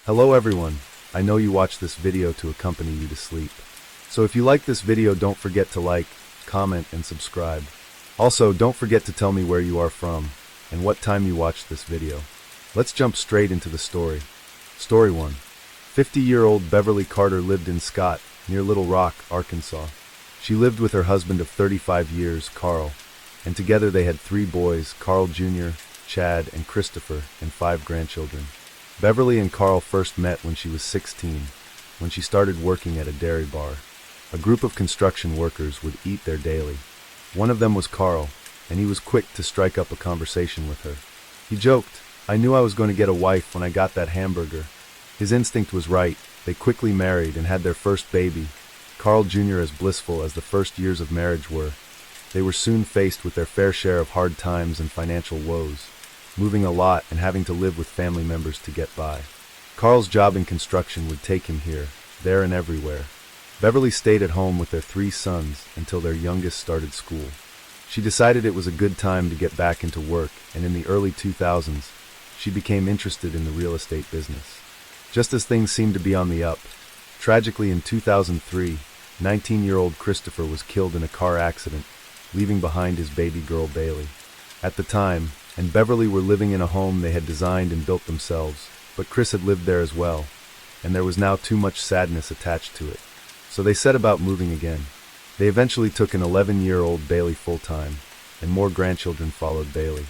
Hello everyone, I know you watch this video to accompany you to sleep. So if you like this video, don't forget to like, comment, and subscribe. Also, don't forget to tell me where you are from and what time you watched this video. Let's jump straight into the story. Story 1. 50-year-old Beverly Carter lived in Scott, near Little Rock, Arkansas. She lived with her husband of 35 years, Carl, and together they had 3 boys, Carl Jr., Chad, and Christopher, and 5 grandchildren. Beverly and Carl first met when she was 16, when she started working at a dairy bar. A group of construction workers would eat there daily. One of them was Carl, and he was quick to strike up a conversation with her. He joked, "I knew I was going to get a wife when I got that hamburger." His instinct was right. They quickly married and had their first baby, Carl Jr. As blissful as the first years of marriage were, they were soon faced with their fair share of hard times and financial woes, moving a lot and having to live with family members to get by. Carl's job in construction would take him here, there, and everywhere. Beverly stayed at home with their 3 sons until their youngest started school. She decided it was a good time to get back into work, and in the early 2000s, she became interested in the real estate business. Just as things seemed to be on the up, tragically in 2003, 19-year-old Christopher was killed in a car accident, leaving behind his baby girl Bailey. At the time, and Beverly were living in a home they had designed and built themselves, but Chris had lived there as well, and there was now too much sadness attached to it. So they set about moving again. They eventually took an 11-year-old Bailey full-time, and more grandchildren followed Bailey.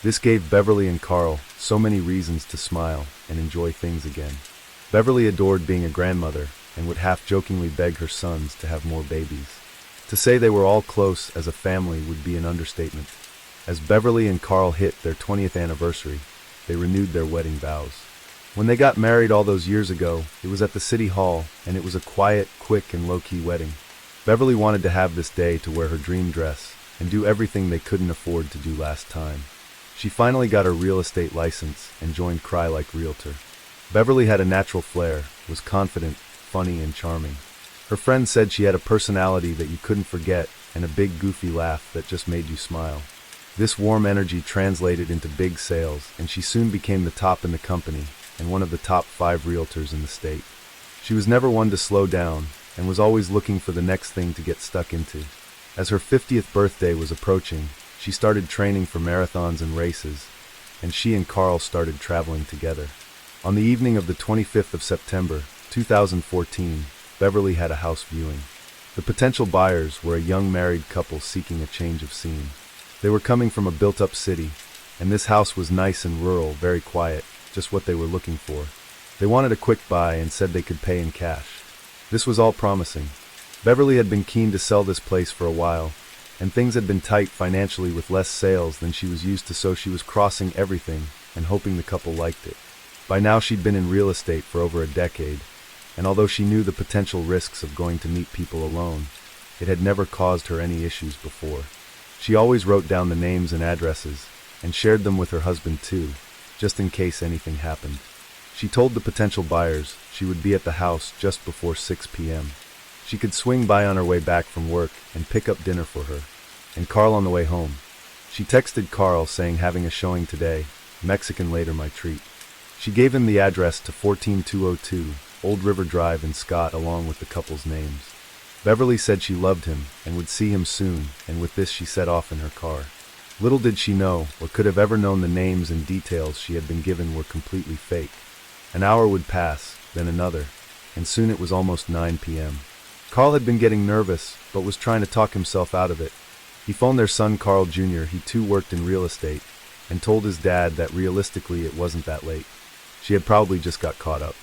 This gave Beverly and Carl so many reasons to smile and enjoy things again. Beverly adored being a grandmother and would half-jokingly beg her sons to have more babies. To say they were all close as a family would be an understatement. As Beverly and Carl hit their 20th anniversary, they renewed their wedding vows. When they got married all those years ago, it was at the city hall, and it was a quiet, quick, and low-key wedding. Beverly wanted to have this day to wear her dream dress and do everything they couldn't afford to do last time. She finally got her real estate license and joined Cry Like Realtor. Beverly had a natural flair, was confident, funny, and charming. Her friends said she had a personality that you couldn't forget and a big goofy laugh that just made you smile. This warm energy translated into big sales, and she soon became the top in the company and one of the top 5 realtors in the state. She was never one to slow down and was always looking for the next thing to get stuck into. As her 50th birthday was approaching, she started training for marathons and races, and she and Carl started traveling together. On the evening of the 25th of September, 2014, Beverly had a house viewing. The potential buyers were a young married couple seeking a change of scene. They were coming from a built-up city, and this house was nice and rural, very quiet, just what they were looking for. They wanted a quick buy and said they could pay in cash. This was all promising. Beverly had been keen to sell this place for a while, and things had been tight financially with less sales than she was used to, so she was crossing everything and hoping the couple liked it. By now she'd been in real estate for over a decade, and although she knew the potential risks of going to meet people alone, it had never caused her any issues before. She always wrote down the names and addresses, and shared them with her husband too, just in case anything happened. She told the potential buyers she would be at the house just before 6 p.m. She could swing by on her way back from work and pick up dinner for her, and Carl on the way home. She texted Carl saying having a showing today, Mexican later my treat. She gave him the address to 14202 Old River Drive in Scott along with the couple's names. Beverly said she loved him and would see him soon, and with this she set off in her car. Little did she know, or could have ever known, the names and details she had been given were completely fake. An hour would pass, then another, and soon it was almost 9 p.m. Carl had been getting nervous, but was trying to talk himself out of it. He phoned their son Carl Jr., he too worked in real estate, and told his dad that realistically it wasn't that late. She had probably just got caught up.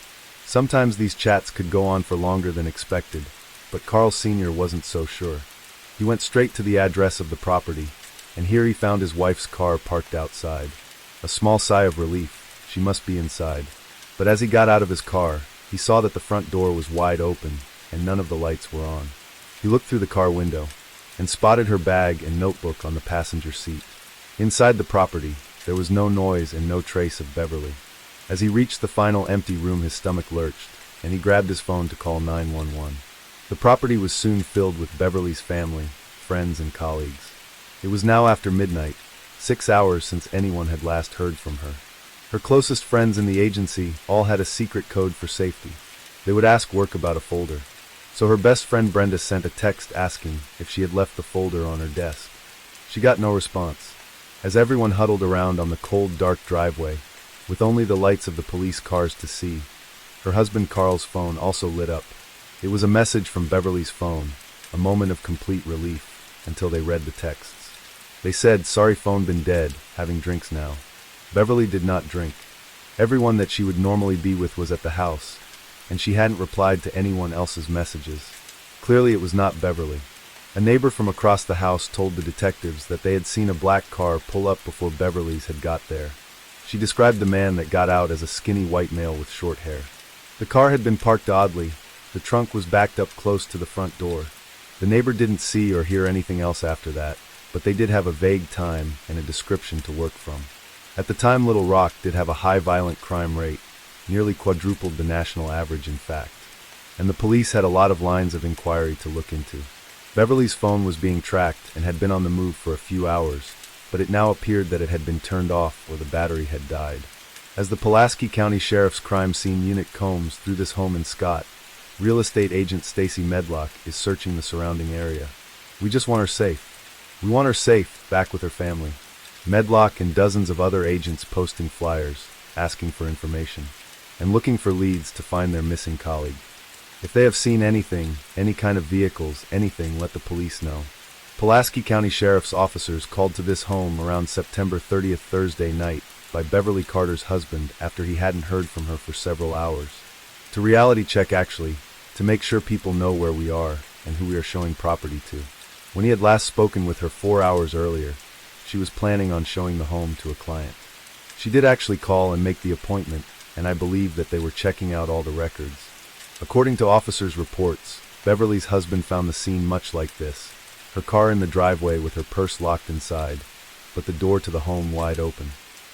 Sometimes these chats could go on for longer than expected, but Carl Sr. wasn't so sure. He went straight to the address of the property, and here he found his wife's car parked outside. A small sigh of relief, she must be inside. But as he got out of his car, he saw that the front door was wide open, and none of the lights were on. He looked through the car window, and spotted her bag and notebook on the passenger seat. Inside the property, there was no noise and no trace of Beverly. As he reached the final empty room, his stomach lurched, and he grabbed his phone to call 911. The property was soon filled with Beverly's family, friends, and colleagues. It was now after midnight, 6 hours since anyone had last heard from her. Her closest friends in the agency all had a secret code for safety. They would ask work about a folder. So her best friend Brenda sent a text asking if she had left the folder on her desk. She got no response. As everyone huddled around on the cold, dark driveway, with only the lights of the police cars to see, her husband Carl's phone also lit up. It was a message from Beverly's phone, a moment of complete relief, until they read the texts. They said, "Sorry, phone been dead, having drinks now." Beverly did not drink. Everyone that she would normally be with was at the house, and she hadn't replied to anyone else's messages. Clearly it was not Beverly. A neighbor from across the house told the detectives that they had seen a black car pull up before Beverly's had got there. She described the man that got out as a skinny white male with short hair. The car had been parked oddly. The trunk was backed up close to the front door. The neighbor didn't see or hear anything else after that, but they did have a vague time and a description to work from. At the time, Little Rock did have a high violent crime rate, nearly quadrupled the national average in fact, and the police had a lot of lines of inquiry to look into. Beverly's phone was being tracked and had been on the move for a few hours, but it now appeared that it had been turned off or the battery had died. As the Pulaski County Sheriff's Crime Scene Unit combs through this home in Scott, real estate agent Stacy Medlock is searching the surrounding area. "We just want her safe. We want her safe, back with her family." Medlock and dozens of other agents posting flyers, asking for information, and looking for leads to find their missing colleague. If they have seen anything, any kind of vehicles, anything, let the police know. Pulaski County Sheriff's officers called to this home around September 30th, Thursday night, by Beverly Carter's husband after he hadn't heard from her for several hours. To reality check actually, to make sure people know where we are and who we are showing property to. When he had last spoken with her 4 hours earlier, she was planning on showing the home to a client. She did actually call and make the appointment, and I believe that they were checking out all the records. According to officers' reports, Beverly's husband found the scene much like this, her car in the driveway with her purse locked inside, but the door to the home wide open.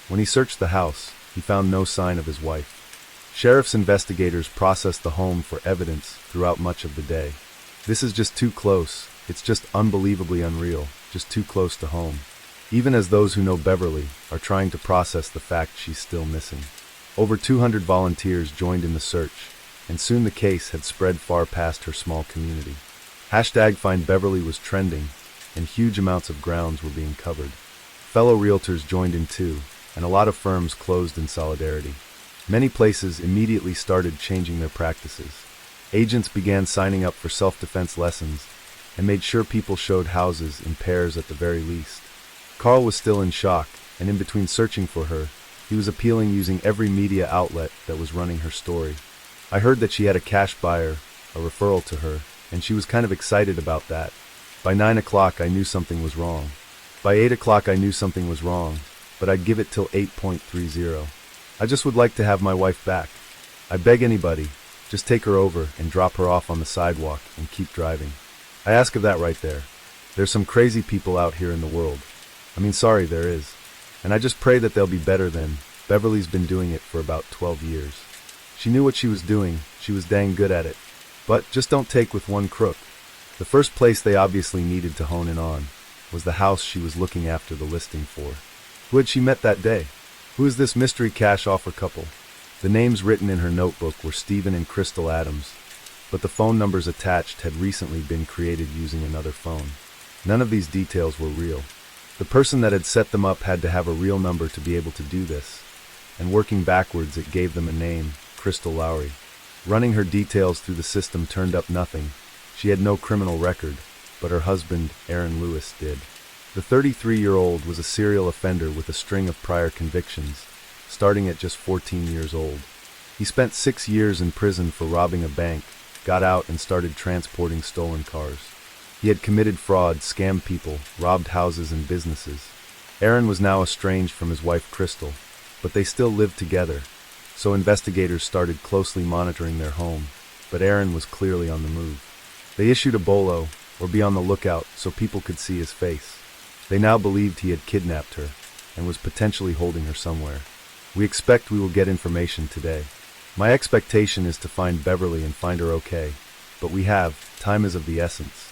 When he searched the house, he found no sign of his wife. Sheriff's investigators processed the home for evidence throughout much of the day. This is just too close, it's just unbelievably unreal, just too close to home. Even as those who know Beverly are trying to process the fact she's still missing. Over 200 volunteers joined in the search, and soon the case had spread far past her small community. #FindBeverly was trending, and huge amounts of grounds were being covered. Fellow realtors joined in too, and a lot of firms closed in solidarity. Many places immediately started changing their practices. Agents began signing up for self-defense lessons and made sure people showed houses in pairs at the very least. Carl was still in shock, and in between searching for her, he was appealing using every media outlet that was running her story. I heard that she had a cash buyer, a referral to her, and she was kind of excited about that. By 9 o'clock I knew something was wrong. By 8 o'clock I knew something was wrong, but I'd give it till 8.30. I just would like to have my wife back. I beg anybody, just take her over and drop her off on the sidewalk and keep driving. I ask of that right there. There's some crazy people out here in the world. I mean, sorry, there is. And I just pray that they'll be better than. Beverly's been doing it for about 12 years. She knew what she was doing, she was dang good at it. But just don't take with one crook. The first place they obviously needed to hone in on was the house she was looking after the listing for. Who had she met that day? Who is this mystery cash offer couple? The names written in her notebook were Stephen and Crystal Adams, but the phone numbers attached had recently been created using another phone. None of these details were real. The person that had set them up had to have a real number to be able to do this, and working backwards it gave them a name, Crystal Lowry. Running her details through the system turned up nothing. She had no criminal record, but her husband, Aaron Lewis, did. The 33-year-old was a serial offender with a string of prior convictions, starting at just 14 years old. He spent 6 years in prison for robbing a bank, got out and started transporting stolen cars. He had committed fraud, scammed people, robbed houses and businesses. Aaron was now estranged from his wife Crystal, but they still lived together, so investigators started closely monitoring their home, but Aaron was clearly on the move. They issued a bolo, or be on the lookout, so people could see his face. They now believed he had kidnapped her, and was potentially holding her somewhere. We expect we will get information today. My expectation is to find Beverly and find her okay, but time is of the essence.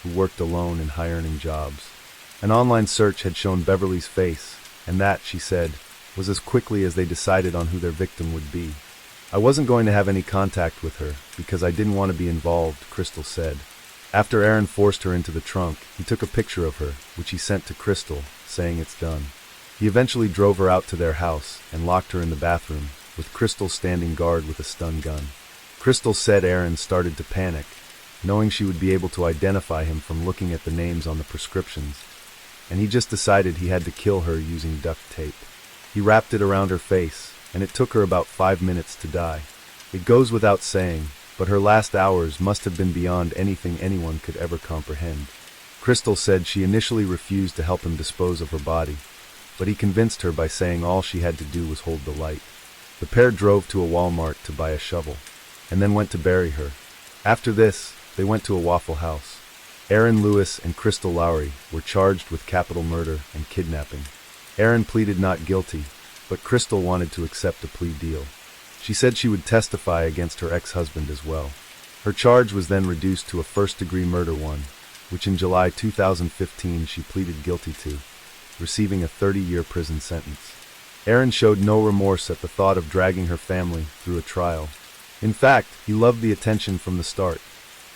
who worked alone in high-earning jobs. An online search had shown Beverly's face, and that, she said, was as quickly as they decided on who their victim would be. I wasn't going to have any contact with her, because I didn't want to be involved, Crystal said. After Aaron forced her into the trunk, he took a picture of her, which he sent to Crystal, saying it's done. He eventually drove her out to their house and locked her in the bathroom, with Crystal standing guard with a stun gun. Crystal said Aaron started to panic, knowing she would be able to identify him from looking at the names on the prescriptions, and he just decided he had to kill her using duct tape. He wrapped it around her face, and it took her about 5 minutes to die. It goes without saying, but her last hours must have been beyond anything anyone could ever comprehend. Crystal said she initially refused to help him dispose of her body, but he convinced her by saying all she had to do was hold the light. The pair drove to a Walmart to buy a shovel, and then went to bury her. After this, they went to a Waffle House. Aaron Lewis and Crystal Lowry were charged with capital murder and kidnapping. Aaron pleaded not guilty, but Crystal wanted to accept a plea deal. She said she would testify against her ex-husband as well. Her charge was then reduced to a first-degree murder one, which in July 2015 she pleaded guilty to, receiving a 30-year prison sentence. Aaron showed no remorse at the thought of dragging her family through a trial. In fact, he loved the attention from the start.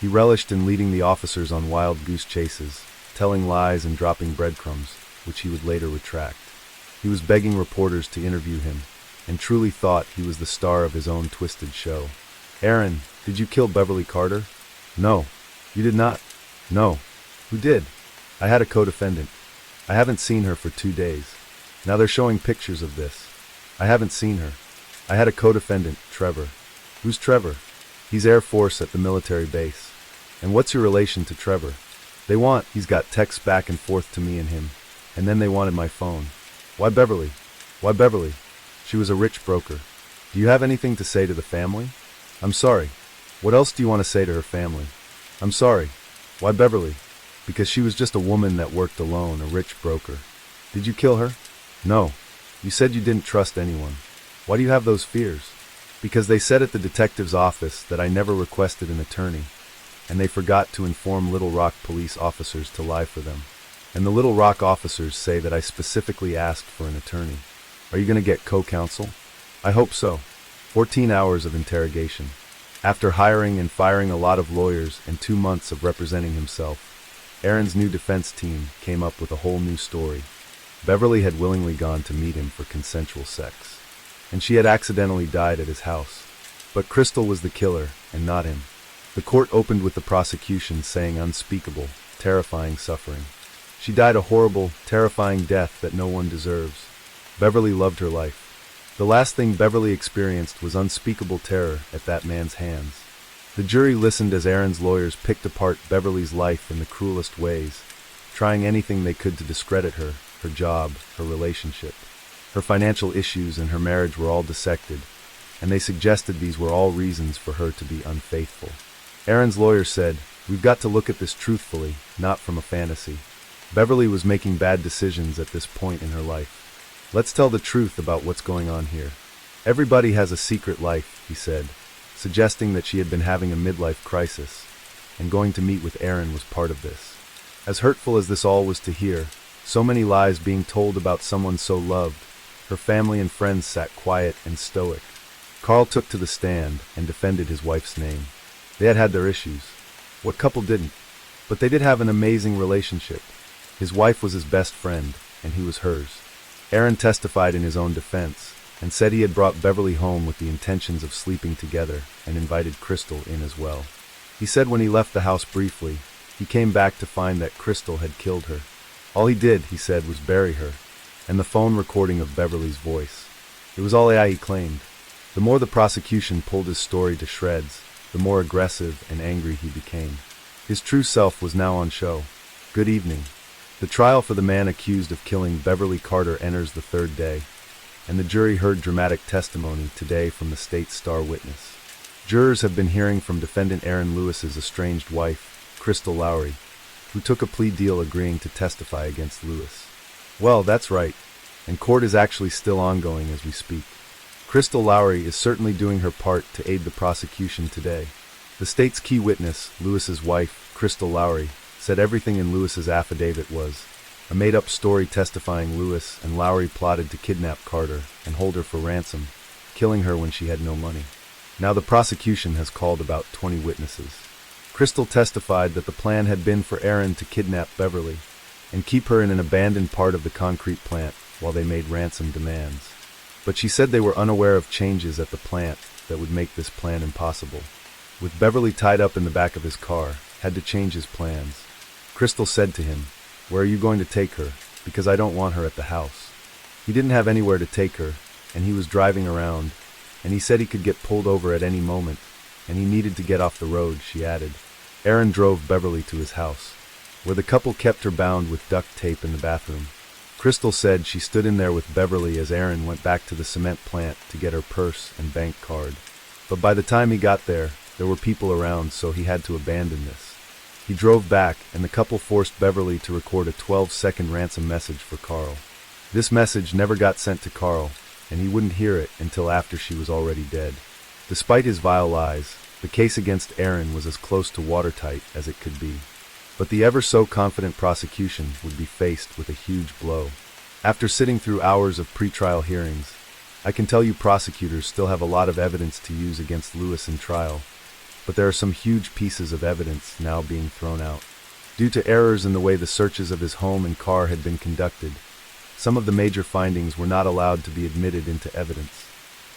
He relished in leading the officers on wild goose chases, telling lies and dropping breadcrumbs, which he would later retract. He was begging reporters to interview him, and truly thought he was the star of his own twisted show. Aaron, did you kill Beverly Carter? No. You did not? No. Who did? I had a co-defendant. I haven't seen her for 2 days. Now they're showing pictures of this. I haven't seen her. I had a co-defendant, Trevor. Who's Trevor? He's Air Force at the military base. And what's your relation to Trevor? He's got texts back and forth to me and him, and then they wanted my phone. Why Beverly? Why Beverly? She was a rich broker. Do you have anything to say to the family? I'm sorry. What else do you want to say to her family? I'm sorry. Why Beverly? Because she was just a woman that worked alone, a rich broker. Did you kill her? No. You said you didn't trust anyone. Why do you have those fears? Because they said at the detective's office that I never requested an attorney, and they forgot to inform Little Rock police officers to lie for them. And the Little Rock officers say that I specifically asked for an attorney. Are you going to get co-counsel? I hope so. 14 hours of interrogation. After hiring and firing a lot of lawyers and 2 months of representing himself, Aaron's new defense team came up with a whole new story. Beverly had willingly gone to meet him for consensual sex, and she had accidentally died at his house. But Crystal was the killer, and not him. The court opened with the prosecution saying unspeakable, terrifying suffering. She died a horrible, terrifying death that no one deserves. Beverly loved her life. The last thing Beverly experienced was unspeakable terror at that man's hands. The jury listened as Aaron's lawyers picked apart Beverly's life in the cruelest ways, trying anything they could to discredit her job, her relationship. Her financial issues and her marriage were all dissected, and they suggested these were all reasons for her to be unfaithful. Aaron's lawyer said, "We've got to look at this truthfully, not from a fantasy." Beverly was making bad decisions at this point in her life. Let's tell the truth about what's going on here. Everybody has a secret life, he said, suggesting that she had been having a midlife crisis, and going to meet with Aaron was part of this. As hurtful as this all was to hear, so many lies being told about someone so loved, her family and friends sat quiet and stoic. Carl took to the stand and defended his wife's name. They had their issues. What couple didn't? But they did have an amazing relationship. His wife was his best friend, and he was hers. Aaron testified in his own defense, and said he had brought Beverly home with the intentions of sleeping together and invited Crystal in as well. He said when he left the house briefly, he came back to find that Crystal had killed her. All he did, he said, was bury her, and the phone recording of Beverly's voice. It was all AI, he claimed. The more the prosecution pulled his story to shreds, the more aggressive and angry he became. His true self was now on show. Good evening. The trial for the man accused of killing Beverly Carter enters the third day, and the jury heard dramatic testimony today from the state's star witness. Jurors have been hearing from defendant Aaron Lewis's estranged wife, Crystal Lowry, who took a plea deal agreeing to testify against Lewis. Well, that's right, and court is actually still ongoing as we speak. Crystal Lowry is certainly doing her part to aid the prosecution today. The state's key witness, Lewis's wife, Crystal Lowry, said everything in Lewis's affidavit was a made-up story testifying Lewis and Lowry plotted to kidnap Carter and hold her for ransom, killing her when she had no money. Now the prosecution has called about 20 witnesses. Crystal testified that the plan had been for Aaron to kidnap Beverly and keep her in an abandoned part of the concrete plant while they made ransom demands. But she said they were unaware of changes at the plant that would make this plan impossible. With Beverly tied up in the back of his car, had to change his plans. Crystal said to him, "Where are you going to take her? Because I don't want her at the house." He didn't have anywhere to take her, and he was driving around, and he said he could get pulled over at any moment, and he needed to get off the road, she added. Aaron drove Beverly to his house, where the couple kept her bound with duct tape in the bathroom. Crystal said she stood in there with Beverly as Aaron went back to the cement plant to get her purse and bank card. But by the time he got there were people around, so he had to abandon this. He drove back, and the couple forced Beverly to record a 12-second ransom message for Carl. This message never got sent to Carl, and he wouldn't hear it until after she was already dead. Despite his vile lies, the case against Aaron was as close to watertight as it could be. But the ever-so-confident prosecution would be faced with a huge blow. After sitting through hours of pretrial hearings, I can tell you prosecutors still have a lot of evidence to use against Lewis in trial, but there are some huge pieces of evidence now being thrown out. Due to errors in the way the searches of his home and car had been conducted, some of the major findings were not allowed to be admitted into evidence.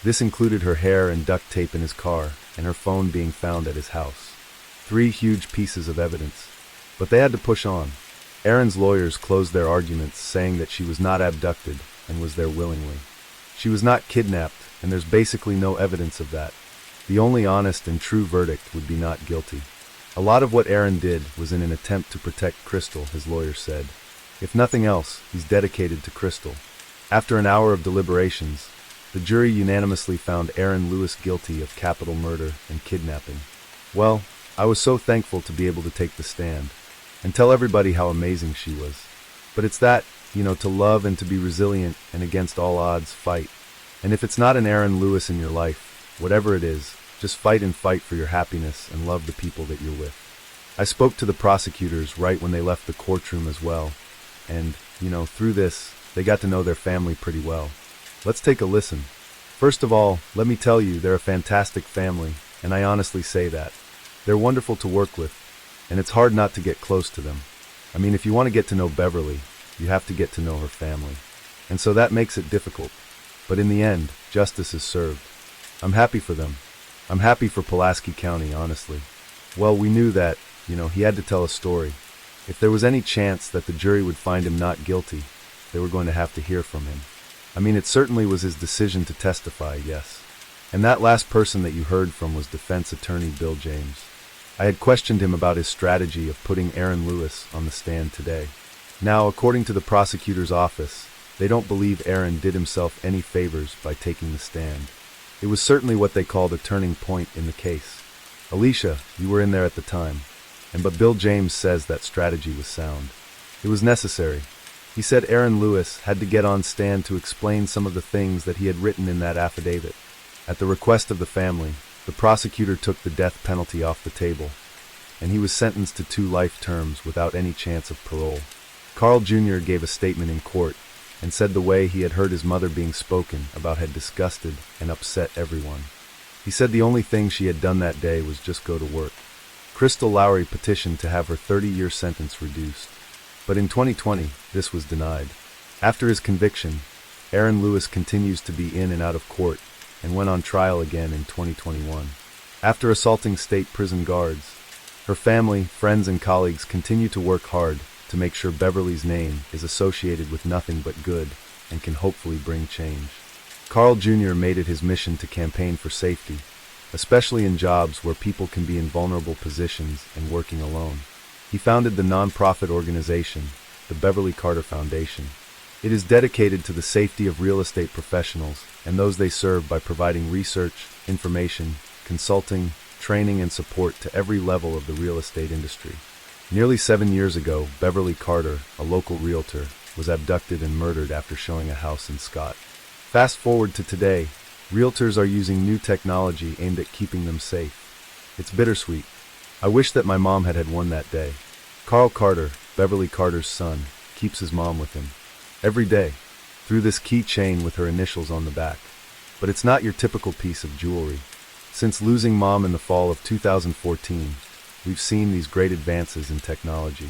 This included her hair and duct tape in his car, and her phone being found at his house. 3 huge pieces of evidence. But they had to push on. Aaron's lawyers closed their arguments, saying that she was not abducted and was there willingly. She was not kidnapped, and there's basically no evidence of that. The only honest and true verdict would be not guilty. A lot of what Aaron did was in an attempt to protect Crystal, his lawyer said. If nothing else, he's dedicated to Crystal. After an hour of deliberations, the jury unanimously found Aaron Lewis guilty of capital murder and kidnapping. Well, I was so thankful to be able to take the stand and tell everybody how amazing she was. But it's that, to love and to be resilient and against all odds fight. And if it's not an Aaron Lewis in your life, whatever it is, just fight and fight for your happiness and love the people that you're with. I spoke to the prosecutors right when they left the courtroom as well, and, through this, they got to know their family pretty well. Let's take a listen. First of all, let me tell you, they're a fantastic family, and I honestly say that. They're wonderful to work with, and it's hard not to get close to them. I mean, if you want to get to know Beverly, you have to get to know her family. And so that makes it difficult. But in the end, justice is served. I'm happy for them. I'm happy for Pulaski County, honestly. Well, we knew that, he had to tell a story. If there was any chance that the jury would find him not guilty, they were going to have to hear from him. I mean, it certainly was his decision to testify, yes. And that last person that you heard from was defense attorney Bill James. I had questioned him about his strategy of putting Aaron Lewis on the stand today. Now, according to the prosecutor's office, they don't believe Aaron did himself any favors by taking the stand. It was certainly what they called a turning point in the case. Alicia, you were in there at the time, but Bill James says that strategy was sound. It was necessary. He said Aaron Lewis had to get on stand to explain some of the things that he had written in that affidavit. At the request of the family, the prosecutor took the death penalty off the table, and he was sentenced to 2 life terms without any chance of parole. Carl Jr. gave a statement in court and said the way he had heard his mother being spoken about had disgusted and upset everyone. He said the only thing she had done that day was just go to work. Crystal Lowry petitioned to have her 30-year sentence reduced. But in 2020, this was denied. After his conviction, Aaron Lewis continues to be in and out of court and went on trial again in 2021. After assaulting state prison guards, her family, friends, and colleagues continue to work hard to make sure Beverly's name is associated with nothing but good and can hopefully bring change. Carl Jr. made it his mission to campaign for safety, especially in jobs where people can be in vulnerable positions and working alone. He founded the nonprofit organization, the Beverly Carter Foundation. It is dedicated to the safety of real estate professionals and those they serve by providing research, information, consulting, training, and support to every level of the real estate industry. Nearly 7 years ago, Beverly Carter, a local realtor, was abducted and murdered after showing a house in Scott. Fast forward to today, realtors are using new technology aimed at keeping them safe. It's bittersweet. I wish that my mom had won that day. Carl Carter, Beverly Carter's son, keeps his mom with him. Every day, through this keychain with her initials on the back. But it's not your typical piece of jewelry. Since losing Mom in the fall of 2014, we've seen these great advances in technology.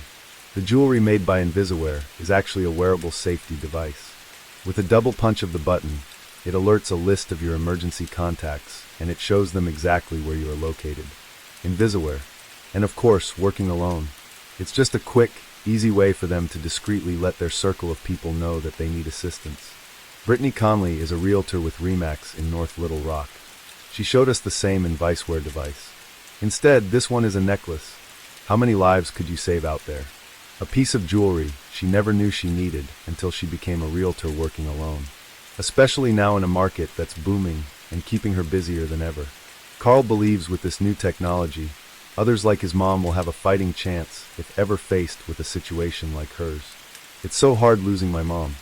The jewelry made by Invisaware is actually a wearable safety device. With a double punch of the button, it alerts a list of your emergency contacts, and it shows them exactly where you are located. Invisaware. And of course, working alone. It's just a quick, easy way for them to discreetly let their circle of people know that they need assistance. Brittany Conley is a realtor with Remax in North Little Rock. She showed us the same Invisaware device. Instead, this one is a necklace. How many lives could you save out there? A piece of jewelry she never knew she needed until she became a realtor working alone. Especially now in a market that's booming and keeping her busier than ever. Carl believes with this new technology, others like his mom will have a fighting chance if ever faced with a situation like hers. It's so hard losing my mom.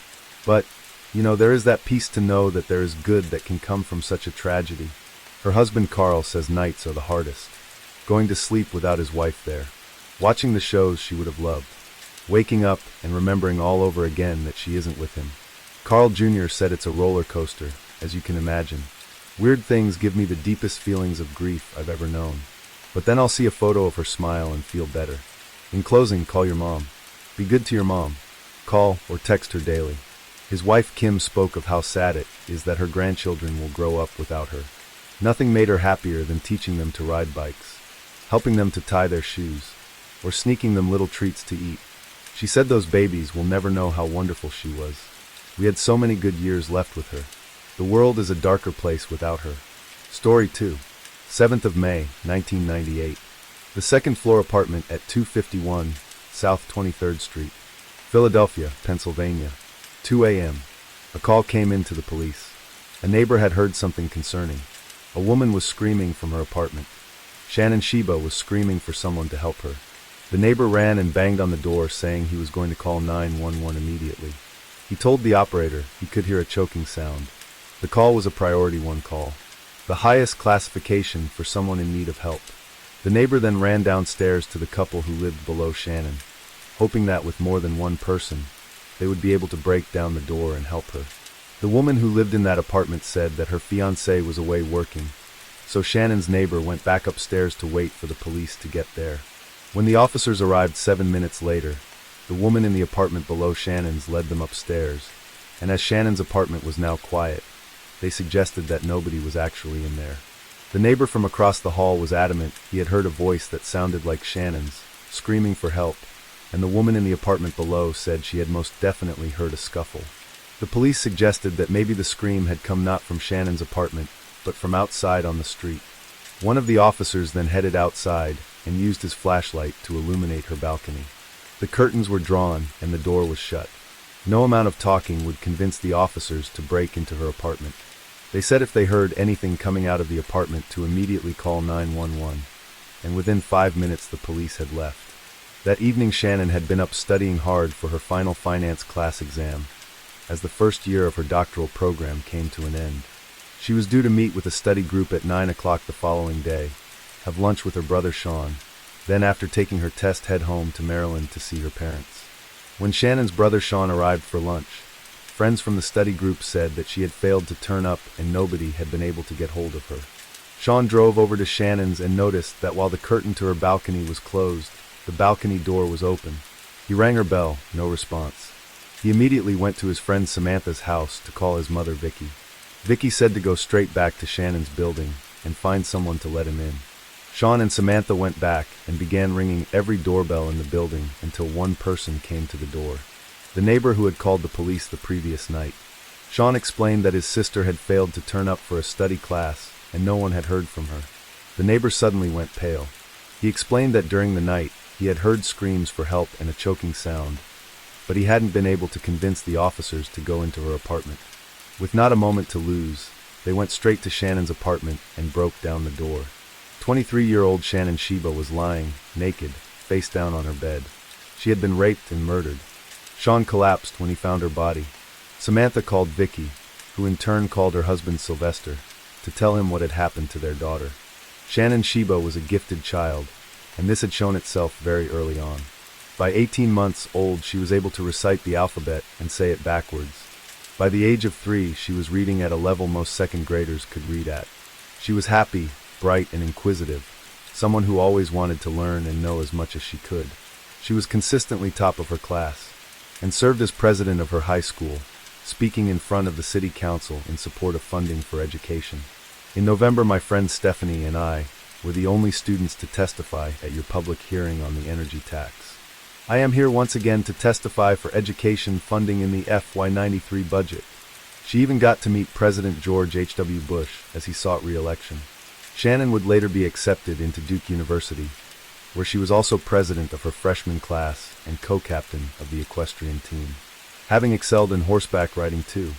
But, there is that peace to know that there is good that can come from such a tragedy. Her husband Carl says nights are the hardest. Going to sleep without his wife there. Watching the shows she would have loved. Waking up and remembering all over again that she isn't with him. Carl Jr. said it's a roller coaster, as you can imagine. Weird things give me the deepest feelings of grief I've ever known. But then I'll see a photo of her smile and feel better. In closing, call your mom. Be good to your mom. Call or text her daily. His wife Kim spoke of how sad it is that her grandchildren will grow up without her. Nothing made her happier than teaching them to ride bikes, helping them to tie their shoes, or sneaking them little treats to eat. She said those babies will never know how wonderful she was. We had so many good years left with her. The world is a darker place without her. Story 2. 7th of May, 1998. The second-floor apartment at 251 South 23rd Street, Philadelphia, Pennsylvania. 2 a.m. A call came in to the police. A neighbor had heard something concerning. A woman was screaming from her apartment. Shannon Sheba was screaming for someone to help her. The neighbor ran and banged on the door saying he was going to call 911 immediately. He told the operator he could hear a choking sound. The call was a priority 1 call, the highest classification for someone in need of help. The neighbor then ran downstairs to the couple who lived below Shannon, hoping that with more than one person, they would be able to break down the door and help her. The woman who lived in that apartment said that her fiancé was away working, so Shannon's neighbor went back upstairs to wait for the police to get there. When the officers arrived 7 minutes later, the woman in the apartment below Shannon's led them upstairs, and as Shannon's apartment was now quiet, they suggested that nobody was actually in there. The neighbor from across the hall was adamant he had heard a voice that sounded like Shannon's, screaming for help, and the woman in the apartment below said she had most definitely heard a scuffle. The police suggested that maybe the scream had come not from Shannon's apartment, but from outside on the street. One of the officers then headed outside and used his flashlight to illuminate her balcony. The curtains were drawn and the door was shut. No amount of talking would convince the officers to break into her apartment. They said if they heard anything coming out of the apartment to immediately call 911, and within 5 minutes the police had left. That evening Shannon had been up studying hard for her final finance class exam, as the first year of her doctoral program came to an end. She was due to meet with a study group at 9 o'clock the following day, have lunch with her brother Sean, then after taking her test head home to Maryland to see her parents. When Shannon's brother Sean arrived for lunch, friends from the study group said that she had failed to turn up and nobody had been able to get hold of her. Sean drove over to Shannon's and noticed that while the curtain to her balcony was closed, the balcony door was open. He rang her bell, no response. He immediately went to his friend Samantha's house to call his mother Vicky. Vicky said to go straight back to Shannon's building and find someone to let him in. Sean and Samantha went back and began ringing every doorbell in the building until one person came to the door. The neighbor who had called the police the previous night. Sean explained that his sister had failed to turn up for a study class and no one had heard from her. The neighbor suddenly went pale. He explained that during the night he had heard screams for help and a choking sound, but he hadn't been able to convince the officers to go into her apartment. With not a moment to lose, they went straight to Shannon's apartment and broke down the door. 23-year-old Shannon Sheba was lying, naked, face down on her bed. She had been raped and murdered. Sean collapsed when he found her body. Samantha called Vicky, who in turn called her husband Sylvester, to tell him what had happened to their daughter. Shannon Sheba was a gifted child, and this had shown itself very early on. By 18 months old, she was able to recite the alphabet and say it backwards. By the age of 3, she was reading at a level most second graders could read at. She was happy, bright, and inquisitive, someone who always wanted to learn and know as much as she could. She was consistently top of her class, and served as president of her high school, speaking in front of the city council in support of funding for education. In November, my friend Stephanie and I were the only students to testify at your public hearing on the energy tax. I am here once again to testify for education funding in the FY93 budget. She even got to meet President George H.W. Bush as he sought re-election. Shannon would later be accepted into Duke University, where she was also president of her freshman class and co-captain of the equestrian team, having excelled in horseback riding too.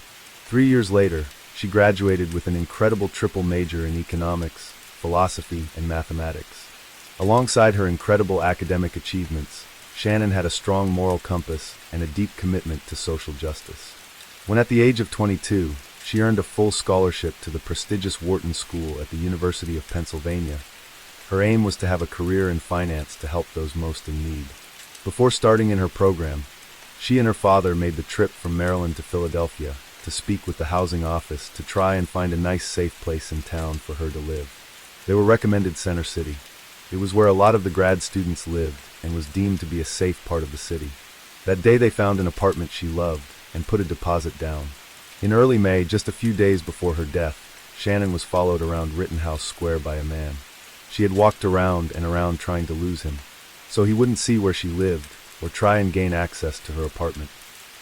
3 years later, she graduated with an incredible triple major in economics, philosophy, and mathematics. Alongside her incredible academic achievements, Shannon had a strong moral compass and a deep commitment to social justice. When at the age of 22, she earned a full scholarship to the prestigious Wharton School at the University of Pennsylvania. Her aim was to have a career in finance to help those most in need. Before starting in her program, she and her father made the trip from Maryland to Philadelphia to speak with the housing office to try and find a nice, safe place in town for her to live. They were recommended Center City. It was where a lot of the grad students lived and was deemed to be a safe part of the city. That day they found an apartment she loved and put a deposit down. In early May, just a few days before her death, Shannon was followed around Rittenhouse Square by a man. She had walked around and around trying to lose him, so he wouldn't see where she lived or try and gain access to her apartment.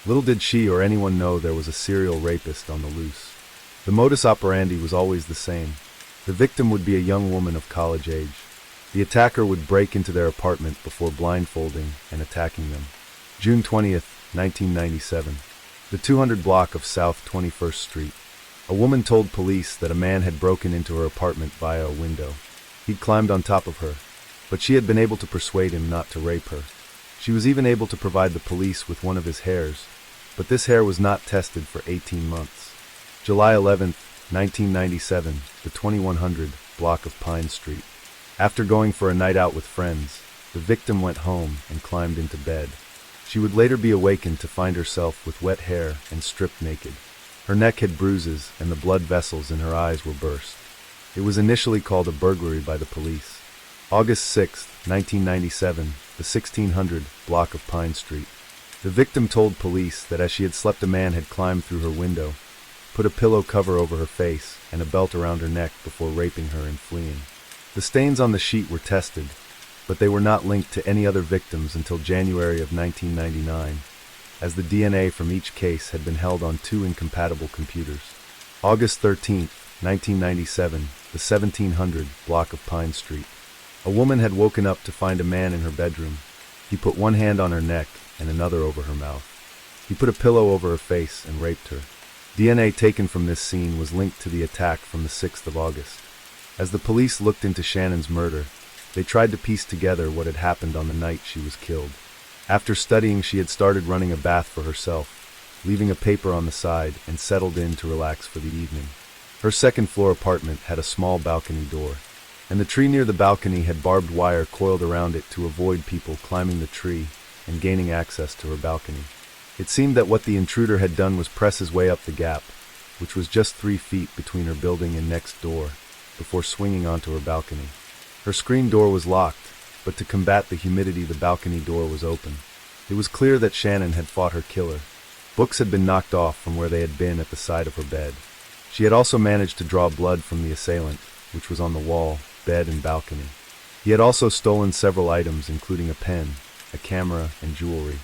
Little did she or anyone know there was a serial rapist on the loose. The modus operandi was always the same. The victim would be a young woman of college age. The attacker would break into their apartment before blindfolding and attacking them. June 20th, 1997. The 200 block of South 21st Street. A woman told police that a man had broken into her apartment via a window. He'd climbed on top of her, but she had been able to persuade him not to rape her. She was even able to provide the police with one of his hairs, but this hair was not tested for 18 months. July 11th, 1997, the 2100 block of Pine Street. After going for a night out with friends, the victim went home and climbed into bed. She would later be awakened to find herself with wet hair and stripped naked. Her neck had bruises and the blood vessels in her eyes were burst. It was initially called a burglary by the police. August 6, 1997, the 1600 block of Pine Street. The victim told police that as she had slept, a man had climbed through her window, put a pillow cover over her face and a belt around her neck before raping her and fleeing. The stains on the sheet were tested, but they were not linked to any other victims until January of 1999, as the DNA from each case had been held on 2 incompatible computers. August 13, 1997, the 1700 block of Pine Street. A woman had woken up to find a man in her bedroom. He put one hand on her neck and another over her mouth. He put a pillow over her face and raped her. DNA taken from this scene was linked to the attack from the 6th of August. As the police looked into Shannon's murder, they tried to piece together what had happened on the night she was killed. After studying, she had started running a bath for herself, leaving a paper on the side, and settled in to relax for the evening. Her second-floor apartment had a small balcony door, and the tree near the balcony had barbed wire coiled around it to avoid people climbing the tree and gaining access to her balcony. It seemed that what the intruder had done was press his way up the gap, which was just 3 feet between her building and next door, before swinging onto her balcony. Her screen door was locked, but to combat the humidity, the balcony door was open. It was clear that Shannon had fought her killer. Books had been knocked off from where they had been at the side of her bed. She had also managed to draw blood from the assailant, which was on the wall, bed, and balcony. He had also stolen several items, including a pen, a camera, and jewelry.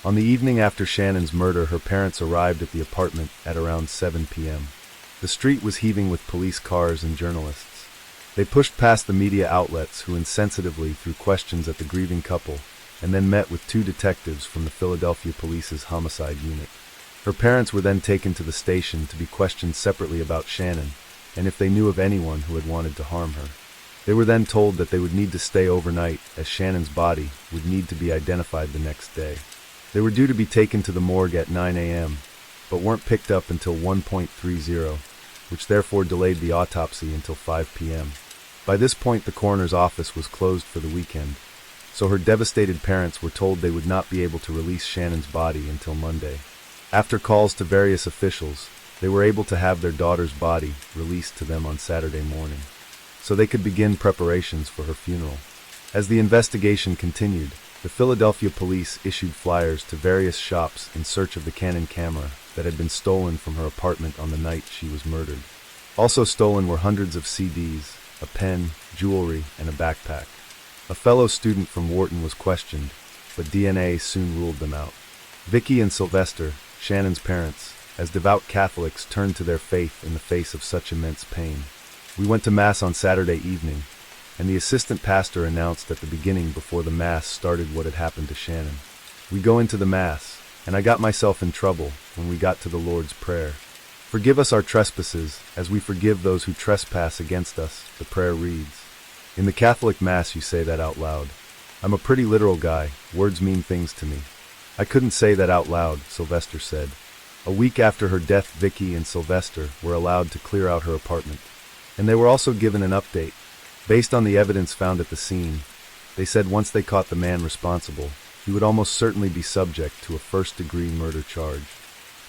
On the evening after Shannon's murder, her parents arrived at the apartment at around 7 p.m. The street was heaving with police cars and journalists. They pushed past the media outlets, who insensitively threw questions at the grieving couple, and then met with 2 detectives from the Philadelphia Police's homicide unit. Her parents were then taken to the station to be questioned separately about Shannon, and if they knew of anyone who had wanted to harm her. They were then told that they would need to stay overnight, as Shannon's body would need to be identified the next day. They were due to be taken to the morgue at 9 a.m., but weren't picked up until 1:30, which therefore delayed the autopsy until 5 p.m. By this point, the coroner's office was closed for the weekend, so her devastated parents were told they would not be able to release Shannon's body until Monday. After calls to various officials, they were able to have their daughter's body released to them on Saturday morning, so they could begin preparations for her funeral. As the investigation continued, the Philadelphia police issued flyers to various shops in search of the Canon camera that had been stolen from her apartment on the night she was murdered. Also stolen were hundreds of CDs, a pen, jewelry, and a backpack. A fellow student from Wharton was questioned, but DNA soon ruled them out. Vicky and Sylvester, Shannon's parents, as devout Catholics, turned to their faith in the face of such immense pain. We went to Mass on Saturday evening, and the assistant pastor announced at the beginning before the Mass started what had happened to Shannon. We go into the Mass, and I got myself in trouble when we got to the Lord's Prayer. Forgive us our trespasses, as we forgive those who trespass against us, the prayer reads. In the Catholic Mass you say that out loud. I'm a pretty literal guy, words mean things to me. I couldn't say that out loud, Sylvester said. A week after her death, Vicky and Sylvester were allowed to clear out her apartment. And they were also given an update. Based on the evidence found at the scene, they said once they caught the man responsible, he would almost certainly be subject to a first-degree murder charge.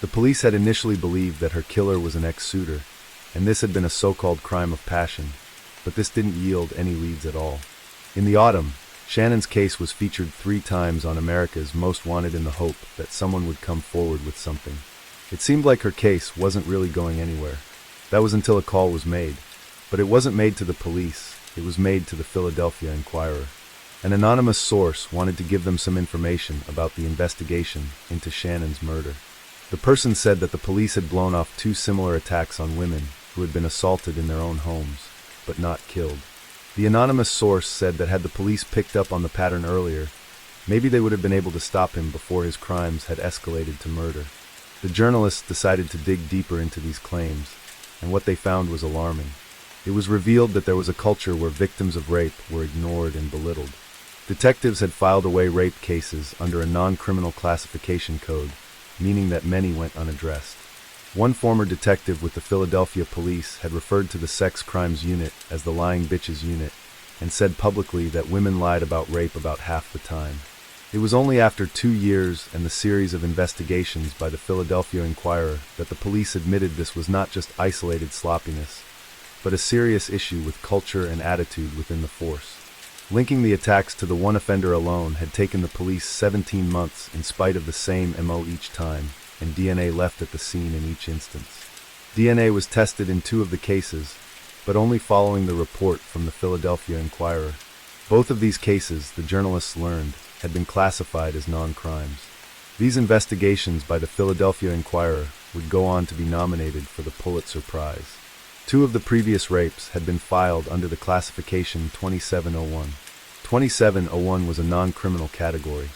The police had initially believed that her killer was an ex-suitor, and this had been a so-called crime of passion, but this didn't yield any leads at all. In the autumn, Shannon's case was featured 3 times on America's Most Wanted in the hope that someone would come forward with something. It seemed like her case wasn't really going anywhere. That was until a call was made. But it wasn't made to the police, it was made to the Philadelphia Inquirer. An anonymous source wanted to give them some information about the investigation into Shannon's murder. The person said that the police had blown off 2 similar attacks on women who had been assaulted in their own homes, but not killed. The anonymous source said that had the police picked up on the pattern earlier, maybe they would have been able to stop him before his crimes had escalated to murder. The journalists decided to dig deeper into these claims, and what they found was alarming. It was revealed that there was a culture where victims of rape were ignored and belittled. Detectives had filed away rape cases under a non-criminal classification code, meaning that many went unaddressed. One former detective with the Philadelphia police had referred to the sex crimes unit as the lying bitches unit, and said publicly that women lied about rape about half the time. It was only after 2 years and the series of investigations by the Philadelphia Inquirer that the police admitted this was not just isolated sloppiness, but a serious issue with culture and attitude within the force. Linking the attacks to the one offender alone had taken the police 17 months in spite of the same MO each time, and DNA left at the scene in each instance. DNA was tested in 2 of the cases, but only following the report from the Philadelphia Inquirer. Both of these cases, the journalists learned, had been classified as non-crimes. These investigations by the Philadelphia Inquirer would go on to be nominated for the Pulitzer Prize. 2 of the previous rapes had been filed under the classification 2701. 2701 was a non-criminal category.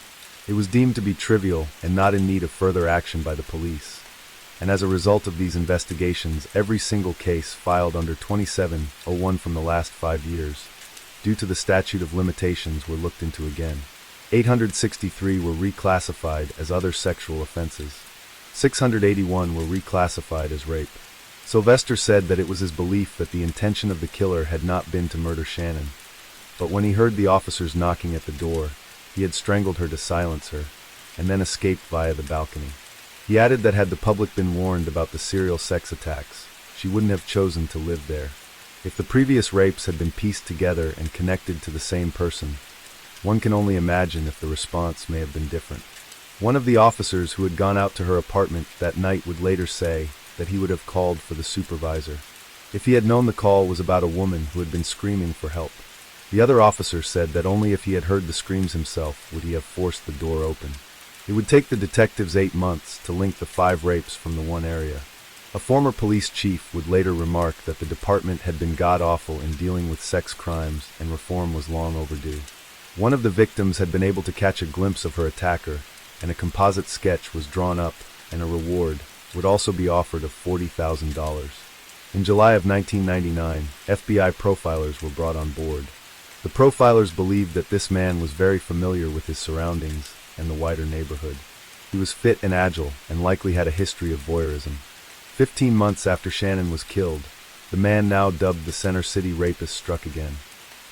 It was deemed to be trivial and not in need of further action by the police. And as a result of these investigations, every single case filed under 2701 from the last 5 years, due to the statute of limitations, were looked into again. 863 were reclassified as other sexual offenses. 681 were reclassified as rape. Sylvester said that it was his belief that the intention of the killer had not been to murder Shannon, but when he heard the officers knocking at the door, he had strangled her to silence her, and then escaped via the balcony. He added that had the public been warned about the serial sex attacks, she wouldn't have chosen to live there. If the previous rapes had been pieced together and connected to the same person, one can only imagine if the response may have been different. One of the officers who had gone out to her apartment that night would later say that he would have called for the supervisor if he had known the call was about a woman who had been screaming for help. The other officer said that only if he had heard the screams himself would he have forced the door open. It would take the detectives 8 months to link the 5 rapes from the one area. A former police chief would later remark that the department had been god-awful in dealing with sex crimes and reform was long overdue. One of the victims had been able to catch a glimpse of her attacker, and a composite sketch was drawn up, and a reward would also be offered of $40,000. In July of 1999, FBI profilers were brought on board. The profilers believed that this man was very familiar with his surroundings and the wider neighborhood. He was fit and agile and likely had a history of voyeurism. 15 months after Shannon was killed, the man now dubbed the Center City Rapist struck again.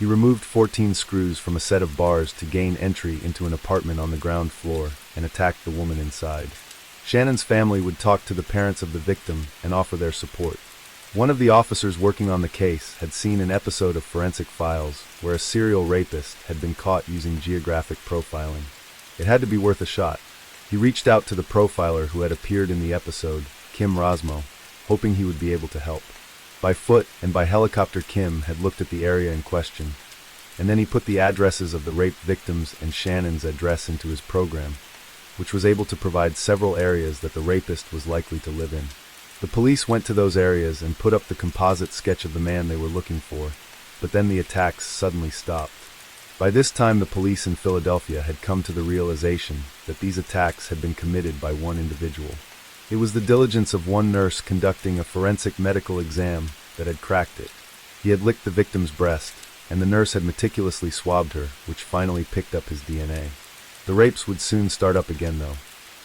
He removed 14 screws from a set of bars to gain entry into an apartment on the ground floor and attacked the woman inside. Shannon's family would talk to the parents of the victim and offer their support. One of the officers working on the case had seen an episode of Forensic Files where a serial rapist had been caught using geographic profiling. It had to be worth a shot. He reached out to the profiler who had appeared in the episode, Kim Rosmo, hoping he would be able to help. By foot and by helicopter, Kim had looked at the area in question, and then he put the addresses of the rape victims and Shannon's address into his program, which was able to provide several areas that the rapist was likely to live in. The police went to those areas and put up the composite sketch of the man they were looking for, but then the attacks suddenly stopped. By this time, the police in Philadelphia had come to the realization that these attacks had been committed by one individual. It was the diligence of one nurse conducting a forensic medical exam that had cracked it. He had licked the victim's breast, and the nurse had meticulously swabbed her, which finally picked up his DNA. The rapes would soon start up again, though.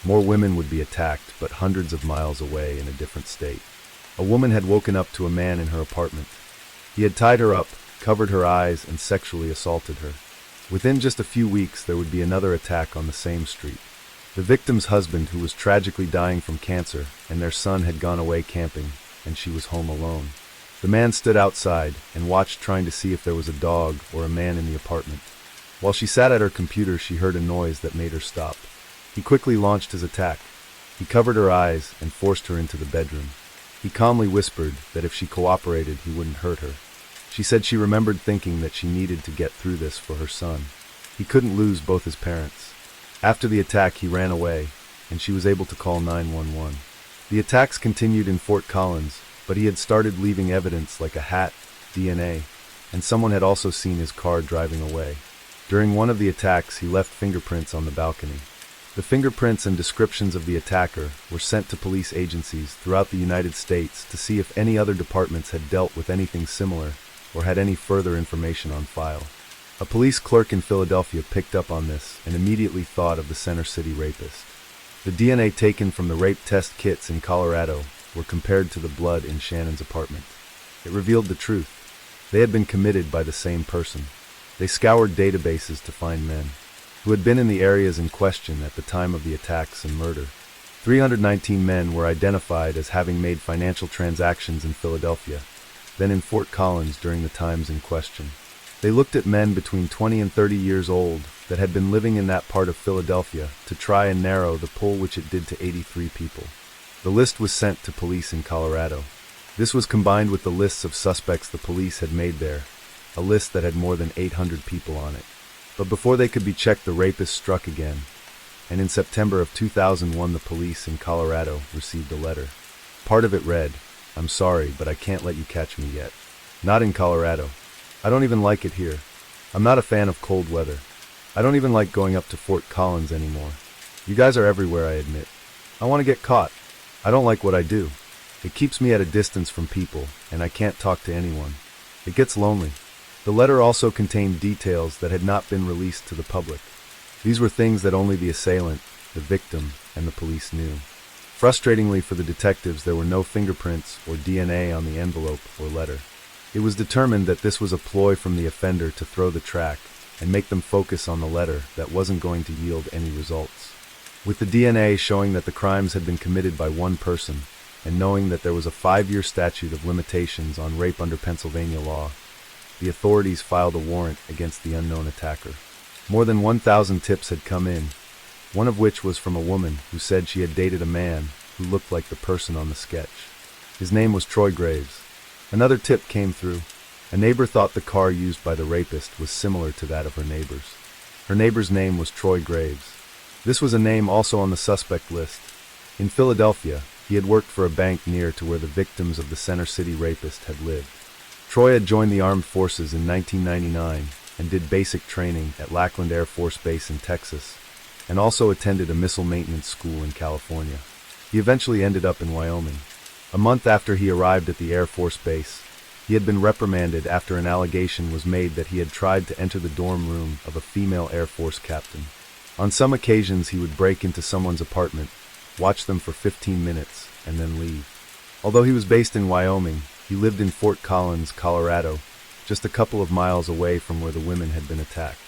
More women would be attacked, but hundreds of miles away in a different state. A woman had woken up to a man in her apartment. He had tied her up, covered her eyes, and sexually assaulted her. Within just a few weeks, there would be another attack on the same street. The victim's husband, who was tragically dying from cancer, and their son had gone away camping, and she was home alone. The man stood outside and watched, trying to see if there was a dog or a man in the apartment. While she sat at her computer, she heard a noise that made her stop. He quickly launched his attack. He covered her eyes and forced her into the bedroom. He calmly whispered that if she cooperated, he wouldn't hurt her. She said she remembered thinking that she needed to get through this for her son. He couldn't lose both his parents. After the attack, he ran away, and she was able to call 911. The attacks continued in Fort Collins, but he had started leaving evidence like a hat, DNA, and someone had also seen his car driving away. During one of the attacks, he left fingerprints on the balcony. The fingerprints and descriptions of the attacker were sent to police agencies throughout the United States to see if any other departments had dealt with anything similar or had any further information on file. A police clerk in Philadelphia picked up on this and immediately thought of the Center City rapist. The DNA taken from the rape test kits in Colorado were compared to the blood in Shannon's apartment. It revealed the truth. They had been committed by the same person. They scoured databases to find men who had been in the areas in question at the time of the attacks and murder. 319 men were identified as having made financial transactions in Philadelphia, then in Fort Collins during the times in question. They looked at men between 20 and 30 years old that had been living in that part of Philadelphia to try and narrow the pool, which it did to 83 people. The list was sent to police in Colorado. This was combined with the lists of suspects the police had made there, a list that had more than 800 people on it. But before they could be checked, the rapist struck again, and in September of 2001, the police in Colorado received a letter. Part of it read, "I'm sorry, but I can't let you catch me yet. Not in Colorado. I don't even like it here. I'm not a fan of cold weather. I don't even like going up to Fort Collins anymore. You guys are everywhere, I admit. I want to get caught. I don't like what I do. It keeps me at a distance from people, and I can't talk to anyone. It gets lonely." The letter also contained details that had not been released to the public. These were things that only the assailant, the victim, and the police knew. Frustratingly for the detectives, there were no fingerprints or DNA on the envelope or letter. It was determined that this was a ploy from the offender to throw the track and make them focus on the letter that wasn't going to yield any results. With the DNA showing that the crimes had been committed by one person, and knowing that there was a 5-year statute of limitations on rape under Pennsylvania law, the authorities filed a warrant against the unknown attacker. More than 1,000 tips had come in, one of which was from a woman who said she had dated a man who looked like the person on the sketch. His name was Troy Graves. Another tip came through. A neighbor thought the car used by the rapist was similar to that of her neighbor's. Her neighbor's name was Troy Graves. This was a name also on the suspect list. In Philadelphia, he had worked for a bank near to where the victims of the Center City rapist had lived. Troy had joined the armed forces in 1999 and did basic training at Lackland Air Force Base in Texas, and also attended a missile maintenance school in California. He eventually ended up in Wyoming. A month after he arrived at the Air Force Base, he had been reprimanded after an allegation was made that he had tried to enter the dorm room of a female Air Force captain. On some occasions, he would break into someone's apartment, watch them for 15 minutes, and then leave. Although he was based in Wyoming, he lived in Fort Collins, Colorado, just a couple of miles away from where the women had been attacked.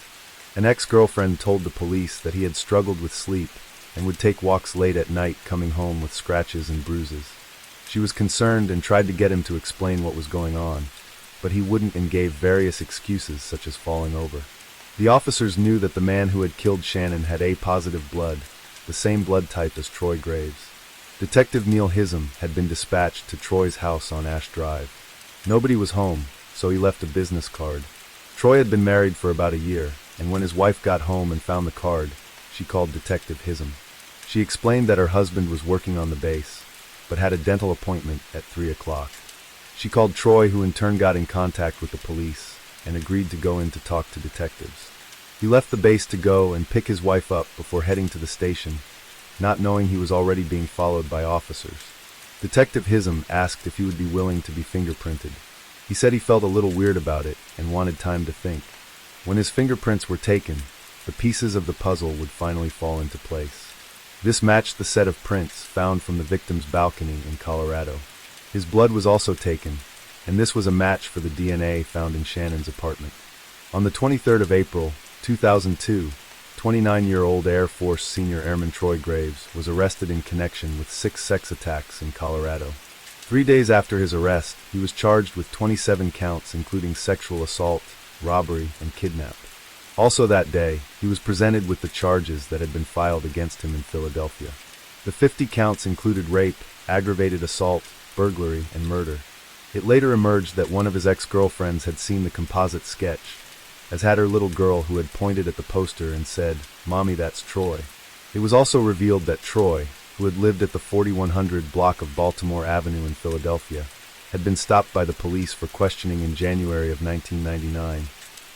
An ex-girlfriend told the police that he had struggled with sleep and would take walks late at night, coming home with scratches and bruises. She was concerned and tried to get him to explain what was going on, but he wouldn't and gave various excuses such as falling over. The officers knew that the man who had killed Shannon had A-positive blood, the same blood type as Troy Graves. Detective Neil Hism had been dispatched to Troy's house on Ash Drive. Nobody was home, so he left a business card. Troy had been married for about a year, and when his wife got home and found the card, she called Detective Hism. She explained that her husband was working on the base, but had a dental appointment at 3 o'clock. She called Troy, who in turn got in contact with the police and agreed to go in to talk to detectives. He left the base to go and pick his wife up before heading to the station, not knowing he was already being followed by officers. Detective Hism asked if he would be willing to be fingerprinted. He said he felt a little weird about it and wanted time to think. When his fingerprints were taken, the pieces of the puzzle would finally fall into place. This matched the set of prints found from the victim's balcony in Colorado. His blood was also taken, and this was a match for the DNA found in Shannon's apartment. On the 23rd of April, 2002, 29-year-old Air Force Senior Airman Troy Graves was arrested in connection with 6 sex attacks in Colorado. 3 days after his arrest, he was charged with 27 counts including sexual assault, robbery, and kidnap. Also that day, he was presented with the charges that had been filed against him in Philadelphia. The 50 counts included rape, aggravated assault, burglary, and murder. It later emerged that one of his ex-girlfriends had seen the composite sketch, as had her little girl, who had pointed at the poster and said, "Mommy, that's Troy." It was also revealed that Troy, who had lived at the 4100 block of Baltimore Avenue in Philadelphia, had been stopped by the police for questioning in January of 1999,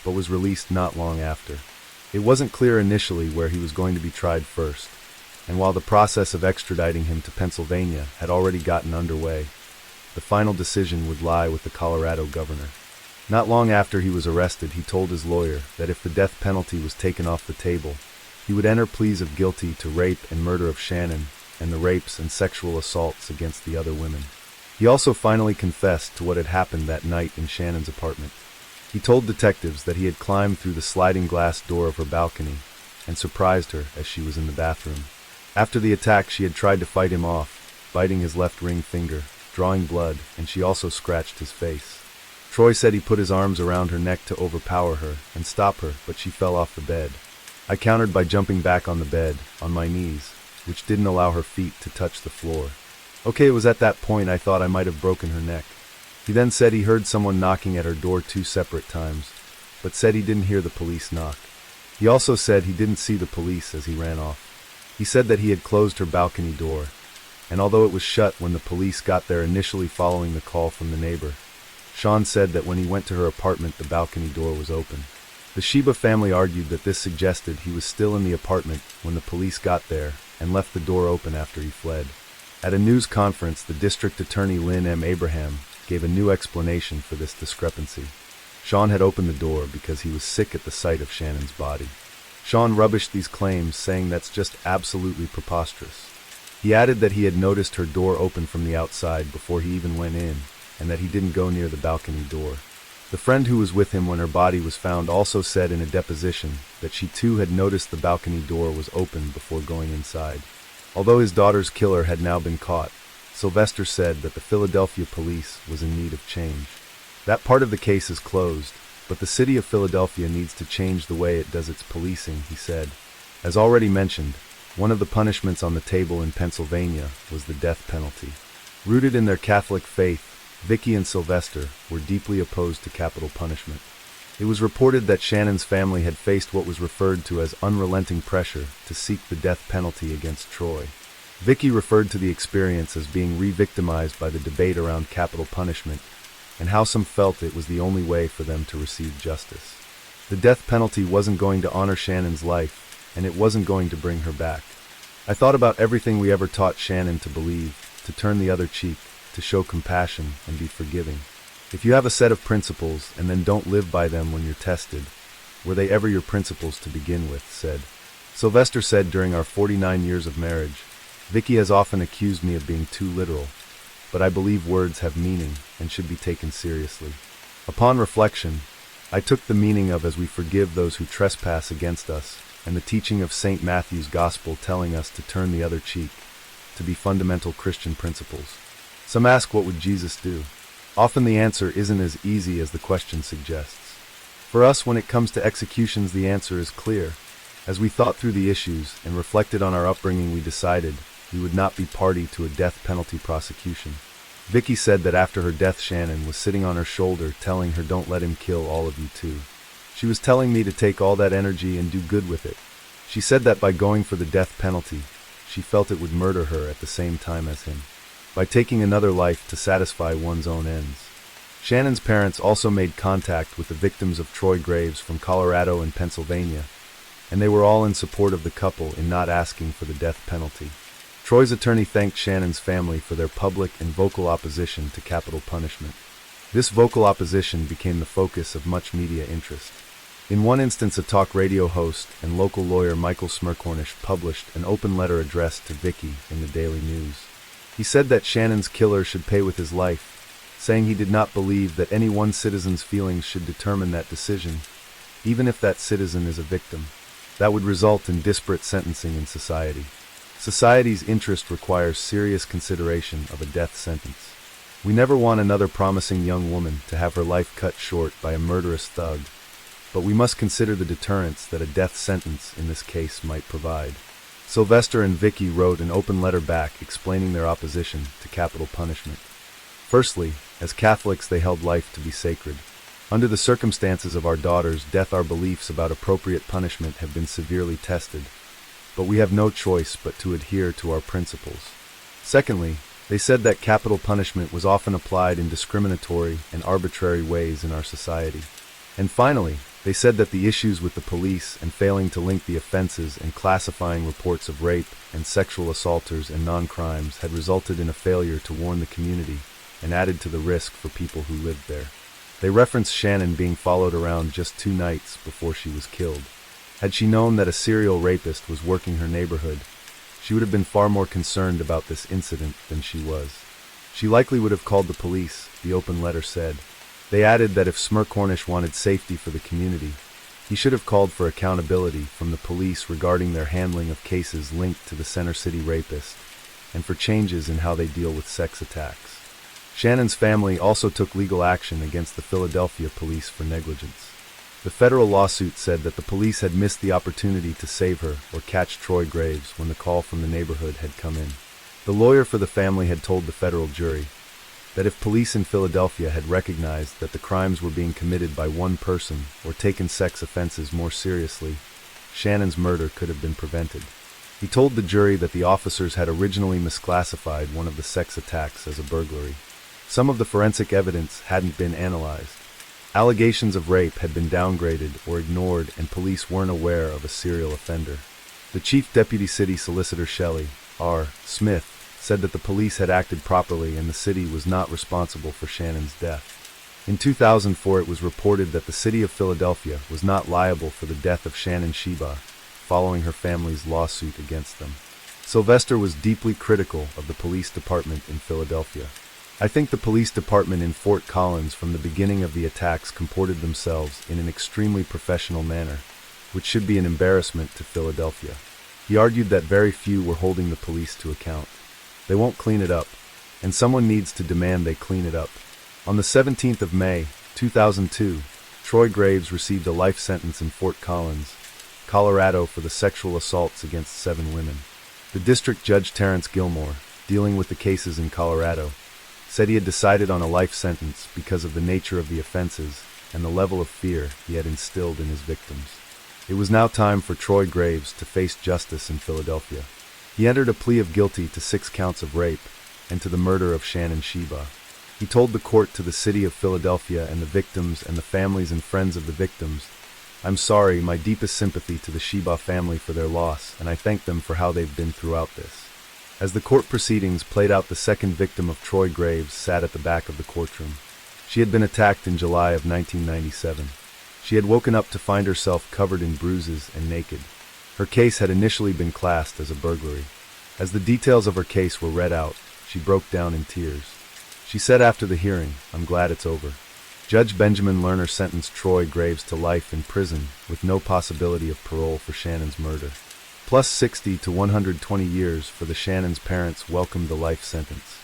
but was released not long after. It wasn't clear initially where he was going to be tried first, and while the process of extraditing him to Pennsylvania had already gotten underway, the final decision would lie with the Colorado governor. Not long after he was arrested, he told his lawyer that if the death penalty was taken off the table, he would enter pleas of guilty to rape and murder of Shannon and the rapes and sexual assaults against the other women. He also finally confessed to what had happened that night in Shannon's apartment. He told detectives that he had climbed through the sliding glass door of her balcony and surprised her as she was in the bathroom. After the attack, she had tried to fight him off, biting his left ring finger, drawing blood, and she also scratched his face. Troy said he put his arms around her neck to overpower her and stop her, but she fell off the bed. I countered by jumping back on the bed, on my knees, which didn't allow her feet to touch the floor. Okay, it was at that point I thought I might have broken her neck. He then said he heard someone knocking at her door 2 separate times, but said he didn't hear the police knock. He also said he didn't see the police as he ran off. He said that he had closed her balcony door, and although it was shut when the police got there initially following the call from the neighbor, Sean said that when he went to her apartment, the balcony door was open. The Sheba family argued that this suggested he was still in the apartment when the police got there and left the door open after he fled. At a news conference, the district attorney Lynn M. Abraham gave a new explanation for this discrepancy. Sean had opened the door because he was sick at the sight of Shannon's body. Sean rubbished these claims, saying that's just absolutely preposterous. He added that he had noticed her door open from the outside before he even went in, and that he didn't go near the balcony door. The friend who was with him when her body was found also said in a deposition that she too had noticed the balcony door was open before going inside. Although his daughter's killer had now been caught, Sylvester said that the Philadelphia police was in need of change. That part of the case is closed, but the city of Philadelphia needs to change the way it does its policing, he said. As already mentioned, one of the punishments on the table in Pennsylvania was the death penalty. Rooted in their Catholic faith, Vicky and Sylvester were deeply opposed to capital punishment. It was reported that Shannon's family had faced what was referred to as unrelenting pressure to seek the death penalty against Troy. Vicky referred to the experience as being re-victimized by the debate around capital punishment and how some felt it was the only way for them to receive justice. The death penalty wasn't going to honor Shannon's life, and it wasn't going to bring her back. I thought about everything we ever taught Shannon to believe, to turn the other cheek, to show compassion and be forgiving. If you have a set of principles and then don't live by them when you're tested, were they ever your principles to begin with, said. Sylvester said during our 49 years of marriage, Vicky has often accused me of being too literal, but I believe words have meaning and should be taken seriously. Upon reflection, I took the meaning of as we forgive those who trespass against us, and the teaching of St. Matthew's Gospel telling us to turn the other cheek, to be fundamental Christian principles. Some ask, what would Jesus do? Often the answer isn't as easy as the question suggests. For us, when it comes to executions, the answer is clear. As we thought through the issues and reflected on our upbringing, we decided we would not be party to a death penalty prosecution. Vicky said that after her death, Shannon was sitting on her shoulder telling her, "Don't let him kill all of you too." She was telling me to take all that energy and do good with it. She said that by going for the death penalty, she felt it would murder her at the same time as him, by taking another life to satisfy one's own ends. Shannon's parents also made contact with the victims of Troy Graves from Colorado and Pennsylvania, and they were all in support of the couple in not asking for the death penalty. Troy's attorney thanked Shannon's family for their public and vocal opposition to capital punishment. This vocal opposition became the focus of much media interest. In one instance, a talk radio host and local lawyer Michael Smercornish published an open letter addressed to Vicky in the Daily News. He said that Shannon's killer should pay with his life, saying he did not believe that any one citizen's feelings should determine that decision, even if that citizen is a victim. That would result in disparate sentencing in society. Society's interest requires serious consideration of a death sentence. We never want another promising young woman to have her life cut short by a murderous thug, but we must consider the deterrence that a death sentence in this case might provide. Sylvester and Vicky wrote an open letter back explaining their opposition to capital punishment. Firstly, as Catholics, they held life to be sacred. Under the circumstances of our daughter's death, our beliefs about appropriate punishment have been severely tested, but we have no choice but to adhere to our principles. Secondly, they said that capital punishment was often applied in discriminatory and arbitrary ways in our society. And finally, they said that the issues with the police and failing to link the offenses and classifying reports of rape and sexual assaulters and non-crimes had resulted in a failure to warn the community and added to the risk for people who lived there. They referenced Shannon being followed around just 2 nights before she was killed. Had she known that a serial rapist was working her neighborhood, she would have been far more concerned about this incident than she was. She likely would have called the police, the open letter said. They added that if Smercornish wanted safety for the community, he should have called for accountability from the police regarding their handling of cases linked to the Center City rapist, and for changes in how they deal with sex attacks. Shannon's family also took legal action against the Philadelphia police for negligence. The federal lawsuit said that the police had missed the opportunity to save her or catch Troy Graves when the call from the neighborhood had come in. The lawyer for the family had told the federal jury that if police in Philadelphia had recognized that the crimes were being committed by one person or taken sex offenses more seriously, Shannon's murder could have been prevented. He told the jury that the officers had originally misclassified one of the sex attacks as a burglary. Some of the forensic evidence hadn't been analyzed. Allegations of rape had been downgraded or ignored, and police weren't aware of a serial offender. The Chief Deputy City Solicitor Shelley R. Smith said that the police had acted properly and the city was not responsible for Shannon's death. In 2004, it was reported that the city of Philadelphia was not liable for the death of Shannon Sheba, following her family's lawsuit against them. Sylvester was deeply critical of the police department in Philadelphia. I think the police department in Fort Collins from the beginning of the attacks comported themselves in an extremely professional manner, which should be an embarrassment to Philadelphia. He argued that very few were holding the police to account. They won't clean it up, and someone needs to demand they clean it up. On the 17th of May, 2002, Troy Graves received a life sentence in Fort Collins, Colorado for the sexual assaults against 7 women. The district judge Terrence Gilmore, dealing with the cases in Colorado, said he had decided on a life sentence because of the nature of the offenses and the level of fear he had instilled in his victims. It was now time for Troy Graves to face justice in Philadelphia. He entered a plea of guilty to 6 counts of rape and to the murder of Shannon Sheba. He told the court to the city of Philadelphia and the victims and the families and friends of the victims, "I'm sorry, my deepest sympathy to the Sheba family for their loss, and I thank them for how they've been throughout this." As the court proceedings played out, the second victim of Troy Graves sat at the back of the courtroom. She had been attacked in July of 1997. She had woken up to find herself covered in bruises and naked. Her case had initially been classed as a burglary. As the details of her case were read out, she broke down in tears. She said after the hearing, "I'm glad it's over." Judge Benjamin Lerner sentenced Troy Graves to life in prison with no possibility of parole for Shannon's murder. Plus 60 to 120 years for the Shannon's parents welcomed the life sentence.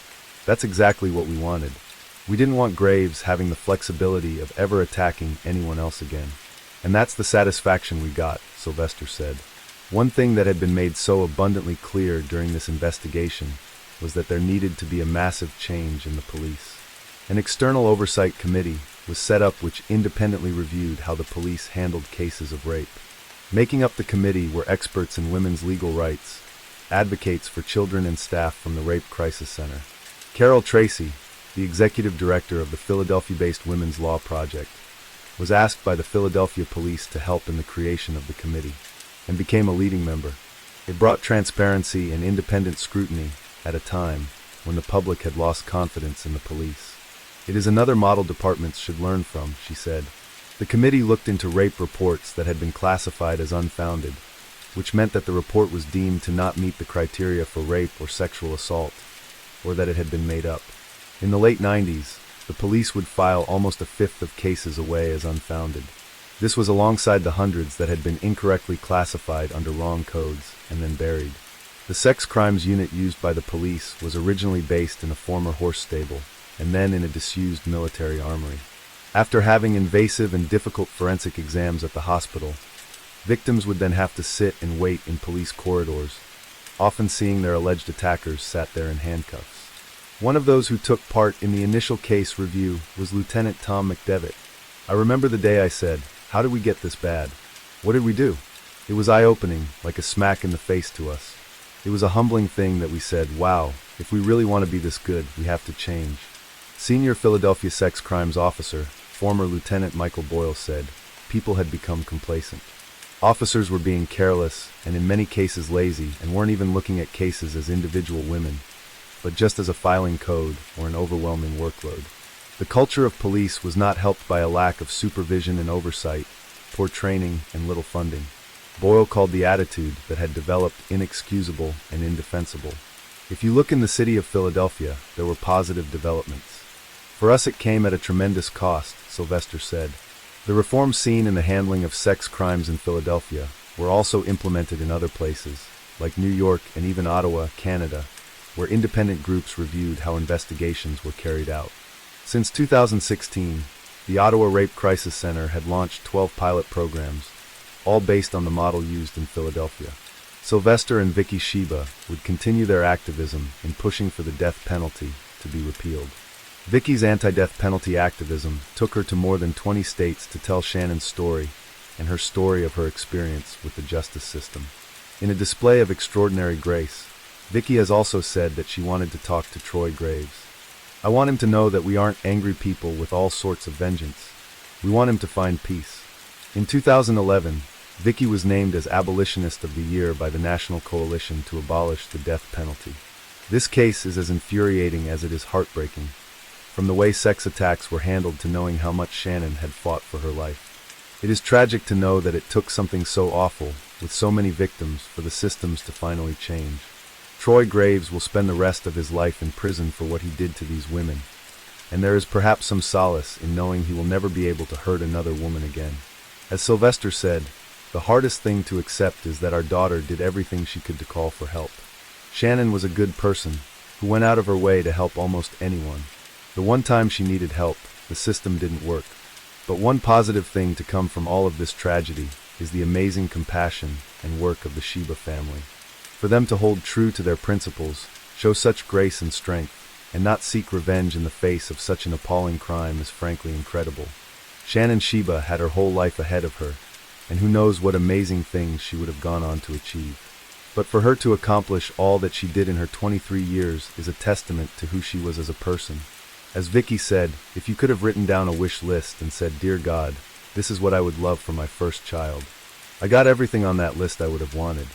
That's exactly what we wanted. We didn't want Graves having the flexibility of ever attacking anyone else again. And that's the satisfaction we got, Sylvester said. One thing that had been made so abundantly clear during this investigation was that there needed to be a massive change in the police. An external oversight committee was set up which independently reviewed how the police handled cases of rape. Making up the committee were experts in women's legal rights, advocates for children and staff from the Rape Crisis Center. Carol Tracy, the executive director of the Philadelphia-based Women's Law Project, was asked by the Philadelphia police to help in the creation of the committee, and became a leading member. It brought transparency and independent scrutiny at a time when the public had lost confidence in the police. It is another model departments should learn from, she said. The committee looked into rape reports that had been classified as unfounded, which meant that the report was deemed to not meet the criteria for rape or sexual assault, or that it had been made up. In the late 90s, the police would file almost a fifth of cases away as unfounded. This was alongside the hundreds that had been incorrectly classified under wrong codes and then buried. The sex crimes unit used by the police was originally based in a former horse stable, and then in a disused military armory. After having invasive and difficult forensic exams at the hospital, victims would then have to sit and wait in police corridors, often seeing their alleged attackers sat there in handcuffs. One of those who took part in the initial case review was Lieutenant Tom McDevitt. I remember the day I said, "How did we get this bad? What did we do?" It was eye-opening, like a smack in the face to us. It was a humbling thing that we said, wow, if we really want to be this good, we have to change. Senior Philadelphia sex crimes officer, former Lieutenant Michael Boyle said, people had become complacent. Officers were being careless, and in many cases lazy, and weren't even looking at cases as individual women, but just as a filing code or an overwhelming workload. The culture of police was not helped by a lack of supervision and oversight, poor training, and little funding. Boyle called the attitude that had developed inexcusable and indefensible. If you look in the city of Philadelphia, there were positive developments. For us it came at a tremendous cost, Sylvester said. The reforms seen in the handling of sex crimes in Philadelphia were also implemented in other places, like New York and even Ottawa, Canada, where independent groups reviewed how investigations were carried out. Since 2016, the Ottawa Rape Crisis Center had launched 12 pilot programs, all based on the model used in Philadelphia. Sylvester and Vicky Sheba would continue their activism in pushing for the death penalty to be repealed. Vicky's anti-death penalty activism took her to more than 20 states to tell Shannon's story and her story of her experience with the justice system. In a display of extraordinary grace, Vicky has also said that she wanted to talk to Troy Graves. I want him to know that we aren't angry people with all sorts of vengeance. We want him to find peace. In 2011, Vicky was named as Abolitionist of the Year by the National Coalition to Abolish the Death Penalty. This case is as infuriating as it is heartbreaking, from the way sex attacks were handled to knowing how much Shannon had fought for her life. It is tragic to know that it took something so awful, with so many victims, for the systems to finally change. Troy Graves will spend the rest of his life in prison for what he did to these women, and there is perhaps some solace in knowing he will never be able to hurt another woman again. As Sylvester said, the hardest thing to accept is that our daughter did everything she could to call for help. Shannon was a good person, who went out of her way to help almost anyone. The one time she needed help, the system didn't work. But one positive thing to come from all of this tragedy is the amazing compassion and work of the Sheba family. For them to hold true to their principles, show such grace and strength, and not seek revenge in the face of such an appalling crime is frankly incredible. Shannon Sheba had her whole life ahead of her, and who knows what amazing things she would have gone on to achieve. But for her to accomplish all that she did in her 23 years is a testament to who she was as a person. As Vicky said, if you could have written down a wish list and said, "Dear God, this is what I would love for my first child," I got everything on that list I would have wanted.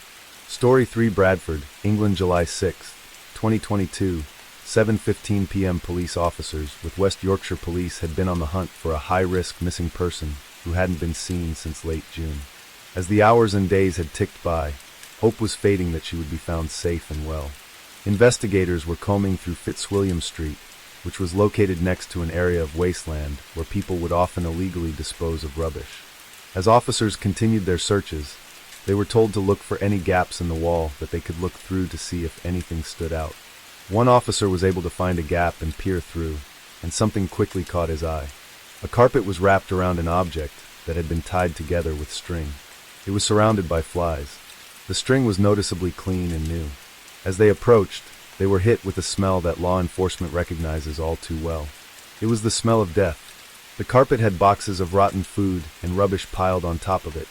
Story 3 Bradford, England, July 6, 2022, 7:15 p.m. Police officers with West Yorkshire Police had been on the hunt for a high-risk missing person who hadn't been seen since late June. As the hours and days had ticked by, hope was fading that she would be found safe and well. Investigators were combing through Fitzwilliam Street, which was located next to an area of wasteland where people would often illegally dispose of rubbish. As officers continued their searches, they were told to look for any gaps in the wall that they could look through to see if anything stood out. One officer was able to find a gap and peer through, and something quickly caught his eye. A carpet was wrapped around an object that had been tied together with string. It was surrounded by flies. The string was noticeably clean and new. As they approached, they were hit with a smell that law enforcement recognizes all too well. It was the smell of death. The carpet had boxes of rotten food and rubbish piled on top of it,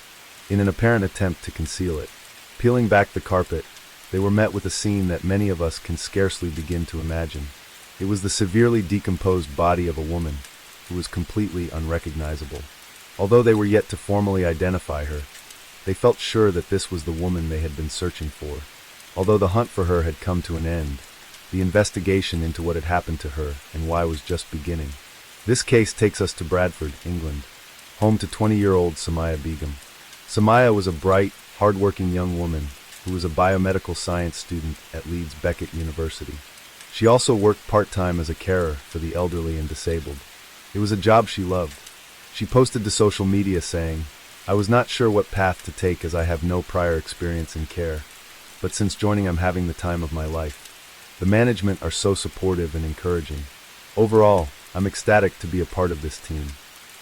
in an apparent attempt to conceal it. Peeling back the carpet, they were met with a scene that many of us can scarcely begin to imagine. It was the severely decomposed body of a woman who was completely unrecognizable. Although they were yet to formally identify her, they felt sure that this was the woman they had been searching for. Although the hunt for her had come to an end, the investigation into what had happened to her and why was just beginning. This case takes us to Bradford, England, home to 20-year-old Samaya Begum. Samaya was a bright, hard-working young woman who was a biomedical science student at Leeds Beckett University. She also worked part-time as a carer for the elderly and disabled. It was a job she loved. She posted to social media saying, "I was not sure what path to take as I have no prior experience in care, but since joining I'm having the time of my life. The management are so supportive and encouraging. Overall, I'm ecstatic to be a part of this team."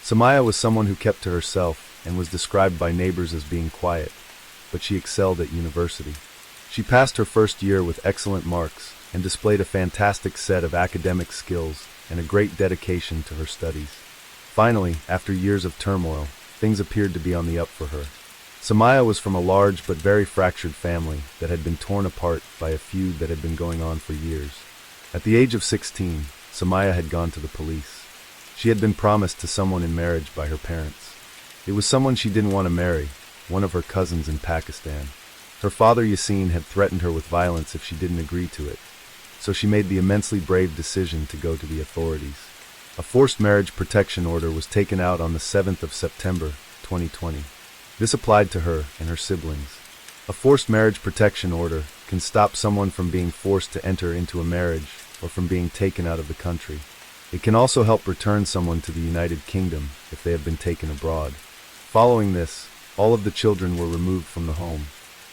Samaya was someone who kept to herself and was described by neighbors as being quiet, but she excelled at university. She passed her first year with excellent marks and displayed a fantastic set of academic skills and a great dedication to her studies. Finally, after years of turmoil, things appeared to be on the up for her. Samaya was from a large but very fractured family that had been torn apart by a feud that had been going on for years. At the age of 16, Samaya had gone to the police. She had been promised to someone in marriage by her parents. It was someone she didn't want to marry, one of her cousins in Pakistan. Her father Yassine had threatened her with violence if she didn't agree to it, so she made the immensely brave decision to go to the authorities. A forced marriage protection order was taken out on the 7th of September, 2020. This applied to her and her siblings. A forced marriage protection order can stop someone from being forced to enter into a marriage or from being taken out of the country. It can also help return someone to the United Kingdom if they have been taken abroad. Following this, all of the children were removed from the home.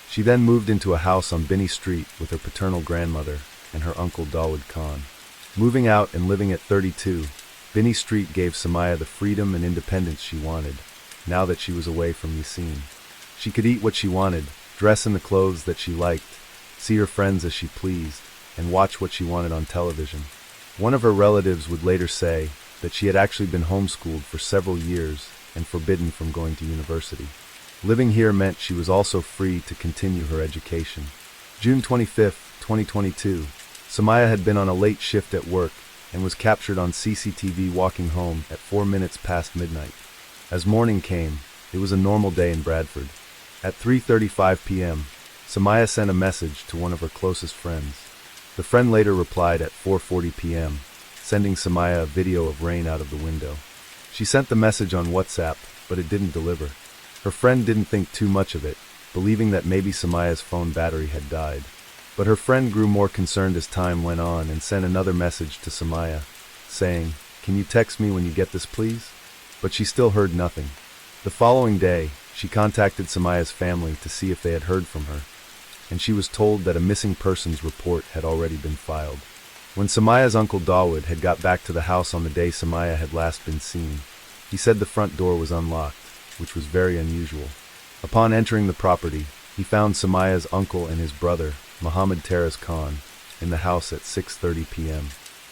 She then moved into a house on Binney Street with her paternal grandmother and her uncle Dawood Khan. Moving out and living at 32, Binney Street gave Samaya the freedom and independence she wanted, now that she was away from Yassine. She could eat what she wanted, dress in the clothes that she liked, see her friends as she pleased, and watch what she wanted on television. One of her relatives would later say that she had actually been homeschooled for several years and forbidden from going to university. Living here meant she was also free to continue her education. June 25, 2022, Samaya had been on a late shift at work and was captured on CCTV walking home at 4 minutes past midnight. As morning came, it was a normal day in Bradford. At 3:35 p.m., Samaya sent a message to one of her closest friends. The friend later replied at 4:40 p.m., sending Samaya a video of rain out of the window. She sent the message on WhatsApp, but it didn't deliver. Her friend didn't think too much of it, believing that maybe Samaya's phone battery had died. But her friend grew more concerned as time went on and sent another message to Samaya, saying, "Can you text me when you get this, please?" But she still heard nothing. The following day, she contacted Samaya's family to see if they had heard from her, and she was told that a missing persons report had already been filed. When Samaya's uncle Dawood had got back to the house on the day Samaya had last been seen, he said the front door was unlocked, which was very unusual. Upon entering the property, he found Samaya's uncle and his brother, Muhammad Taraz Khan, in the house at 6:30 p.m.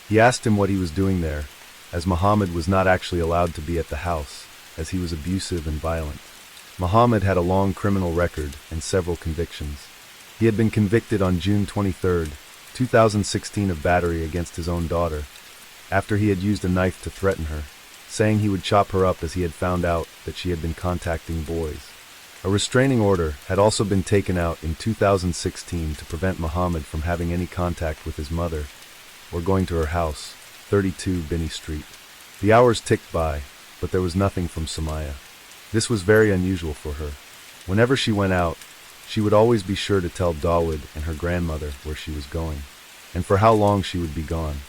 He asked him what he was doing there, as Muhammad was not actually allowed to be at the house, as he was abusive and violent. Muhammad had a long criminal record and several convictions. He had been convicted on June 23, 2016 of battery against his own daughter, after he had used a knife to threaten her, saying he would chop her up as he had found out that she had been contacting boys. A restraining order had also been taken out in 2016 to prevent Muhammad from having any contact with his mother or going to her house, 32 Binney Street. The hours ticked by, but there was nothing from Samaya. This was very unusual for her. Whenever she went out, she would always be sure to tell Dawood and her grandmother where she was going, and for how long she would be gone.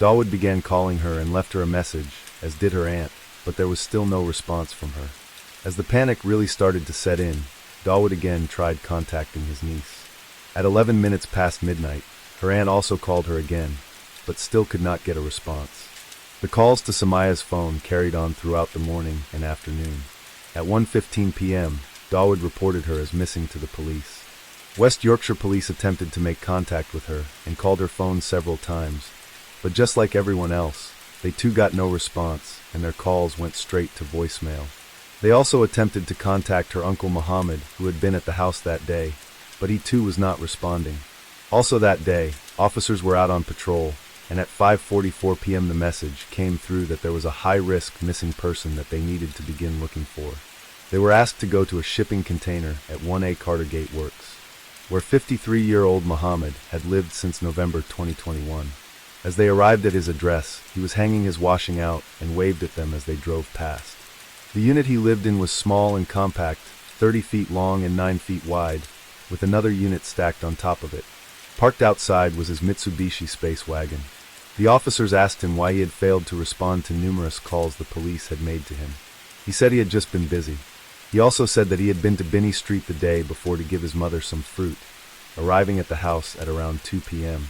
Dawood began calling her and left her a message, as did her aunt, but there was still no response from her. As the panic really started to set in, Dawood again tried contacting his niece. At 11 minutes past midnight, her aunt also called her again, but still could not get a response. The calls to Samaya's phone carried on throughout the morning and afternoon. At 1:15 p.m., Dawood reported her as missing to the police. West Yorkshire police attempted to make contact with her and called her phone several times, but just like everyone else, they too got no response, and their calls went straight to voicemail. They also attempted to contact her uncle Muhammad, who had been at the house that day, but he too was not responding. Also that day, officers were out on patrol, and at 5:44 p.m. the message came through that there was a high-risk missing person that they needed to begin looking for. They were asked to go to a shipping container at 1A Cartergate Works, where 53-year-old Muhammad had lived since November 2021. As they arrived at his address, he was hanging his washing out and waved at them as they drove past. The unit he lived in was small and compact, 30 feet long and 9 feet wide, with another unit stacked on top of it. Parked outside was his Mitsubishi space wagon. The officers asked him why he had failed to respond to numerous calls the police had made to him. He said he had just been busy. He also said that he had been to Binney Street the day before to give his mother some fruit, arriving at the house at around 2 p.m.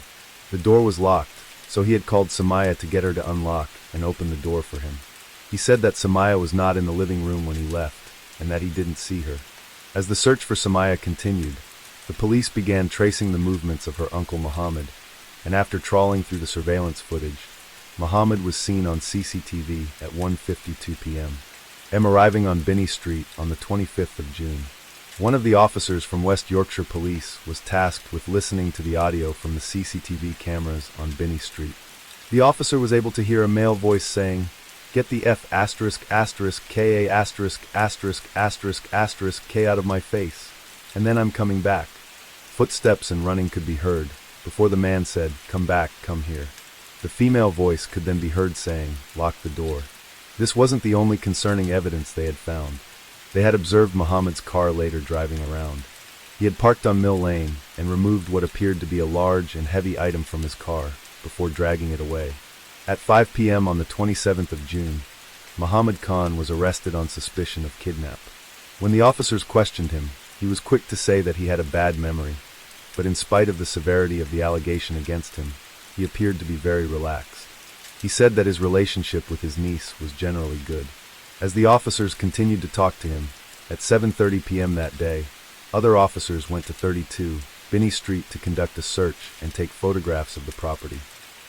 The door was locked, so he had called Samaya to get her to unlock and open the door for him. He said that Samaya was not in the living room when he left, and that he didn't see her. As the search for Samaya continued, the police began tracing the movements of her uncle Muhammad, and after trawling through the surveillance footage, Muhammad was seen on CCTV at 1:52 p.m. Arriving on Binney Street on the 25th of June. One of the officers from West Yorkshire Police was tasked with listening to the audio from the CCTV cameras on Binney Street. The officer was able to hear a male voice saying, "Get the F asterisk asterisk K A asterisk asterisk asterisk asterisk K out of my face, and then I'm coming back." Footsteps and running could be heard, before the man said, "Come back, come here." The female voice could then be heard saying, "Lock the door." This wasn't the only concerning evidence they had found. They had observed Muhammad's car later driving around. He had parked on Mill Lane and removed what appeared to be a large and heavy item from his car, before dragging it away. At 5 p.m. on the 27th of June, Muhammad Khan was arrested on suspicion of kidnap. When the officers questioned him, he was quick to say that he had a bad memory, but in spite of the severity of the allegation against him, he appeared to be very relaxed. He said that his relationship with his niece was generally good. As the officers continued to talk to him, at 7:30 p.m. that day, other officers went to 32 Binney Street to conduct a search and take photographs of the property.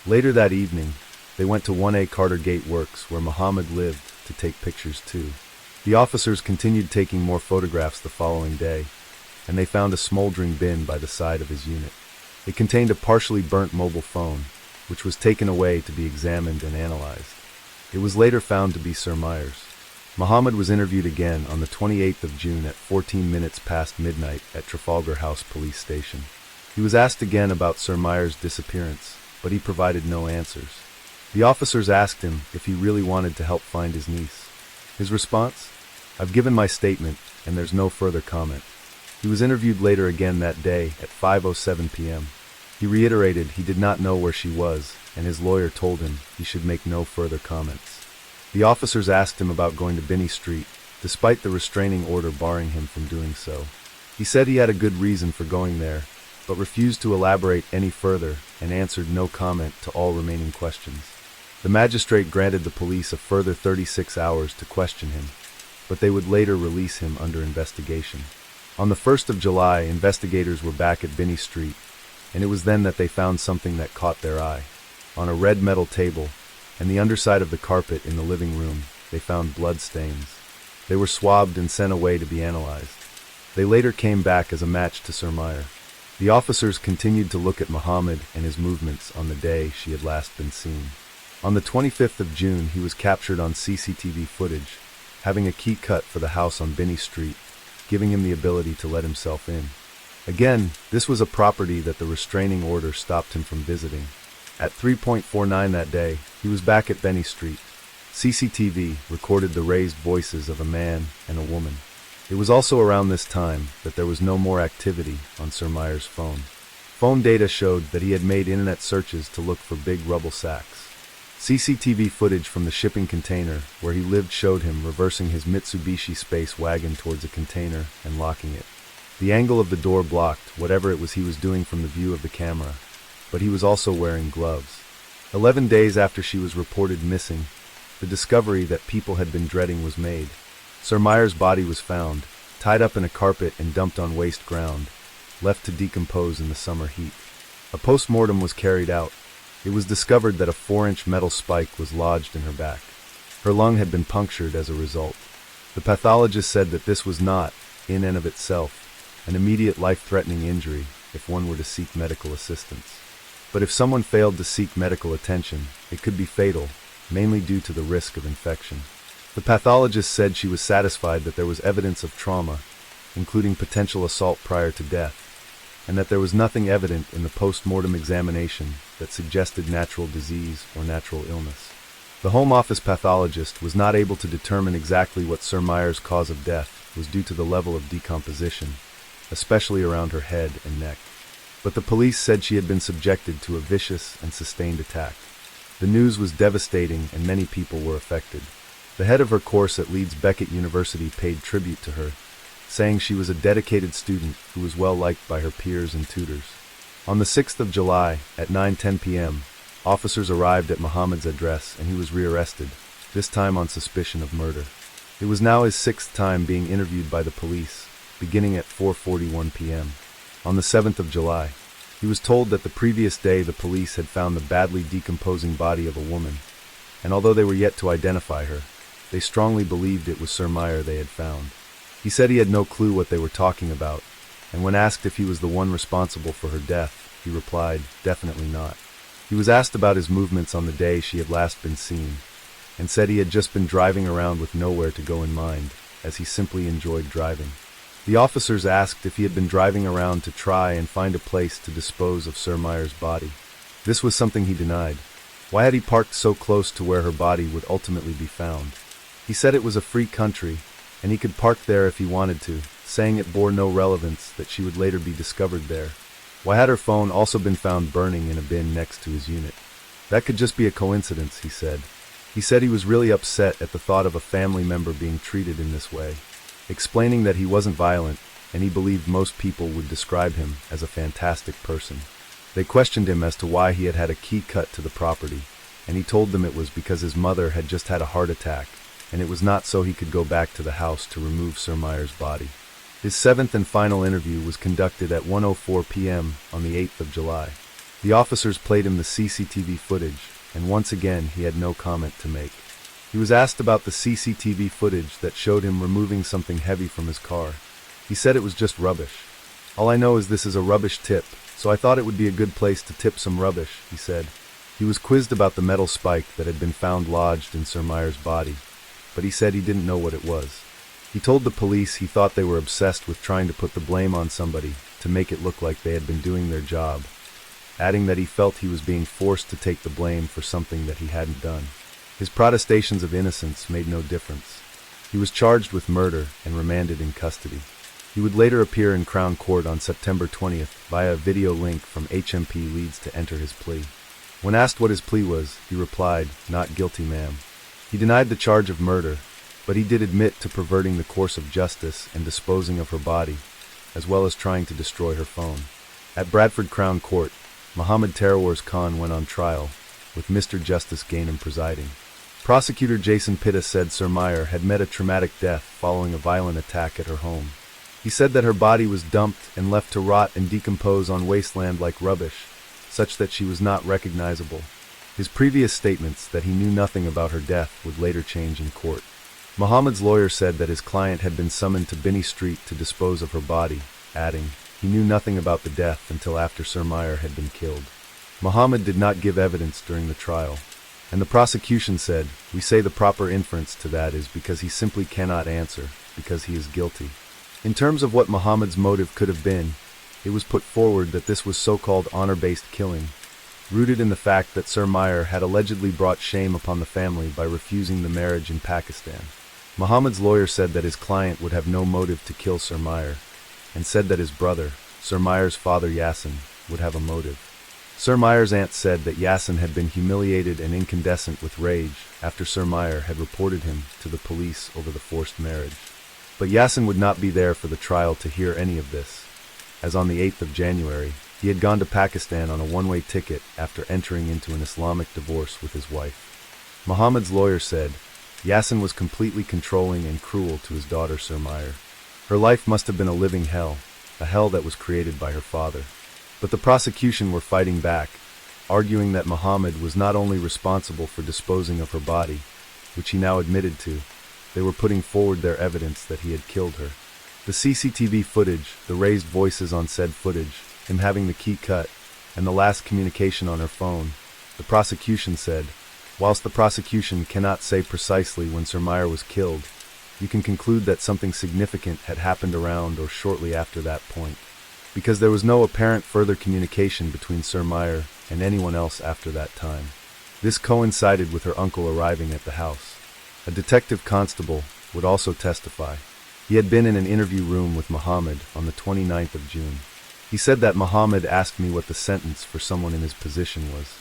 Later that evening, they went to 1A Cartergate Works where Muhammad lived to take pictures too. The officers continued taking more photographs the following day, and they found a smoldering bin by the side of his unit. It contained a partially burnt mobile phone, which was taken away to be examined and analyzed. It was later found to be Sir Myers. Muhammad was interviewed again on the 28th of June at 14 minutes past midnight at Trafalgar House Police Station. He was asked again about Sir Myers' disappearance, but he provided no answers. The officers asked him if he really wanted to help find his niece. His response? "I've given my statement, and there's no further comment." He was interviewed later again that day at 5:07 p.m. He reiterated he did not know where she was, and his lawyer told him he should make no further comments. The officers asked him about going to Binney Street, despite the restraining order barring him from doing so. He said he had a good reason for going there, but refused to elaborate any further and answered no comment to all remaining questions. The magistrate granted the police a further 36 hours to question him, but they would later release him under investigation. On the 1st of July, investigators were back at Binney Street, and it was then that they found something that caught their eye. On a red metal table, and the underside of the carpet in the living room, they found blood stains. They were swabbed and sent away to be analyzed. They later came back as a match to Sir Meyer. The officers continued to look at Muhammad and his movements on the day she had last been seen. On the 25th of June, he was captured on CCTV footage, having a key cut for the house on Binney Street, giving him the ability to let himself in. Again, this was a property that the restraining order stopped him from visiting. At 3:49 that day, he was back at Binney Street. CCTV recorded the raised voices of a man and a woman. It was also around this time that there was no more activity on Sir Meyer's phone. Phone data showed that he had made internet searches to look for big rubble sacks. CCTV footage from the shipping container where he lived showed him reversing his Mitsubishi space wagon towards a container and locking it. The angle of the door blocked whatever it was he was doing from the view of the camera, but he was also wearing gloves. 11 days after she was reported missing, the discovery that people had been dreading was made. Surmire's body was found, tied up in a carpet and dumped on waste ground, left to decompose in the summer heat. A post-mortem was carried out. It was discovered that a 4-inch metal spike was lodged in her back. Her lung had been punctured as a result. The pathologist said that this was not, in and of itself, an immediate life-threatening injury if one were to seek medical assistance. But if someone failed to seek medical attention, it could be fatal, mainly due to the risk of infection. The pathologist said she was satisfied that there was evidence of trauma, including potential assault prior to death, and that there was nothing evident in the post-mortem examination that suggested natural disease or natural illness. The Home Office pathologist was not able to determine exactly what Surmire's cause of death was due to the level of decomposition, especially around her head and neck. But the police said she had been subjected to a vicious and sustained attack. The news was devastating and many people were affected. The head of her course at Leeds Beckett University paid tribute to her, saying she was a dedicated student who was well liked by her peers and tutors. On the 6th of July, at 9:10 p.m., officers arrived at Muhammad's address and he was rearrested, this time on suspicion of murder. It was now his 6th time being interviewed by the police, beginning at 4:41 p.m. On the 7th of July, he was told that the previous day the police had found the badly decomposing body of a woman, and although they were yet to identify her, they strongly believed it was Surmire they had found. He said he had no clue what they were talking about, and when asked if he was the one responsible for her death, he replied, "Definitely not." He was asked about his movements on the day she had last been seen, and said he had just been driving around with nowhere to go in mind, as he simply enjoyed driving. The officers asked if he had been driving around to try and find a place to dispose of Surmire's body. This was something he denied. Why had he parked so close to where her body would ultimately be found? He said it was a free country, and he could park there if he wanted to, saying it bore no relevance that she would later be discovered there. Why had her phone also been found burning in a bin next to his unit? That could just be a coincidence, he said. He said he was really upset at the thought of a family member being treated in this way, explaining that he wasn't violent, and he believed most people would describe him as a fantastic person. They questioned him as to why he had had a key cut to the property, and he told them it was because his mother had just had a heart attack, and it was not so he could go back to the house to remove Surmire's body. His 7th and final interview was conducted at 1:04 p.m. on the 8th of July. The officers played him the CCTV footage, and once again he had no comment to make. He was asked about the CCTV footage that showed him removing something heavy from his car. He said it was just rubbish. "All I know is this is a rubbish tip, so I thought it would be a good place to tip some rubbish," he said. He was quizzed about the metal spike that had been found lodged in Surmire's body, but he said he didn't know what it was. He told the police he thought they were obsessed with trying to put the blame on somebody to make it look like they had been doing their job, adding that he felt he was being forced to take the blame for something that he hadn't done. His protestations of innocence made no difference. He was charged with murder and remanded in custody. He would later appear in Crown Court on September 20th via a video link from HMP Leeds to enter his plea. When asked what his plea was, he replied, "Not guilty, ma'am." He denied the charge of murder, but he did admit to perverting the course of justice and disposing of her body, as well as trying to destroy her phone. At Bradford Crown Court, Mohammed Tarawars Khan went on trial, with Mr. Justice Gainham presiding. Prosecutor Jason Pitta said Surmire had met a traumatic death following a violent attack at her home. He said that her body was dumped and left to rot and decompose on wasteland like rubbish, such that she was not recognizable. His previous statements that he knew nothing about her death would later change in court. Mohammed's lawyer said that his client had been summoned to Binney Street to dispose of her body, adding, he knew nothing about the death until after Surmire had been killed. Mohammed did not give evidence during the trial, and the prosecution said, "We say the proper inference to that is because he simply cannot answer, because he is guilty." In terms of what Mohammed's motive could have been, it was put forward that this was so-called honor-based killing, rooted in the fact that Surmire had allegedly brought shame upon the family by refusing the marriage in Pakistan. Mohammed's lawyer said that his client would have no motive to kill Surmire, and said that his brother, Surmire's father Yasin, would have a motive. Sir Meyer's aunt said that Yasin had been humiliated and incandescent with rage after Sir Meyer had reported him to the police over the forced marriage. But Yasin would not be there for the trial to hear any of this, as on the 8th of January, he had gone to Pakistan on a one-way ticket after entering into an Islamic divorce with his wife. Muhammad's lawyer said, Yasin was completely controlling and cruel to his daughter Sir Meyer. Her life must have been a living hell, a hell that was created by her father. But the prosecution were fighting back, arguing that Muhammad was not only responsible for disposing of her body, which he now admitted to, they were putting forward their evidence that he had killed her. The CCTV footage, the raised voices on said footage, him having the key cut, and the last communication on her phone, the prosecution said, whilst the prosecution cannot say precisely when Sir Meyer was killed, you can conclude that something significant had happened around or shortly after that point, because there was no apparent further communication between Sir Meyer and anyone else after that time. This coincided with her uncle arriving at the house. A detective constable would also testify. He had been in an interview room with Muhammad on the 29th of June. He said that Muhammad asked me what the sentence for someone in his position was.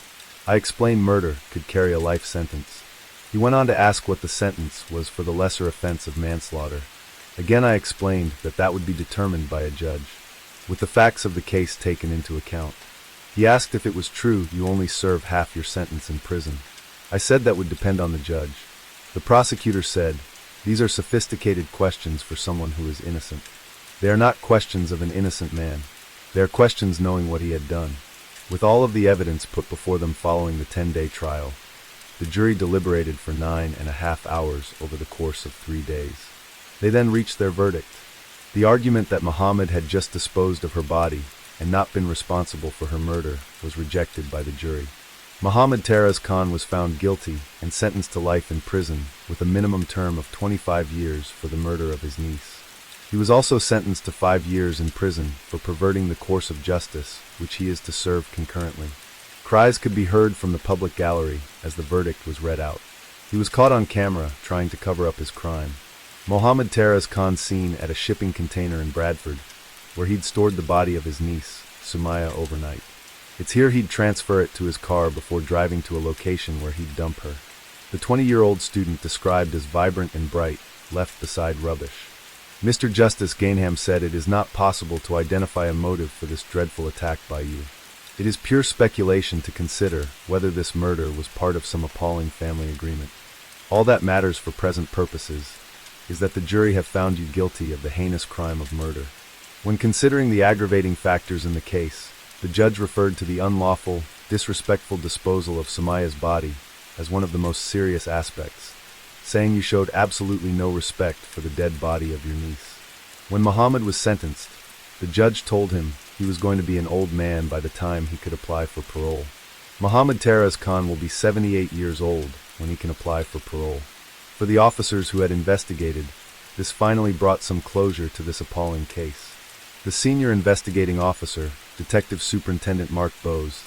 I explained murder could carry a life sentence. He went on to ask what the sentence was for the lesser offense of manslaughter. Again I explained that that would be determined by a judge, with the facts of the case taken into account. He asked if it was true you only serve half your sentence in prison. I said that would depend on the judge. The prosecutor said, these are sophisticated questions for someone who is innocent. They are not questions of an innocent man. They are questions knowing what he had done. With all of the evidence put before them following the 10-day trial, the jury deliberated for 9.5 hours over the course of 3 days. They then reached their verdict. The argument that Muhammad had just disposed of her body and not been responsible for her murder was rejected by the jury. Muhammad Taraz Khan was found guilty and sentenced to life in prison with a minimum term of 25 years for the murder of his niece. He was also sentenced to 5 years in prison for perverting the course of justice, which he is to serve concurrently. Cries could be heard from the public gallery as the verdict was read out. He was caught on camera trying to cover up his crime. Muhammad Taraz Khan seen at a shipping container in Bradford, where he'd stored the body of his niece, Sumaya, overnight. It's here he'd transfer it to his car before driving to a location where he'd dump her. The 20-year-old student, described as vibrant and bright, left beside rubbish. Mr. Justice Gainham said it is not possible to identify a motive for this dreadful attack by you. It is pure speculation to consider whether this murder was part of some appalling family agreement. All that matters for present purposes is that the jury have found you guilty of the heinous crime of murder. When considering the aggravating factors in the case, the judge referred to the unlawful, disrespectful disposal of Sumaya's body as one of the most serious aspects, saying you showed absolutely no respect for the dead body of your niece. When Muhammad was sentenced, the judge told him he was going to be an old man by the time he could apply for parole. Muhammad Taraz Khan will be 78 years old when he can apply for parole. For the officers who had investigated, this finally brought some closure to this appalling case. The senior investigating officer, Detective Superintendent Mark Bose,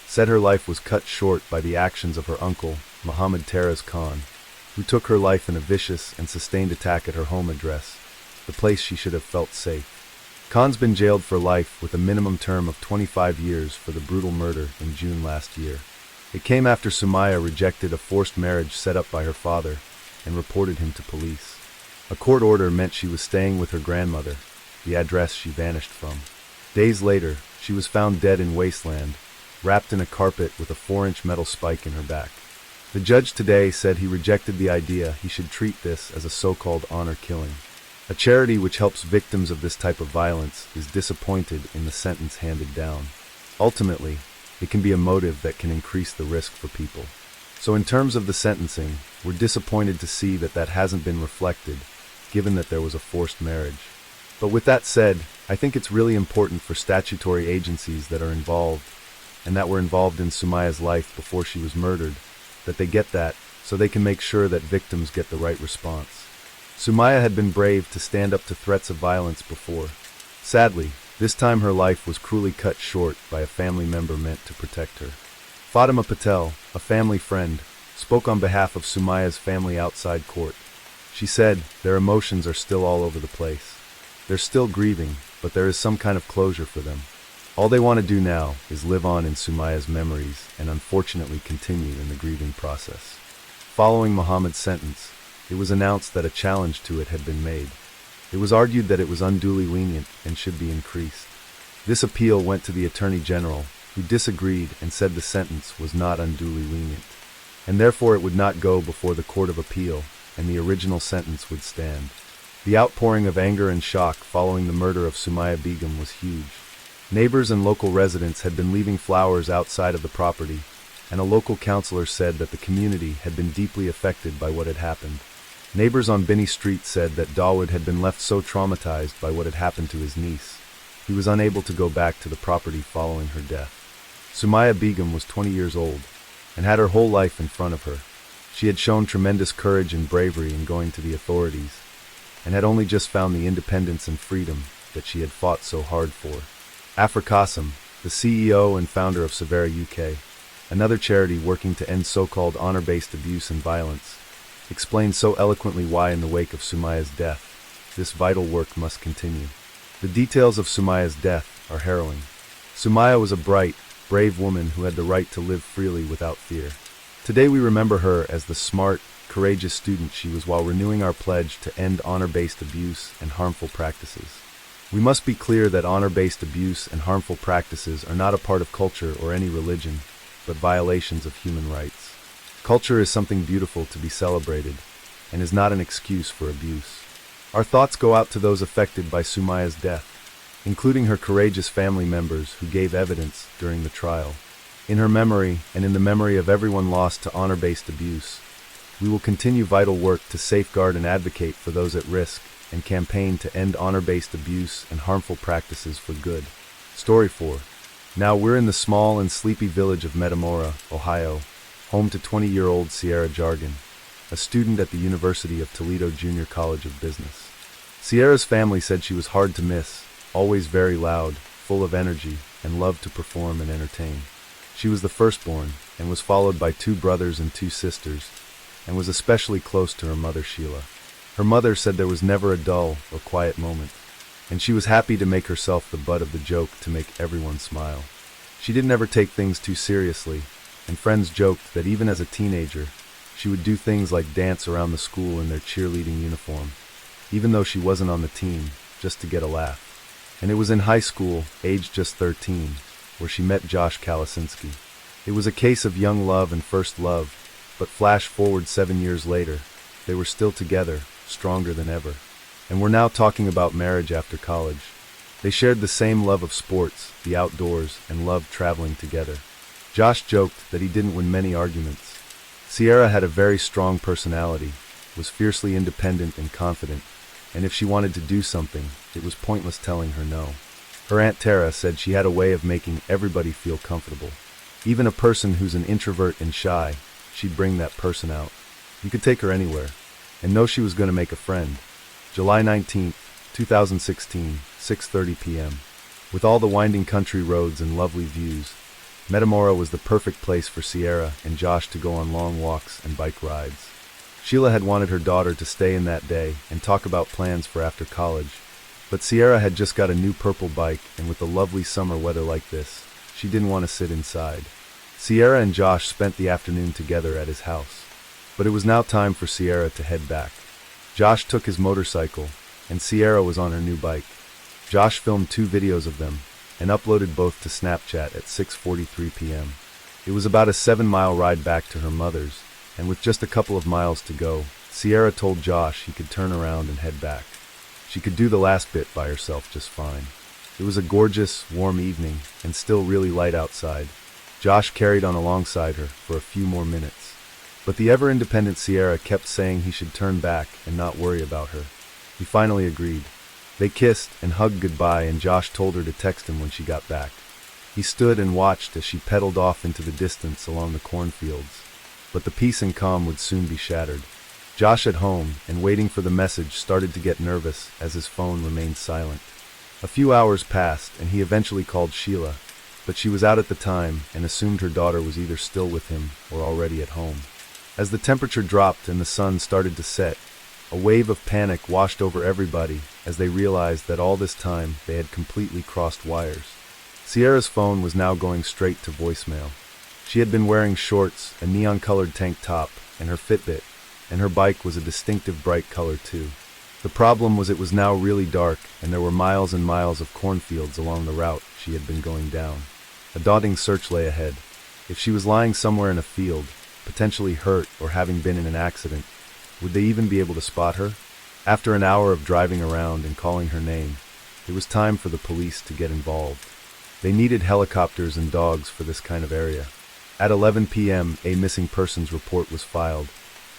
said her life was cut short by the actions of her uncle, Muhammad Taraz Khan, who took her life in a vicious and sustained attack at her home address, the place she should have felt safe. Khan's been jailed for life with a minimum term of 25 years for the brutal murder in June last year. It came after Sumaya rejected a forced marriage set up by her father and reported him to police. A court order meant she was staying with her grandmother, the address she vanished from. Days later, she was found dead in wasteland, wrapped in a carpet with a 4-inch metal spike in her back. The judge today said he rejected the idea he should treat this as a so-called honor killing. A charity which helps victims of this type of violence is disappointed in the sentence handed down. Ultimately, it can be a motive that can increase the risk for people. So in terms of the sentencing, we're disappointed to see that that hasn't been reflected, given that there was a forced marriage. But with that said, I think it's really important for statutory agencies that are involved, and that were involved in Sumaya's life before she was murdered, that they get that, so they can make sure that victims get the right response. Sumaya had been brave to stand up to threats of violence before. Sadly, this time her life was cruelly cut short by a family member meant to protect her. Fatima Patel, a family friend, spoke on behalf of Sumaya's family outside court. She said, their emotions are still all over the place. They're still grieving, but there is some kind of closure for them. All they want to do now is live on in Sumaya's memories and unfortunately continue in the grieving process. Following Muhammad's sentence, it was announced that a challenge to it had been made. It was argued that it was unduly lenient and should be increased. This appeal went to the Attorney General, who disagreed and said the sentence was not unduly lenient, and therefore it would not go before the Court of Appeal, and the original sentence would stand. The outpouring of anger and shock following the murder of Sumaya Begum was huge. Neighbors and local residents had been leaving flowers outside of the property, and a local councillor said that the community had been deeply affected by what had happened. Neighbors on Binney Street said that Dawood had been left so traumatized by what had happened to his niece, he was unable to go back to the property following her death. Sumaya Begum was 20 years old, and had her whole life in front of her. She had shown tremendous courage and bravery in going to the authorities, and had only just found the independence and freedom that she had fought so hard for. Afra Qasim, the CEO and founder of Savera UK, another charity working to end so-called honor-based abuse and violence, explained so eloquently why in the wake of Sumaya's death, this vital work must continue. The details of Sumaya's death are harrowing. Sumaya was a bright, brave woman who had the right to live freely without fear. Today we remember her as the smart, courageous student she was while renewing our pledge to end honor-based abuse and harmful practices. We must be clear that honor-based abuse and harmful practices are not a part of culture or any religion, but violations of human rights. Culture is something beautiful to be celebrated, and is not an excuse for abuse. Our thoughts go out to those affected by Sumaya's death, including her courageous family members who gave evidence during the trial. In her memory, and in the memory of everyone lost to honor-based abuse, we will continue vital work to safeguard and advocate for those at risk, and campaign to end honor-based abuse and harmful practices for good. Story 4. Now we're in the small and sleepy village of Metamora, Ohio, home to 20-year-old Sierra Jargon, a student at the University of Toledo Junior College of Business. Sierra's family said she was hard to miss, always very loud, full of energy, and loved to perform and entertain. She was the firstborn, and was followed by 2 brothers and 2 sisters, and was especially close to her mother Sheila. Her mother said there was never a dull or quiet moment, and she was happy to make herself the butt of the joke to make everyone smile. She didn't ever take things too seriously, and friends joked that even as a teenager, she would do things like dance around the school in their cheerleading uniform, even though she wasn't on the team, just to get a laugh. And it was in high school, aged just 13, where she met Josh Kalasinski. It was a case of young love and first love, but flash forward 7 years later, they were still together, stronger than ever. And we're now talking about marriage after college. They shared the same love of sports, the outdoors, and loved traveling together. Josh joked that he didn't win many arguments. Sierra had a very strong personality, was fiercely independent and confident, and if she wanted to do something, it was pointless telling her no. Her Aunt Tara said she had a way of making everybody feel comfortable. Even a person who's an introvert and shy, she'd bring that person out. You could take her anywhere, and know she was going to make a friend. July 19, 2016, 6:30 p.m. With all the winding country roads and lovely views, Metamora was the perfect place for Sierra and Josh to go on long walks and bike rides. Sheila had wanted her daughter to stay in that day and talk about plans for after college, but Sierra had just got a new purple bike, and with the lovely summer weather like this, she didn't want to sit inside. Sierra and Josh spent the afternoon together at his house, but it was now time for Sierra to head back. Josh took his motorcycle, and Sierra was on her new bike. Josh filmed 2 videos of them, and uploaded both to Snapchat at 6:43 p.m. It was about a 7-mile ride back to her mother's, and with just a couple of miles to go, Sierra told Josh he could turn around and head back. She could do the last bit by herself just fine. It was a gorgeous, warm evening, and still really light outside. Josh carried on alongside her for a few more minutes, but the ever-independent Sierra kept saying he should turn back and not worry about her. He finally agreed. They kissed and hugged goodbye, and Josh told her to text him when she got back. He stood and watched as she pedaled off into the distance along the cornfields, but the peace and calm would soon be shattered. Josh at home and waiting for the message started to get nervous as his phone remained silent. A few hours passed and he eventually called Sheila, but she was out at the time and assumed her daughter was either still with him or already at home. As the temperature dropped and the sun started to set, a wave of panic washed over everybody as they realized that all this time they had completely crossed wires. Sierra's phone was now going straight to voicemail. She had been wearing shorts, a neon-colored tank top, and her Fitbit, and her bike was a distinctive bright color too. The problem was it was now really dark, and there were miles and miles of cornfields along the route she had been going down. A daunting search lay ahead. If she was lying somewhere in a field, potentially hurt or having been in an accident, would they even be able to spot her? After an hour of driving around and calling her name, it was time for the police to get involved. They needed helicopters and dogs for this kind of area. At 11 p.m., a missing persons report was filed,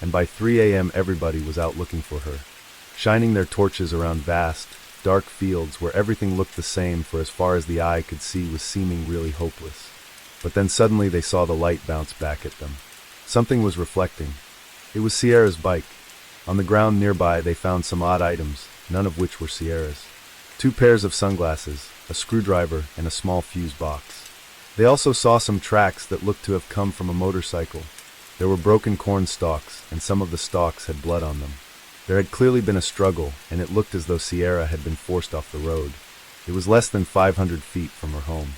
and by 3 a.m. everybody was out looking for her, shining their torches around vast, dark fields where everything looked the same for as far as the eye could see was seeming really hopeless. But then suddenly they saw the light bounce back at them. Something was reflecting. It was Sierra's bike. On the ground nearby they found some odd items, none of which were Sierra's. 2 pairs of sunglasses, a screwdriver, and a small fuse box. They also saw some tracks that looked to have come from a motorcycle. There were broken corn stalks, and some of the stalks had blood on them. There had clearly been a struggle, and it looked as though Sierra had been forced off the road. It was less than 500 feet from her home.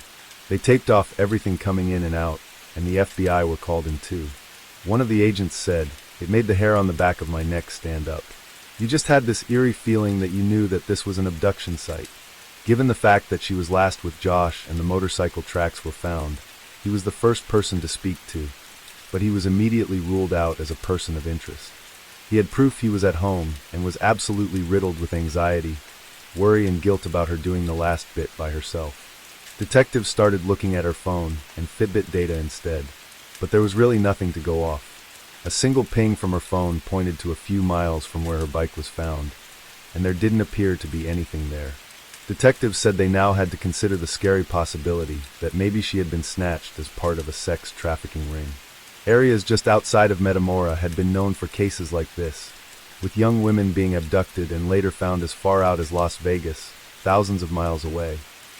They taped off everything coming in and out, and the FBI were called in too. One of the agents said, "It made the hair on the back of my neck stand up. You just had this eerie feeling that you knew that this was an abduction site." Given the fact that she was last with Josh and the motorcycle tracks were found, he was the first person to speak to, but he was immediately ruled out as a person of interest. He had proof he was at home and was absolutely riddled with anxiety, worry and guilt about her doing the last bit by herself. Detectives started looking at her phone and Fitbit data instead, but there was really nothing to go off. A single ping from her phone pointed to a few miles from where her bike was found, and there didn't appear to be anything there. Detectives said they now had to consider the scary possibility that maybe she had been snatched as part of a sex trafficking ring. Areas just outside of Metamora had been known for cases like this, with young women being abducted and later found as far out as Las Vegas, thousands of miles away.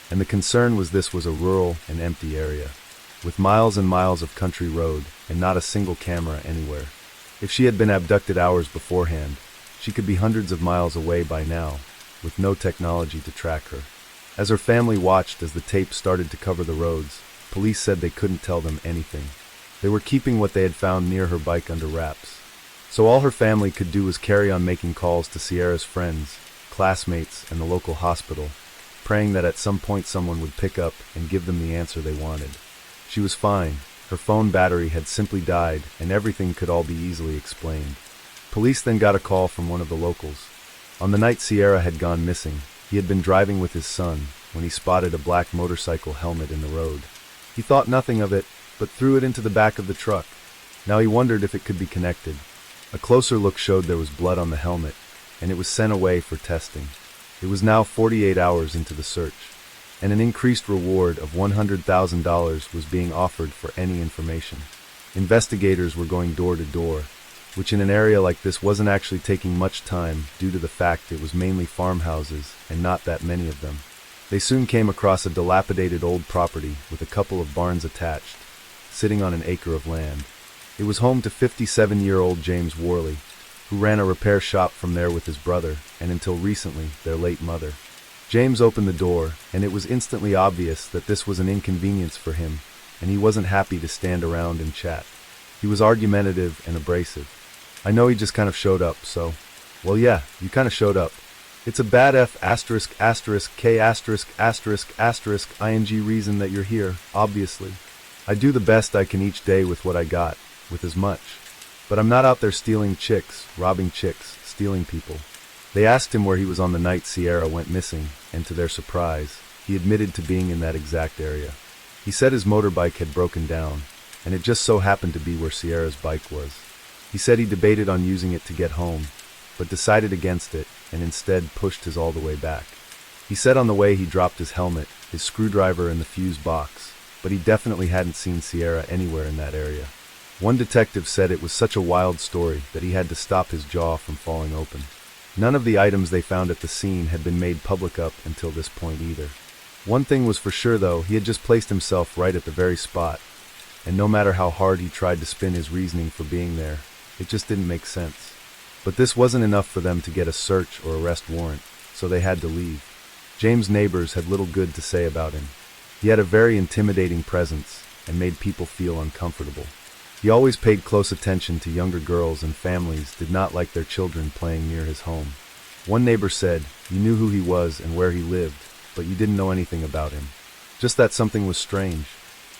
And the concern was this was a rural and empty area, with miles and miles of country road and not a single camera anywhere. If she had been abducted hours beforehand, she could be hundreds of miles away by now, with no technology to track her. As her family watched as the tape started to cover the roads, police said they couldn't tell them anything. They were keeping what they had found near her bike under wraps. So all her family could do was carry on making calls to Sierra's friends, classmates, and the local hospital, praying that at some point someone would pick up and give them the answer they wanted. She was fine. Her phone battery had simply died, and everything could all be easily explained. Police then got a call from one of the locals. On the night Sierra had gone missing, he had been driving with his son when he spotted a black motorcycle helmet in the road. He thought nothing of it, but threw it into the back of the truck. Now he wondered if it could be connected. A closer look showed there was blood on the helmet, and it was sent away for testing. It was now 48 hours into the search, and an increased reward of $100,000 was being offered for any information. Investigators were going door to door, which in an area like this wasn't actually taking much time due to the fact it was mainly farmhouses and not that many of them. They soon came across a dilapidated old property with a couple of barns attached, sitting on an acre of land. It was home to 57-year-old James Worley, who ran a repair shop from there with his brother and until recently their late mother. James opened the door, and it was instantly obvious that this was an inconvenience for him, and he wasn't happy to stand around and chat. He was argumentative and abrasive. "I know he just kind of showed up, so..." "Well, yeah, you kind of showed up. It's a bad F asterisk asterisk K asterisk asterisk asterisk ing reason that you're here, obviously. I do the best I can each day with what I got, with as much. But I'm not out there stealing chicks, robbing chicks, stealing people." They asked him where he was on the night Sierra went missing, and to their surprise, he admitted to being in that exact area. He said his motorbike had broken down, and it just so happened to be where Sierra's bike was. He said he debated on using it to get home, but decided against it and instead pushed his all the way back. He said on the way he dropped his helmet, his screwdriver, and the fuse box, but he definitely hadn't seen Sierra anywhere in that area. One detective said it was such a wild story that he had to stop his jaw from falling open. None of the items they found at the scene had been made public up until this point either. One thing was for sure though, he had just placed himself right at the very spot, and no matter how hard he tried to spin his reasoning for being there, it just didn't make sense. But this wasn't enough for them to get a search or arrest warrant, so they had to leave. James' neighbors had little good to say about him. He had a very intimidating presence and made people feel uncomfortable. He always paid close attention to younger girls, and families did not like their children playing near his home. One neighbor said, "You knew who he was and where he lived, but you didn't know anything about him." Just that something was strange.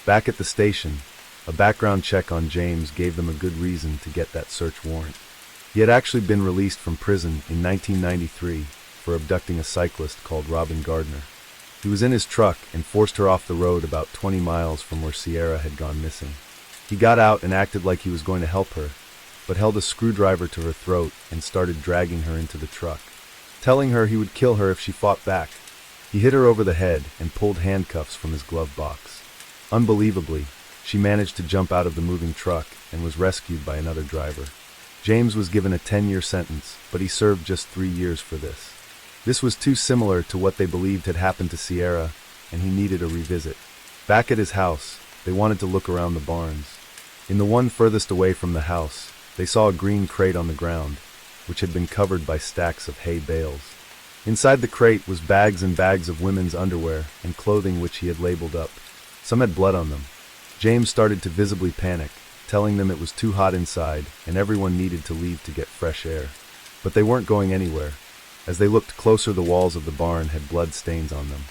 Back at the station, a background check on James gave them a good reason to get that search warrant. He had actually been released from prison in 1993 for abducting a cyclist called Robin Gardner. He was in his truck and forced her off the road about 20 miles from where Sierra had gone missing. He got out and acted like he was going to help her, but held a screwdriver to her throat and started dragging her into the truck, telling her he would kill her if she fought back. He hit her over the head and pulled handcuffs from his glove box. Unbelievably, she managed to jump out of the moving truck and was rescued by another driver. James was given a 10-year sentence, but he served just 3 years for this. This was too similar to what they believed had happened to Sierra, and he needed a revisit. Back at his house, they wanted to look around the barns. In the one furthest away from the house, they saw a green crate on the ground, which had been covered by stacks of hay bales. Inside the crate was bags and bags of women's underwear and clothing which he had labeled up. Some had blood on them. James started to visibly panic, telling them it was too hot inside and everyone needed to leave to get fresh air. But they weren't going anywhere. As they looked closer, the walls of the barn had blood stains on them.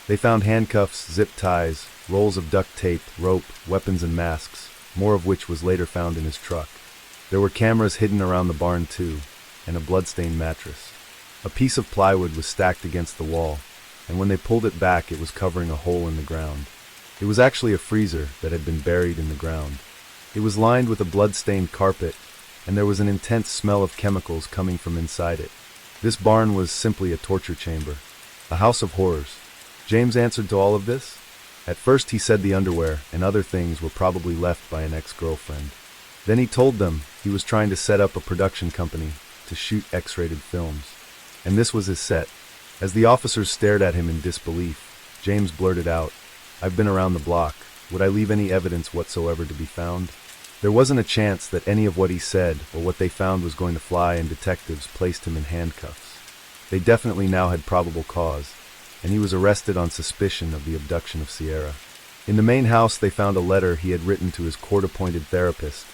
They found handcuffs, zip ties, rolls of duct tape, rope, weapons and masks, more of which was later found in his truck. There were cameras hidden around the barn too, and a blood-stained mattress. A piece of plywood was stacked against the wall, and when they pulled it back, it was covering a hole in the ground. It was actually a freezer that had been buried in the ground. It was lined with a blood-stained carpet, and there was an intense smell of chemicals coming from inside it. This barn was simply a torture chamber, a house of horrors. James answered to all of this. At first he said the underwear and other things were probably left by an ex-girlfriend. Then he told them he was trying to set up a production company to shoot X-rated films. And this was his set. As the officers stared at him in disbelief, James blurted out, "I've been around the block. Would I leave any evidence whatsoever to be found?" There wasn't a chance that any of what he said or what they found was going to fly, and detectives placed him in handcuffs. They definitely now had probable cause, and he was arrested on suspicion of the abduction of Sierra. In the main house, they found a letter he had written to his court-appointed therapist,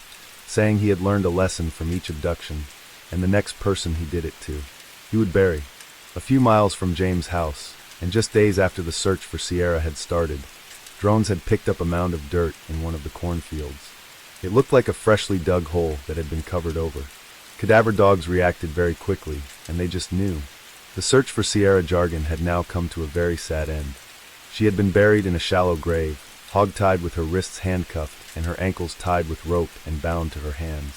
saying he had learned a lesson from each abduction, and the next person he did it to, he would bury. A few miles from James' house, and just days after the search for Sierra had started, drones had picked up a mound of dirt in one of the cornfields. It looked like a freshly dug hole that had been covered over. Cadaver dogs reacted very quickly, and they just knew. The search for Sierra Jargon had now come to a very sad end. She had been buried in a shallow grave, hog-tied with her wrists handcuffed and her ankles tied with rope and bound to her hands.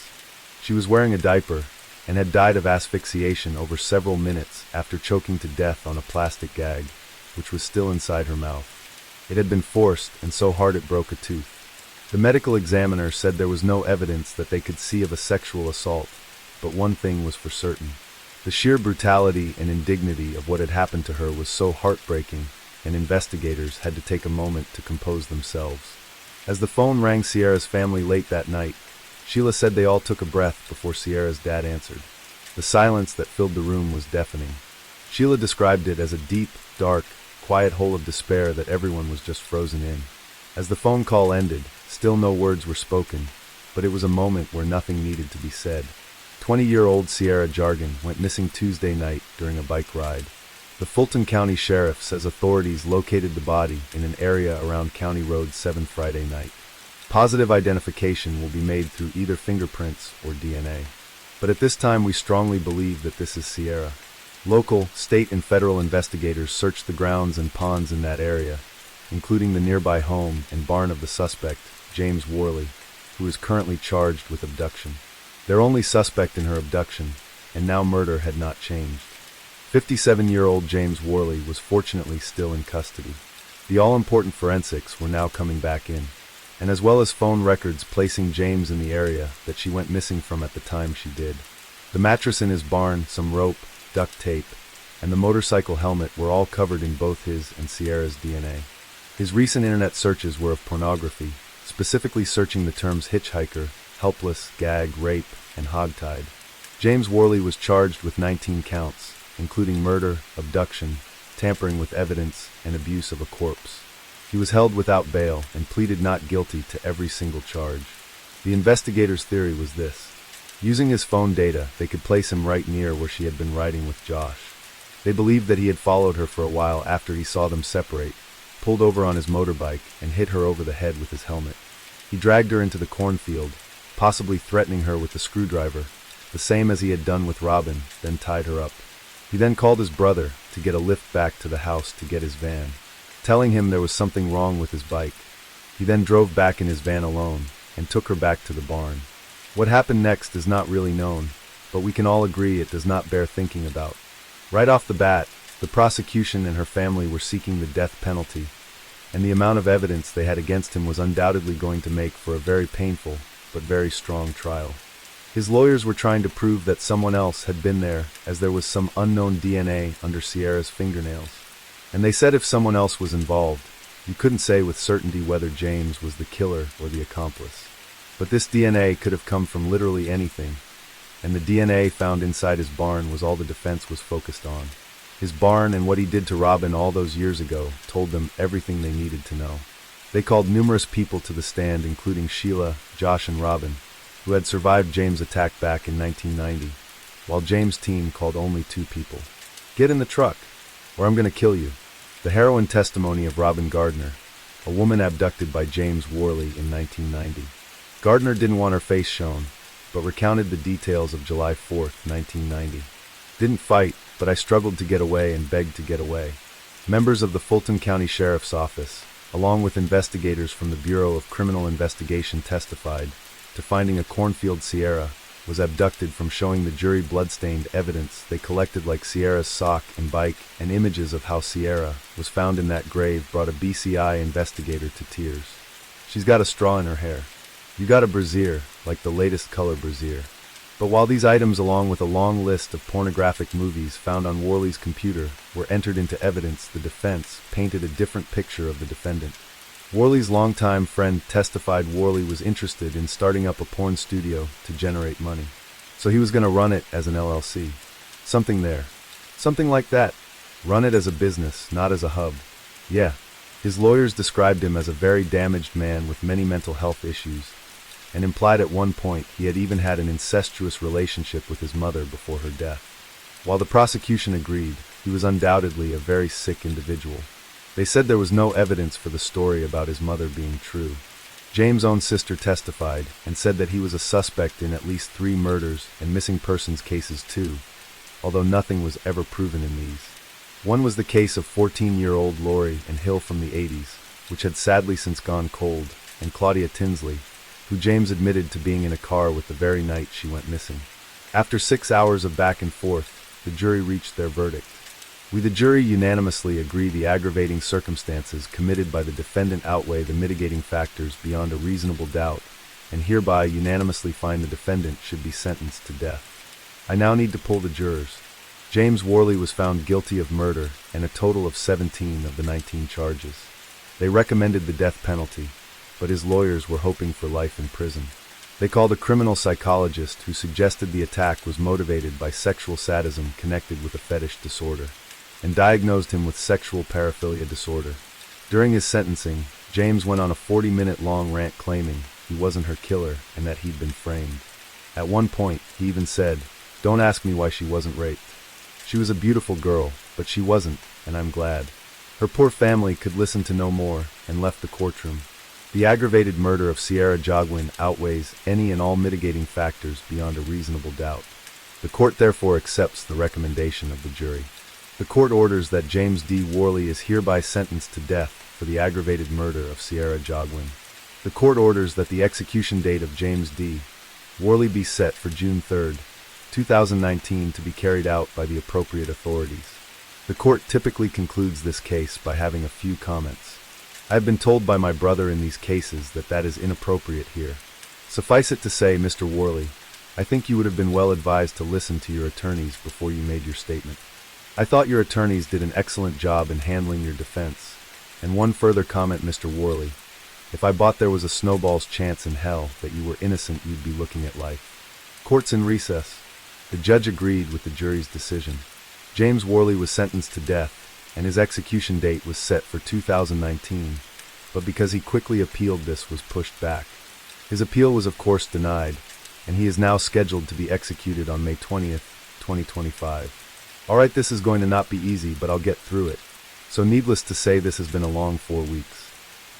She was wearing a diaper and had died of asphyxiation over several minutes after choking to death on a plastic gag, which was still inside her mouth. It had been forced, and so hard it broke a tooth. The medical examiner said there was no evidence that they could see of a sexual assault, but one thing was for certain. The sheer brutality and indignity of what had happened to her was so heartbreaking, and investigators had to take a moment to compose themselves. As the phone rang Sierra's family late that night, Sheila said they all took a breath before Sierra's dad answered. The silence that filled the room was deafening. Sheila described it as a deep, dark, quiet hole of despair that everyone was just frozen in. As the phone call ended, still no words were spoken, but it was a moment where nothing needed to be said. 20-year-old Sierra Jargon went missing Tuesday night during a bike ride. The Fulton County Sheriff says authorities located the body in an area around County Road 7 Friday night. Positive identification will be made through either fingerprints or DNA. But at this time, we strongly believe that this is Sierra. Local, state, and federal investigators searched the grounds and ponds in that area, including the nearby home and barn of the suspect, James Worley, who is currently charged with abduction. Their only suspect in her abduction, and now murder, had not changed. 57-year-old James Worley was fortunately still in custody. The all-important forensics were now coming back in, and as well as phone records placing James in the area that she went missing from at the time she did. The mattress in his barn, some rope, duct tape, and the motorcycle helmet were all covered in both his and Sierra's DNA. His recent internet searches were of pornography, specifically searching the terms hitchhiker, helpless, gag, rape, and hogtied. James Worley was charged with 19 counts, including murder, abduction, tampering with evidence, and abuse of a corpse. He was held without bail and pleaded not guilty to every single charge. The investigators' theory was this. Using his phone data, they could place him right near where she had been riding with Josh. They believed that he had followed her for a while after he saw them separate, pulled over on his motorbike, and hit her over the head with his helmet. He dragged her into the cornfield, possibly threatening her with the screwdriver, the same as he had done with Robin, then tied her up. He then called his brother to get a lift back to the house to get his van, telling him there was something wrong with his bike. He then drove back in his van alone and took her back to the barn. What happened next is not really known, but we can all agree it does not bear thinking about. Right off the bat, the prosecution and her family were seeking the death penalty, and the amount of evidence they had against him was undoubtedly going to make for a very painful but very strong trial. His lawyers were trying to prove that someone else had been there, as there was some unknown DNA under Sierra's fingernails. And they said if someone else was involved, you couldn't say with certainty whether James was the killer or the accomplice. But this DNA could have come from literally anything, and the DNA found inside his barn was all the defense was focused on. His barn and what he did to Robin all those years ago told them everything they needed to know. They called numerous people to the stand, including Sheila, Josh, and Robin, who had survived James' attack back in 1990, while James' team called only 2 people. Get in the truck, or I'm going to kill you. The harrowing testimony of Robin Gardner, a woman abducted by James Worley in 1990. Gardner didn't want her face shown, but recounted the details of July 4th, 1990. Didn't fight, but I struggled to get away and begged to get away. Members of the Fulton County Sheriff's Office, along with investigators from the Bureau of Criminal Investigation, testified to finding a cornfield Sierra was abducted from showing the jury bloodstained evidence they collected like Sierra's sock and bike, and images of how Sierra was found in that grave brought a BCI investigator to tears. She's got a straw in her hair. You got a brassiere, like the latest color brassiere. But while these items, along with a long list of pornographic movies found on Worley's computer, were entered into evidence, the defense painted a different picture of the defendant. Worley's longtime friend testified Worley was interested in starting up a porn studio to generate money. So he was going to run it as an LLC. Something there. Something like that. Run it as a business, not as a hub. Yeah. His lawyers described him as a very damaged man with many mental health issues, and implied at one point he had even had an incestuous relationship with his mother before her death. While the prosecution agreed, he was undoubtedly a very sick individual. They said there was no evidence for the story about his mother being true. James' own sister testified and said that he was a suspect in at least 3 murders and missing persons cases too, although nothing was ever proven in these. One was the case of 14-year-old Lori and Hill from the 80s, which had sadly since gone cold, and Claudia Tinsley, who James admitted to being in a car with the very night she went missing. After 6 hours of back and forth, the jury reached their verdict. We, the jury, unanimously agree the aggravating circumstances committed by the defendant outweigh the mitigating factors beyond a reasonable doubt, and hereby unanimously find the defendant should be sentenced to death. I now need to pull the jurors. James Worley was found guilty of murder and a total of 17 of the 19 charges. They recommended the death penalty, but his lawyers were hoping for life in prison. They called a criminal psychologist who suggested the attack was motivated by sexual sadism connected with a fetish disorder, and diagnosed him with sexual paraphilia disorder. During his sentencing, James went on a 40-minute long rant claiming he wasn't her killer and that he'd been framed. At one point, he even said, "Don't ask me why she wasn't raped. She was a beautiful girl, but she wasn't, and I'm glad." Her poor family could listen to no more and left the courtroom. The aggravated murder of Sierra Jogwin outweighs any and all mitigating factors beyond a reasonable doubt. The court therefore accepts the recommendation of the jury. The court orders that James D. Worley is hereby sentenced to death for the aggravated murder of Sierra Jogwin. The court orders that the execution date of James D. Worley be set for June 3, 2019 to be carried out by the appropriate authorities. The court typically concludes this case by having a few comments. I have been told by my brother in these cases that is inappropriate here. Suffice it to say, Mr. Worley, I think you would have been well advised to listen to your attorneys before you made your statement. I thought your attorneys did an excellent job in handling your defense. And one further comment, Mr. Worley. If I bought there was a snowball's chance in hell that you were innocent, you'd be looking at life. Court's in recess. The judge agreed with the jury's decision. James Worley was sentenced to death, and his execution date was set for 2019, but because he quickly appealed, this was pushed back. His appeal was of course denied, and he is now scheduled to be executed on May 20th, 2025. Alright, this is going to not be easy, but I'll get through it. So needless to say, this has been a long 4 weeks.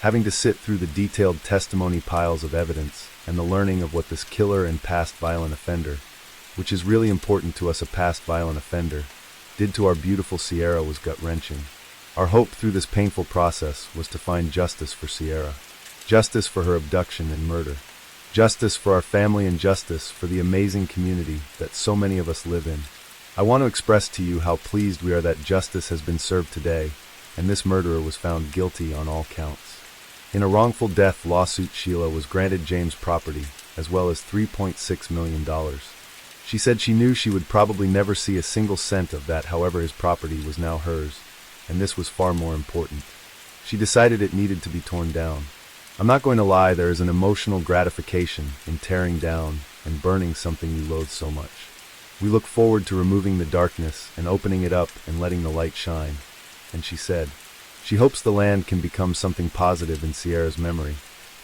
Having to sit through the detailed testimony piles of evidence and the learning of what this killer and past violent offender, which is really important to us, a past violent offender, did to our beautiful Sierra was gut-wrenching. Our hope through this painful process was to find justice for Sierra. Justice for her abduction and murder. Justice for our family and justice for the amazing community that so many of us live in. I want to express to you how pleased we are that justice has been served today, and this murderer was found guilty on all counts. In a wrongful death lawsuit, Sheila was granted James' property, as well as $3.6 million. She said she knew she would probably never see a single cent of that, however his property was now hers, and this was far more important. She decided it needed to be torn down. I'm not going to lie, there is an emotional gratification in tearing down and burning something you loathe so much. We look forward to removing the darkness and opening it up and letting the light shine. And she said, she hopes the land can become something positive in Sierra's memory,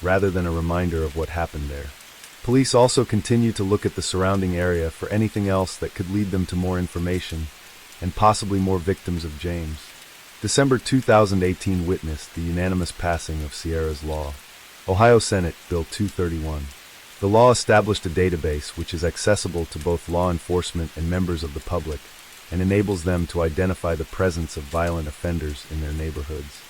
rather than a reminder of what happened there. Police also continue to look at the surrounding area for anything else that could lead them to more information, and possibly more victims of James. December 2018 witnessed the unanimous passing of Sierra's law. Ohio Senate Bill 231. The law established a database which is accessible to both law enforcement and members of the public, and enables them to identify the presence of violent offenders in their neighborhoods.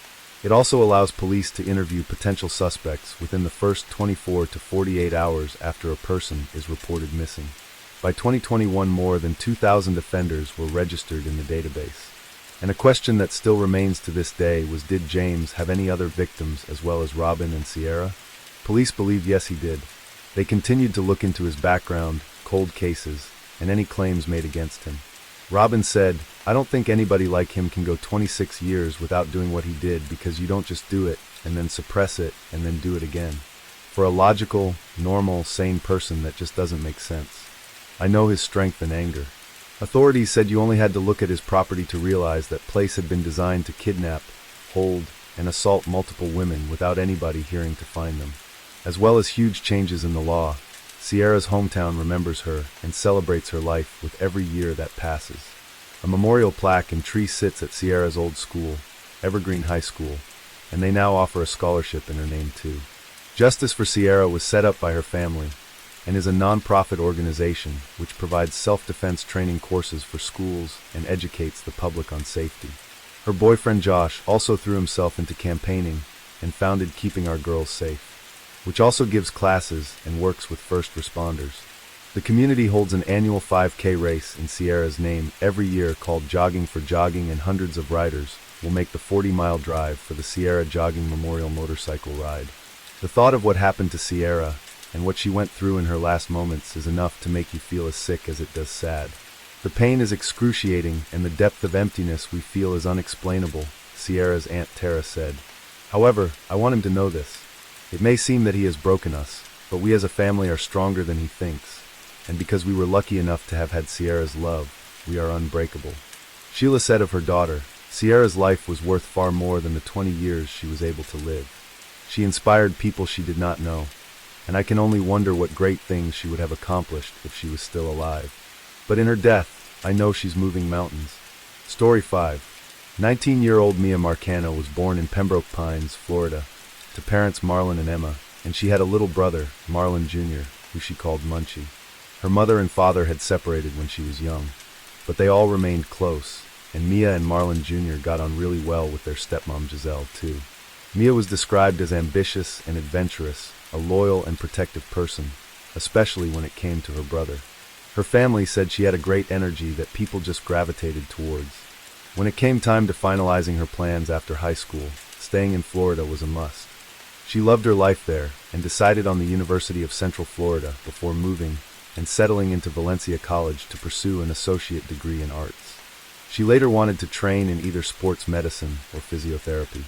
It also allows police to interview potential suspects within the first 24 to 48 hours after a person is reported missing. By 2021, more than 2,000 offenders were registered in the database. And a question that still remains to this day was, did James have any other victims as well as Robin and Sierra? Police believed yes, he did. They continued to look into his background, cold cases, and any claims made against him. Robin said, I don't think anybody like him can go 26 years without doing what he did, because you don't just do it and then suppress it and then do it again. For a logical, normal, sane person, that just doesn't make sense. I know his strength and anger. Authorities said you only had to look at his property to realize that place had been designed to kidnap, hold, and assault multiple women without anybody hearing to find them. As well as huge changes in the law, Sierra's hometown remembers her and celebrates her life with every year that passes. A memorial plaque and tree sits at Sierra's old school, Evergreen High School, and they now offer a scholarship in her name too. Justice for Sierra was set up by her family and is a non-profit organization which provides self-defense training courses for schools and educates the public on safety. Her boyfriend Josh also threw himself into campaigning and founded Keeping Our Girls Safe, which also gives classes and works with first responders. The community holds an annual 5K race in Sierra's name every year called Jogging for Jogging, and hundreds of riders will make the 40-mile drive for the Sierra Jogging Memorial Motorcycle Ride. The thought of what happened to Sierra and what she went through in her last moments is enough to make you feel as sick as it does sad. The pain is excruciating and the depth of emptiness we feel is unexplainable, Sierra's Aunt Tara said. However, I want him to know this. It may seem that he has broken us, but we as a family are stronger than he thinks, and because we were lucky enough to have had Sierra's love, we are unbreakable. Sheila said of her daughter, Sierra's life was worth far more than the 20 years she was able to live. She inspired people she did not know, and I can only wonder what great things she would have accomplished if she was still alive. But in her death, I know she's moving mountains. Story 5. 19-year-old Mia Marcano was born in Pembroke Pines, Florida, to parents Marlon and Emma, and she had a little brother, Marlon Jr., who she called Munchie. Her mother and father had separated when she was young, but they all remained close, and Mia and Marlon Jr. got on really well with their stepmom Giselle, too. Mia was described as ambitious and adventurous, a loyal and protective person, especially when it came to her brother. Her family said she had a great energy that people just gravitated towards. When it came time to finalizing her plans after high school, staying in Florida was a must. She loved her life there and decided on the University of Central Florida before moving and settling into Valencia College to pursue an associate degree in arts. She later wanted to train in either sports medicine or physiotherapy.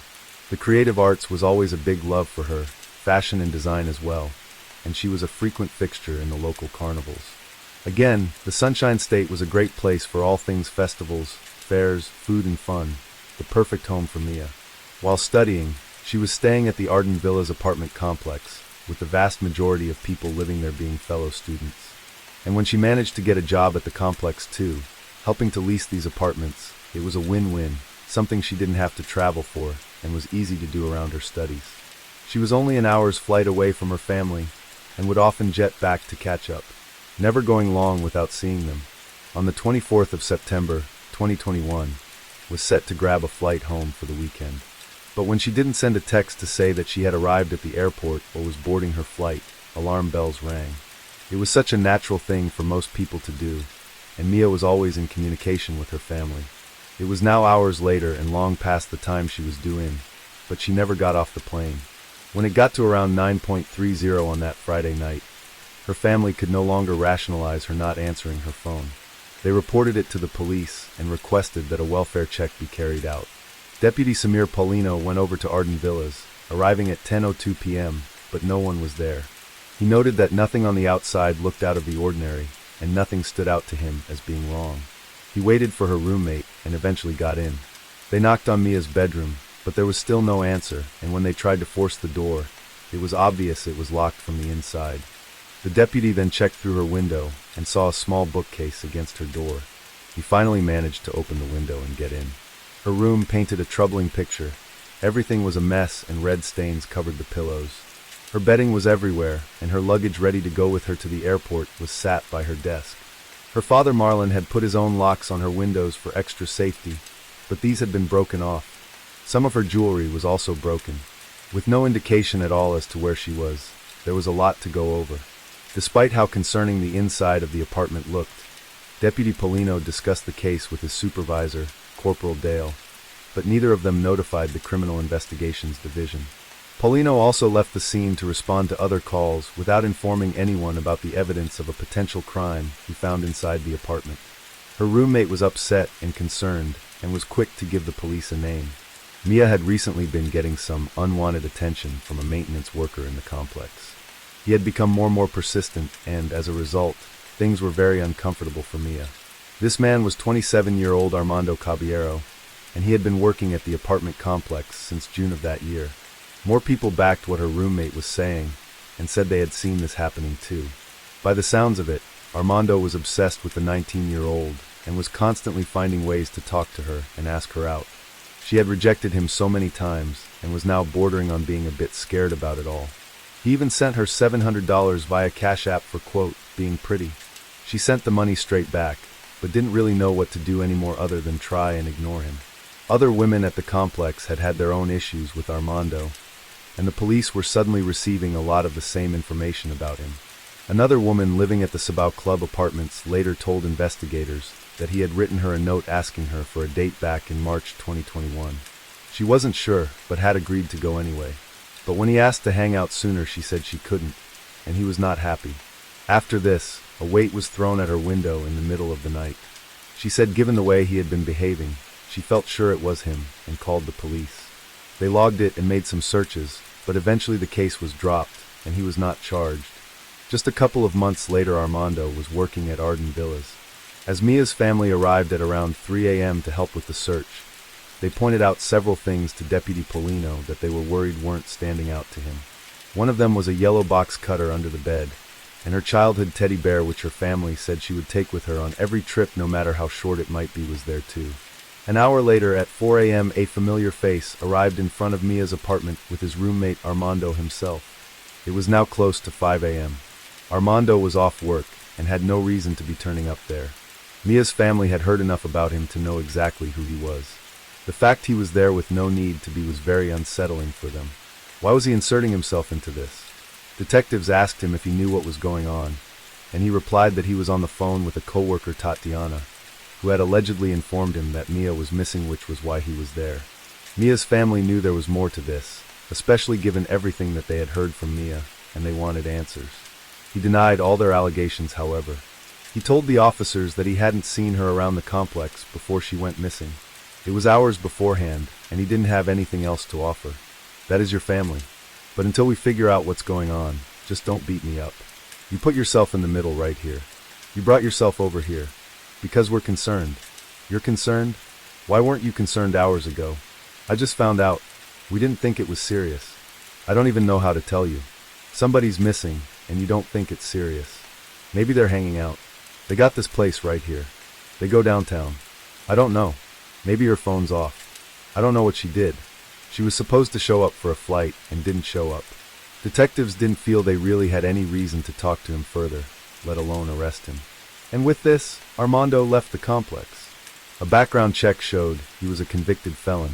The creative arts was always a big love for her, fashion and design as well, and she was a frequent fixture in the local carnivals. Again, the Sunshine State was a great place for all things festivals, fairs, food and fun, the perfect home for Mia. While studying, She was staying at the Arden Villas apartment complex, with the vast majority of people living there being fellow students. And when she managed to get a job at the complex too, helping to lease these apartments, it was a win-win, something she didn't have to travel for, and was easy to do around her studies. She was only an hour's flight away from her family, and would often jet back to catch up, never going long without seeing them. On the 24th of September, 2021, was set to grab a flight home for the weekend. But when she didn't send a text to say that she had arrived at the airport or was boarding her flight, alarm bells rang. It was such a natural thing for most people to do, and Mia was always in communication with her family. It was now hours later and long past the time she was due in, but she never got off the plane. When it got to around 9:30 on that Friday night, her family could no longer rationalize her not answering her phone. They reported it to the police and requested that a welfare check be carried out. Deputy Samir Paulino went over to Arden Villas, arriving at 10:02 p.m., but no one was there. He noted that nothing on the outside looked out of the ordinary, and nothing stood out to him as being wrong. He waited for her roommate and eventually got in. They knocked on Mia's bedroom, but there was still no answer, and when they tried to force the door, it was obvious it was locked from the inside. The deputy then checked through her window and saw a small bookcase against her door. He finally managed to open the window and get in. Her room painted a troubling picture. Everything was a mess and red stains covered the pillows. Her bedding was everywhere, and her luggage ready to go with her to the airport was sat by her desk. Her father Marlon had put his own locks on her windows for extra safety, but these had been broken off. Some of her jewelry was also broken. With no indication at all as to where she was, there was a lot to go over. Despite how concerning the inside of the apartment looked, Deputy Paulino discussed the case with his supervisor, Corporal Dale, but neither of them notified the Criminal Investigations Division. Paulino also left the scene to respond to other calls without informing anyone about the evidence of a potential crime he found inside the apartment. Her roommate was upset and concerned and was quick to give the police a name. Mia had recently been getting some unwanted attention from a maintenance worker in the complex. He had become more and more persistent, and as a result, things were very uncomfortable for Mia. This man was 27-year-old Armando Caballero, and he had been working at the apartment complex since June of that year. More people backed what her roommate was saying, and said they had seen this happening too. By the sounds of it, Armando was obsessed with the 19-year-old, and was constantly finding ways to talk to her and ask her out. She had rejected him so many times, and was now bordering on being a bit scared about it all. He even sent her $700 via Cash App for, quote, being pretty. She sent the money straight back, but didn't really know what to do anymore other than try and ignore him. Other women at the complex had had their own issues with Armando, and the police were suddenly receiving a lot of the same information about him. Another woman living at the Sabao Club apartments later told investigators that he had written her a note asking her for a date back in March 2021. She wasn't sure, but had agreed to go anyway. But when he asked to hang out sooner, she said she couldn't, and he was not happy. After this, a weight was thrown at her window in the middle of the night. She said given the way he had been behaving, she felt sure it was him and called the police. They logged it and made some searches, but eventually the case was dropped and he was not charged. Just a couple of months later, Armando was working at Arden Villas. As Mia's family arrived at around 3 a.m. to help with the search, they pointed out several things to Deputy Paulino that they were worried weren't standing out to him. One of them was a yellow box cutter under the bed, and her childhood teddy bear which her family said she would take with her on every trip no matter how short it might be was there too. An hour later, at 4 a.m., a familiar face arrived in front of Mia's apartment with his roommate Armando himself. It was now close to 5 a.m. Armando was off work and had no reason to be turning up there. Mia's family had heard enough about him to know exactly who he was. The fact he was there with no need to be was very unsettling for them. Why was he inserting himself into this? Detectives asked him if he knew what was going on, and he replied that he was on the phone with a coworker, Tatiana, who had allegedly informed him that Mia was missing, which was why he was there. Mia's family knew there was more to this, especially given everything that they had heard from Mia, and they wanted answers. He denied all their allegations, however. He told the officers that he hadn't seen her around the complex before she went missing. It was hours beforehand, and he didn't have anything else to offer. That is your family. But until we figure out what's going on, just don't beat me up. You put yourself in the middle right here. You brought yourself over here. Because we're concerned. You're concerned? Why weren't you concerned hours ago? I just found out. We didn't think it was serious. I don't even know how to tell you. Somebody's missing, and you don't think it's serious. Maybe they're hanging out. They got this place right here. They go downtown. I don't know. Maybe her phone's off. I don't know what she did. She was supposed to show up for a flight and didn't show up. Detectives didn't feel they really had any reason to talk to him further, let alone arrest him. And with this, Armando left the complex. A background check showed he was a convicted felon,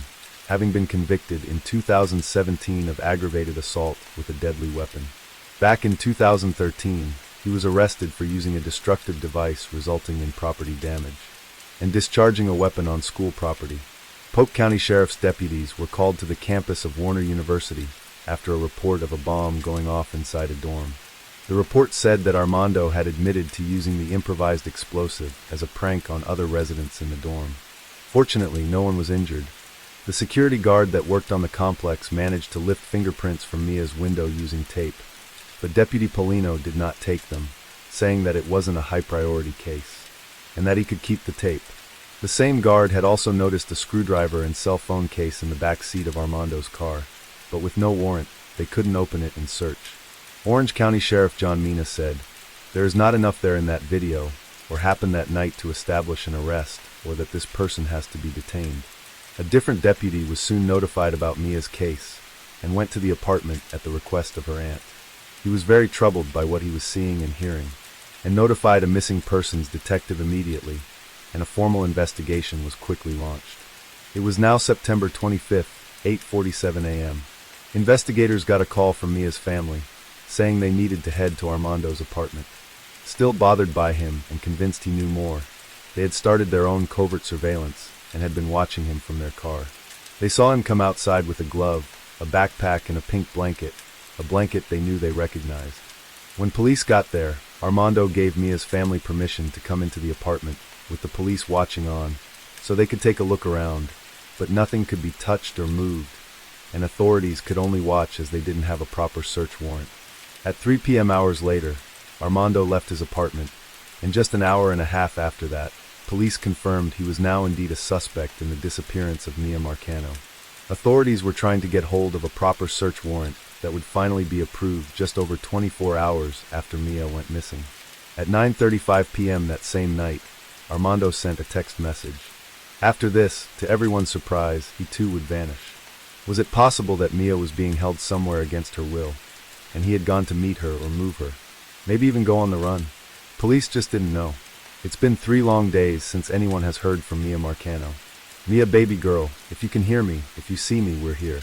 having been convicted in 2017 of aggravated assault with a deadly weapon. Back in 2013, he was arrested for using a destructive device resulting in property damage and discharging a weapon on school property. Polk County Sheriff's deputies were called to the campus of Warner University after a report of a bomb going off inside a dorm. The report said that Armando had admitted to using the improvised explosive as a prank on other residents in the dorm. Fortunately, no one was injured. The security guard that worked on the complex managed to lift fingerprints from Mia's window using tape, but Deputy Polino did not take them, saying that it wasn't a high-priority case, and that he could keep the tape. The same guard had also noticed a screwdriver and cell phone case in the back seat of Armando's car, but with no warrant, they couldn't open it and search. Orange County Sheriff John Mina said, "There is not enough there in that video, or happened that night to establish an arrest, or that this person has to be detained." A different deputy was soon notified about Mia's case, and went to the apartment at the request of her aunt. He was very troubled by what he was seeing and hearing, and notified a missing persons detective immediately, and a formal investigation was quickly launched. It was now September 25th, 8:47 a.m. Investigators got a call from Mia's family, saying they needed to head to Armando's apartment. Still bothered by him and convinced he knew more, they had started their own covert surveillance and had been watching him from their car. They saw him come outside with a glove, a backpack, and a pink blanket, a blanket they knew they recognized. When police got there, Armando gave Mia's family permission to come into the apartment, with the police watching on, so they could take a look around, but nothing could be touched or moved, and authorities could only watch as they didn't have a proper search warrant. At 3 p.m. hours later, Armando left his apartment, and just an hour and a half after that, police confirmed he was now indeed a suspect in the disappearance of Mia Marcano. Authorities were trying to get hold of a proper search warrant that would finally be approved just over 24 hours after Mia went missing. At 9:35 p.m. that same night, Armando sent a text message. After this, to everyone's surprise, he too would vanish. Was it possible that Mia was being held somewhere against her will, and he had gone to meet her or move her, maybe even go on the run? Police just didn't know. It's been 3 long days since anyone has heard from Mia Marcano. Mia, baby girl, if you can hear me, if you see me, we're here.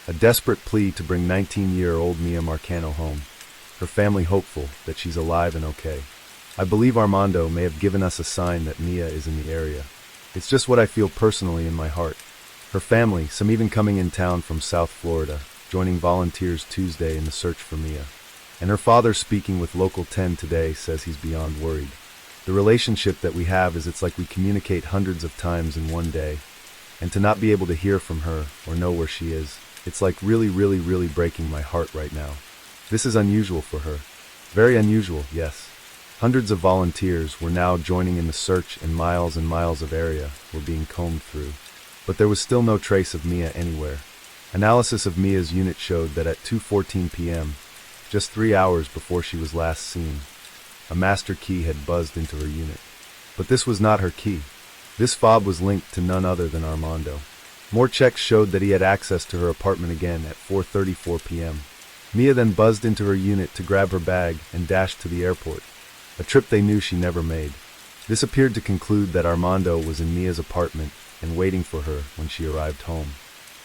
A desperate plea to bring 19-year-old Mia Marcano home, her family hopeful that she's alive and okay. I believe Armando may have given us a sign that Mia is in the area. It's just what I feel personally in my heart. Her family, some even coming in town from South Florida, joining volunteers Tuesday in the search for Mia. And her father, speaking with Local 10 today, says he's beyond worried. The relationship that we have is it's like we communicate hundreds of times in one day, and to not be able to hear from her or know where she is, it's like really breaking my heart right now. This is unusual for her. Very unusual, yes. Hundreds of volunteers were now joining in the search, and miles of area were being combed through. But there was still no trace of Mia anywhere. Analysis of Mia's unit showed that at 2:14 p.m., just 3 hours before she was last seen, a master key had buzzed into her unit. But this was not her key. This fob was linked to none other than Armando. More checks showed that he had access to her apartment again at 4:34 p.m. Mia then buzzed into her unit to grab her bag and dashed to the airport, a trip they knew she never made. This appeared to conclude that Armando was in Mia's apartment and waiting for her when she arrived home.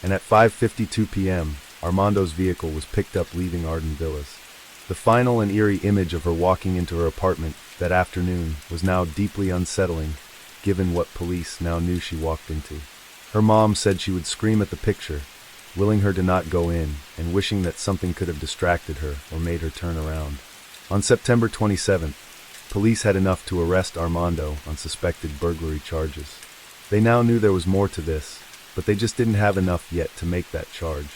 And at 5:52 p.m., Armando's vehicle was picked up leaving Arden Villas. The final and eerie image of her walking into her apartment that afternoon was now deeply unsettling, given what police now knew she walked into. Her mom said she would scream at the picture, willing her to not go in and wishing that something could have distracted her or made her turn around. On September 27th, police had enough to arrest Armando on suspected burglary charges. They now knew there was more to this, but they just didn't have enough yet to make that charge.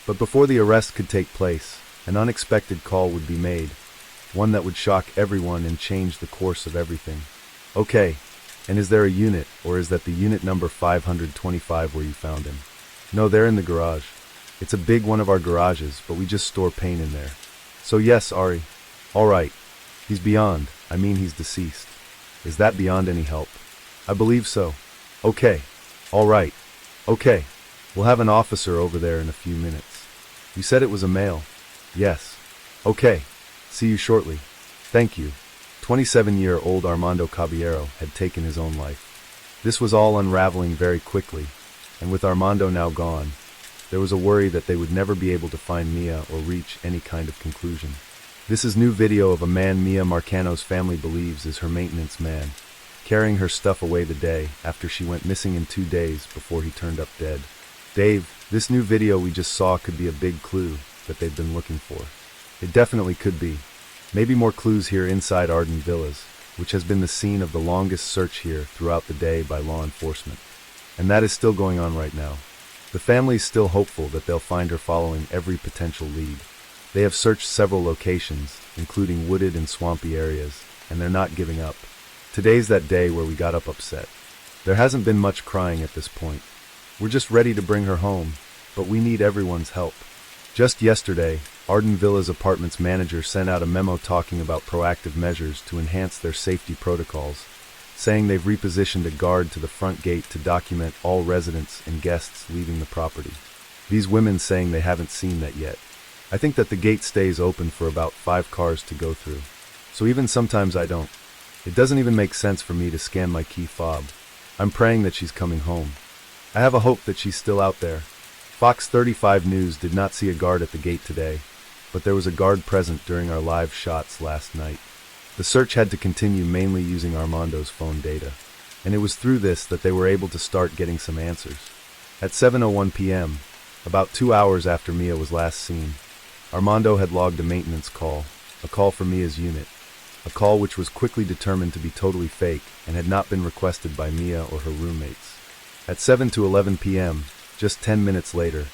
But before the arrest could take place, an unexpected call would be made, one that would shock everyone and change the course of everything. Okay, and is there a unit, or is that the unit number 525 where you found him? No, they're in the garage. It's a big one of our garages, but we just store paint in there. So yes, Ari. All right. He's beyond. I mean, he's deceased. Is that beyond any help? I believe so. Okay. All right. Okay. We'll have an officer over there in a few minutes. You said it was a male? Yes. Okay. See you shortly. Thank you. 27-year-old Armando Caballero had taken his own life. This was all unraveling very quickly, and with Armando now gone, there was a worry that they would never be able to find Mia or reach any kind of conclusion. This is new video of a man Mia Marcano's family believes is her maintenance man, carrying her stuff away the day after she went missing in 2 days before he turned up dead. Dave, this new video we just saw could be a big clue that they've been looking for. It definitely could be. Maybe more clues here inside Arden Villas, which has been the scene of the longest search here throughout the day by law enforcement. And that is still going on right now. The family is still hopeful that they'll find her following every potential lead. They have searched several locations, including wooded and swampy areas, and they're not giving up. Today's that day where we got up upset. There hasn't been much crying at this point. We're just ready to bring her home, but we need everyone's help. Just yesterday, Arden Villas Apartments manager sent out a memo talking about proactive measures to enhance their safety protocols, saying they've repositioned a guard to the front gate to document all residents and guests leaving the property. These women saying they haven't seen that yet. I think that the gate stays open for about 5 cars to go through. So even sometimes I don't. It doesn't even make sense for me to scan my key fob. I'm praying that she's coming home. I have a hope that she's still out there. Fox 35 News did not see a guard at the gate today, but there was a guard present during our live shots last night. The search had to continue mainly using Armando's phone data, and it was through this that they were able to start getting some answers. At 7:01 p.m., about 2 hours after Mia was last seen, Armando had logged a maintenance call, a call for Mia's unit, a call which was quickly determined to be totally fake and had not been requested by Mia or her roommates. At 7 to 11 p.m., just 10 minutes later,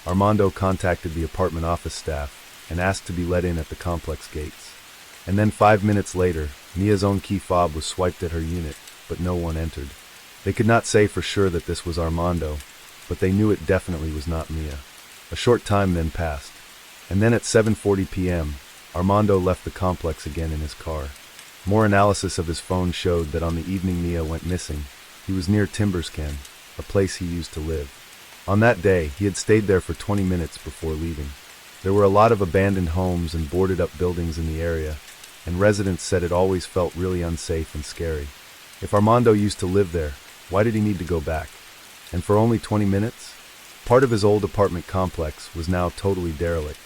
Armando contacted the apartment office staff and asked to be let in at the complex gates. And then 5 minutes later, Mia's own key fob was swiped at her unit, but no one entered. They could not say for sure that this was Armando, but they knew it definitely was not Mia. A short time then passed, and then at 7:40 p.m., Armando left the complex again in his car. More analysis of his phone showed that on the evening Mia went missing, he was near Timberskin, a place he used to live. On that day, he had stayed there for 20 minutes before leaving. There were a lot of abandoned homes and boarded-up buildings in the area, and residents said it always felt really unsafe and scary. If Armando used to live there, why did he need to go back? And for only 20 minutes? Part of his old apartment complex was now totally derelict,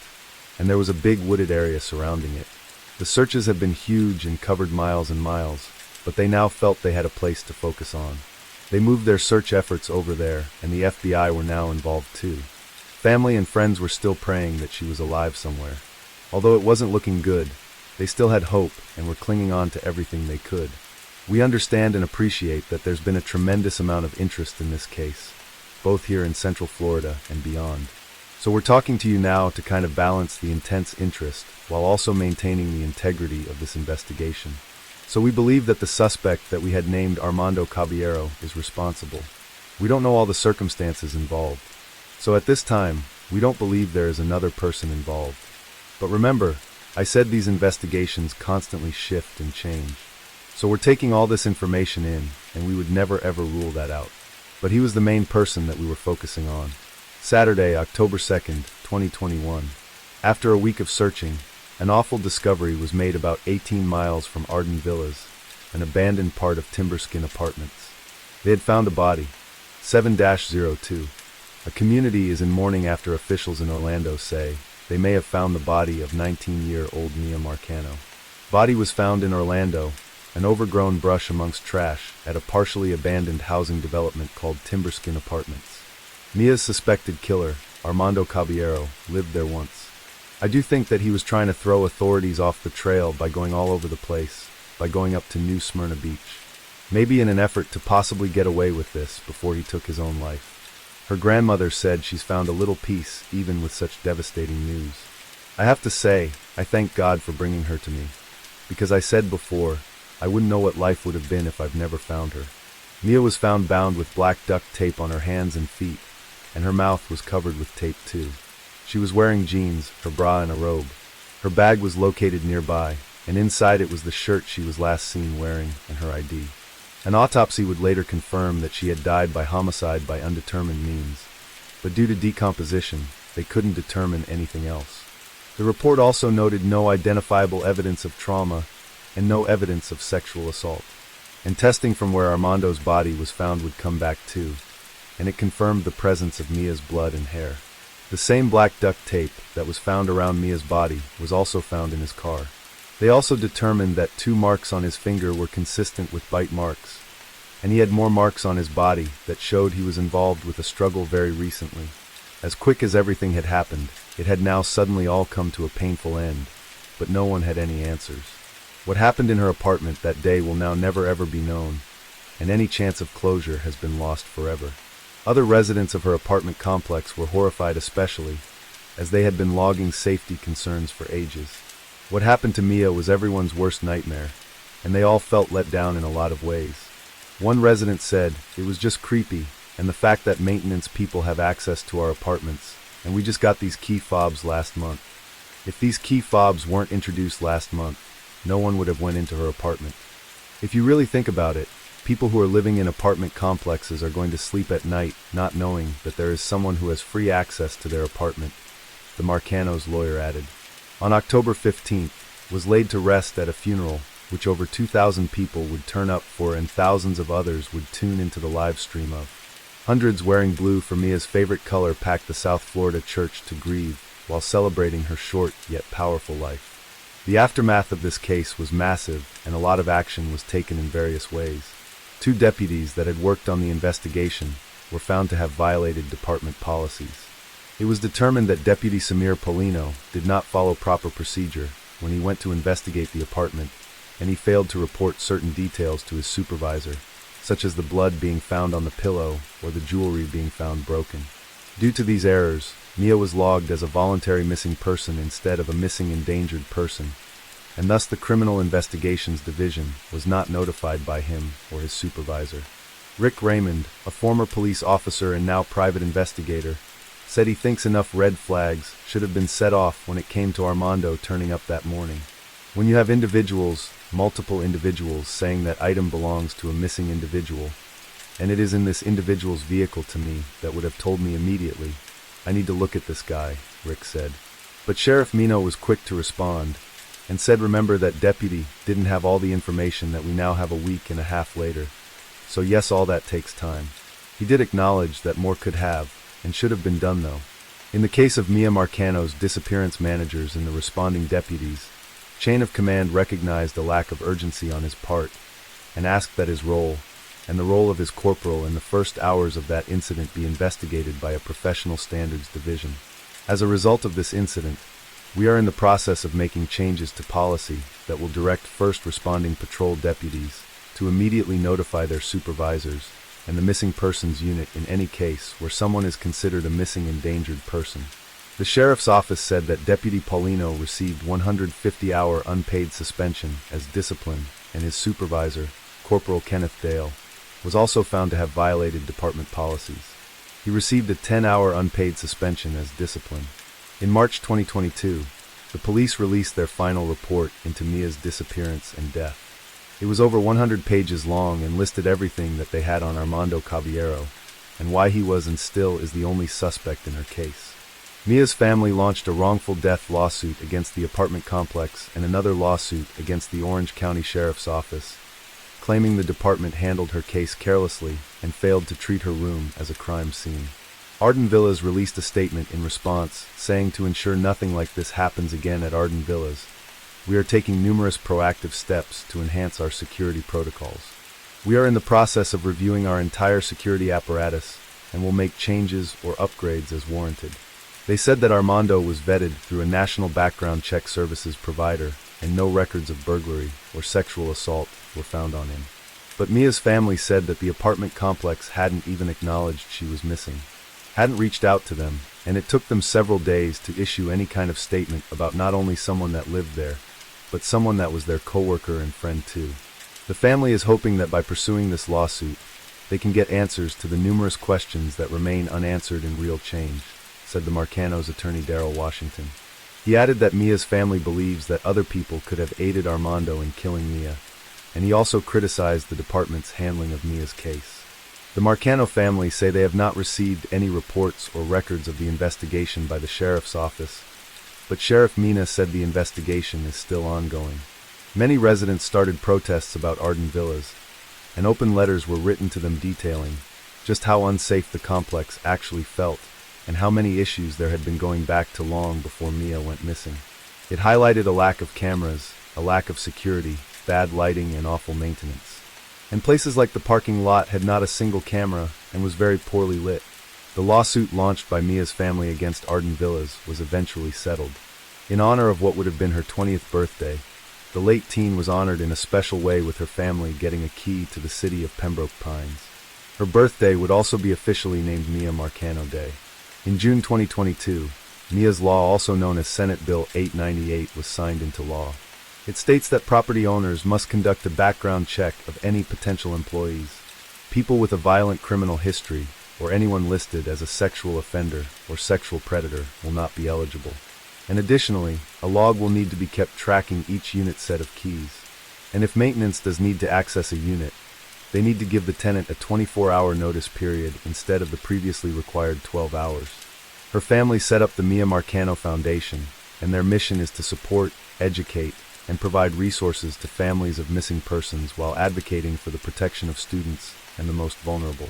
and there was a big wooded area surrounding it. The searches had been huge and covered miles and miles, but they now felt they had a place to focus on. They moved their search efforts over there, and the FBI were now involved too. Family and friends were still praying that she was alive somewhere. Although it wasn't looking good, they still had hope and were clinging on to everything they could. We understand and appreciate that there's been a tremendous amount of interest in this case, both here in Central Florida and beyond. So we're talking to you now to kind of balance the intense interest while also maintaining the integrity of this investigation. So we believe that the suspect that we had named Armando Caballero is responsible. We don't know all the circumstances involved. So at this time, we don't believe there is another person involved. But remember, I said these investigations constantly shift and change. So we're taking all this information in, and we would never ever rule that out. But he was the main person that we were focusing on. Saturday, October 2nd, 2021. After a week of searching, an awful discovery was made about 18 miles from Arden Villas, an abandoned part of Timberskin Apartments. They had found a body, 7-02. A community is in mourning after officials in Orlando say they may have found the body of 19-year-old Mia Marcano. Body was found in Orlando, an overgrown brush amongst trash at a partially abandoned housing development called Timberskin Apartments. Mia's suspected killer, Armando Caballero, lived there once. I do think that he was trying to throw authorities off the trail by going all over the place, by going up to New Smyrna Beach. Maybe in an effort to possibly get away with this before he took his own life. Her grandmother said she's found a little peace even with such devastating news. I have to say, I thank God for bringing her to me, because I said before, I wouldn't know what life would have been if I've never found her. Mia was found bound with black duct tape on her hands and feet, and her mouth was covered with tape too. She was wearing jeans, her bra and a robe. Her bag was located nearby, and inside it was the shirt she was last seen wearing and her ID. An autopsy would later confirm that she had died by homicide by undetermined means, but due to decomposition, they couldn't determine anything else. The report also noted no identifiable evidence of trauma and no evidence of sexual assault. And testing from where Armando's body was found would come back too, and it confirmed the presence of Mia's blood and hair. The same black duct tape that was found around Mia's body was also found in his car. They also determined that 2 marks on his finger were consistent with bite marks, and he had more marks on his body that showed he was involved with a struggle very recently. As quick as everything had happened, it had now suddenly all come to a painful end, but no one had any answers. What happened in her apartment that day will now never ever be known, and any chance of closure has been lost forever. Other residents of her apartment complex were horrified especially, as they had been logging safety concerns for ages. What happened to Mia was everyone's worst nightmare, and they all felt let down in a lot of ways. One resident said, "It was just creepy, and the fact that maintenance people have access to our apartments, and we just got these key fobs last month. If these key fobs weren't introduced last month, no one would have went into her apartment." If you really think about it, people who are living in apartment complexes are going to sleep at night not knowing that there is someone who has free access to their apartment, the Marcano's lawyer added. On October 15th, was laid to rest at a funeral, which over 2,000 people would turn up for and thousands of others would tune into the live stream of. Hundreds wearing blue for Mia's favorite color packed the South Florida church to grieve while celebrating her short yet powerful life. The aftermath of this case was massive and a lot of action was taken in various ways. 2 deputies that had worked on the investigation were found to have violated department policies. It was determined that Deputy Samir Polino did not follow proper procedure when he went to investigate the apartment, and he failed to report certain details to his supervisor, such as the blood being found on the pillow or the jewelry being found broken. Due to these errors, Mia was logged as a voluntary missing person instead of a missing endangered person, and thus the Criminal Investigations Division was not notified by him or his supervisor. Rick Raymond, a former police officer and now private investigator, said he thinks enough red flags should have been set off when it came to Armando turning up that morning. When you have individuals, multiple individuals, saying that item belongs to a missing individual, and it is in this individual's vehicle to me that would have told me immediately, "I need to look at this guy," Rick said. But Sheriff Mino was quick to respond, and said remember that deputy didn't have all the information that we now have a week and a half later, so yes, all that takes time. He did acknowledge that more could have, and should have been done though. In the case of Mia Marcano's disappearance managers and the responding deputies, Chain of Command recognized a lack of urgency on his part, and asked that his role, and the role of his corporal in the first hours of that incident be investigated by a professional standards division. As a result of this incident, we are in the process of making changes to policy that will direct first responding patrol deputies to immediately notify their supervisors and the missing persons unit in any case where someone is considered a missing endangered person. The sheriff's office said that Deputy Paulino received 150-hour unpaid suspension as discipline, and his supervisor, Corporal Kenneth Dale, was also found to have violated department policies. He received a 10-hour unpaid suspension as discipline. In March 2022, the police released their final report into Mia's disappearance and death. It was over 100 pages long and listed everything that they had on Armando Caballero, and why he was and still is the only suspect in her case. Mia's family launched a wrongful death lawsuit against the apartment complex and another lawsuit against the Orange County Sheriff's Office, claiming the department handled her case carelessly and failed to treat her room as a crime scene. Arden Villas released a statement in response, saying to ensure nothing like this happens again at Arden Villas, we are taking numerous proactive steps to enhance our security protocols. We are in the process of reviewing our entire security apparatus and will make changes or upgrades as warranted. They said that Armando was vetted through a national background check services provider and no records of burglary or sexual assault were found on him. But Mia's family said that the apartment complex hadn't even acknowledged she was missing, hadn't reached out to them, and it took them several days to issue any kind of statement about not only someone that lived there, but someone that was their coworker and friend too. The family is hoping that by pursuing this lawsuit, they can get answers to the numerous questions that remain unanswered in real change. said the Marcano's attorney Daryl Washington. He added that Mia's family believes that other people could have aided Armando in killing Mia, and he also criticized the department's handling of Mia's case. The Marcano family say they have not received any reports or records of the investigation by the sheriff's office, but Sheriff Mina said the investigation is still ongoing. Many residents started protests about Arden Villas, and open letters were written to them detailing just how unsafe the complex actually felt and how many issues there had been going back to long before Mia went missing. It highlighted a lack of cameras, a lack of security, bad lighting, and awful maintenance. And places like the parking lot had not a single camera and was very poorly lit. The lawsuit launched by Mia's family against Arden Villas was eventually settled. In honor of what would have been her 20th birthday, the late teen was honored in a special way with her family getting a key to the city of Pembroke Pines. Her birthday would also be officially named Mia Marcano Day. In June 2022, Mia's law, also known as Senate Bill 898, was signed into law. It states that property owners must conduct a background check of any potential employees. People with a violent criminal history or anyone listed as a sexual offender or sexual predator will not be eligible. And additionally, a log will need to be kept tracking each unit's set of keys. And if maintenance does need to access a unit, they need to give the tenant a 24-hour notice period instead of the previously required 12 hours. Her family set up the Mia Marcano Foundation, and their mission is to support, educate, and provide resources to families of missing persons while advocating for the protection of students and the most vulnerable.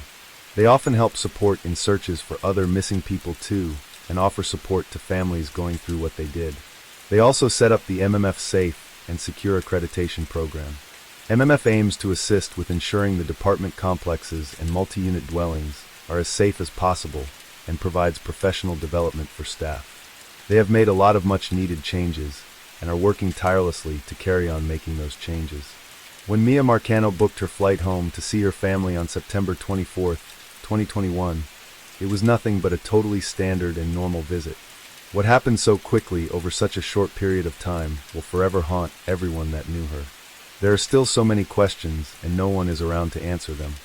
They often help support in searches for other missing people too, and offer support to families going through what they did. They also set up the MMF Safe and Secure Accreditation Program. MMF aims to assist with ensuring the department complexes and multi-unit dwellings are as safe as possible and provides professional development for staff. They have made a lot of much-needed changes and are working tirelessly to carry on making those changes. When Mia Marcano booked her flight home to see her family on September 24, 2021, it was nothing but a totally standard and normal visit. What happened so quickly over such a short period of time will forever haunt everyone that knew her. There are still so many questions, and no one is around to answer them.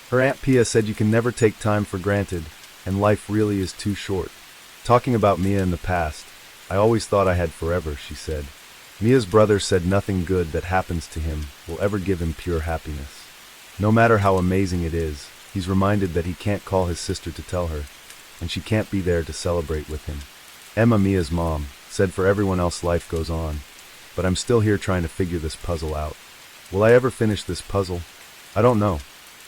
Her Aunt Pia said you can never take time for granted, and life really is too short. Talking about Mia in the past, I always thought I had forever, she said. Mia's brother said nothing good that happens to him will ever give him pure happiness. No matter how amazing it is, he's reminded that he can't call his sister to tell her, and she can't be there to celebrate with him. Emma, Mia's mom, said for everyone else life goes on, but I'm still here trying to figure this puzzle out. Will I ever finish this puzzle? I don't know.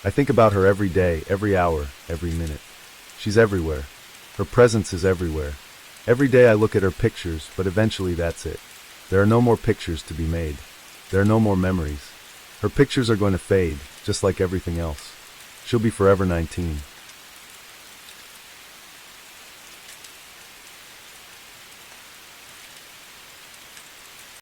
I think about her every day, every hour, every minute. She's everywhere. Her presence is everywhere. Every day I look at her pictures, but eventually that's it. There are no more pictures to be made. There are no more memories. Her pictures are going to fade, just like everything else. She'll be forever 19.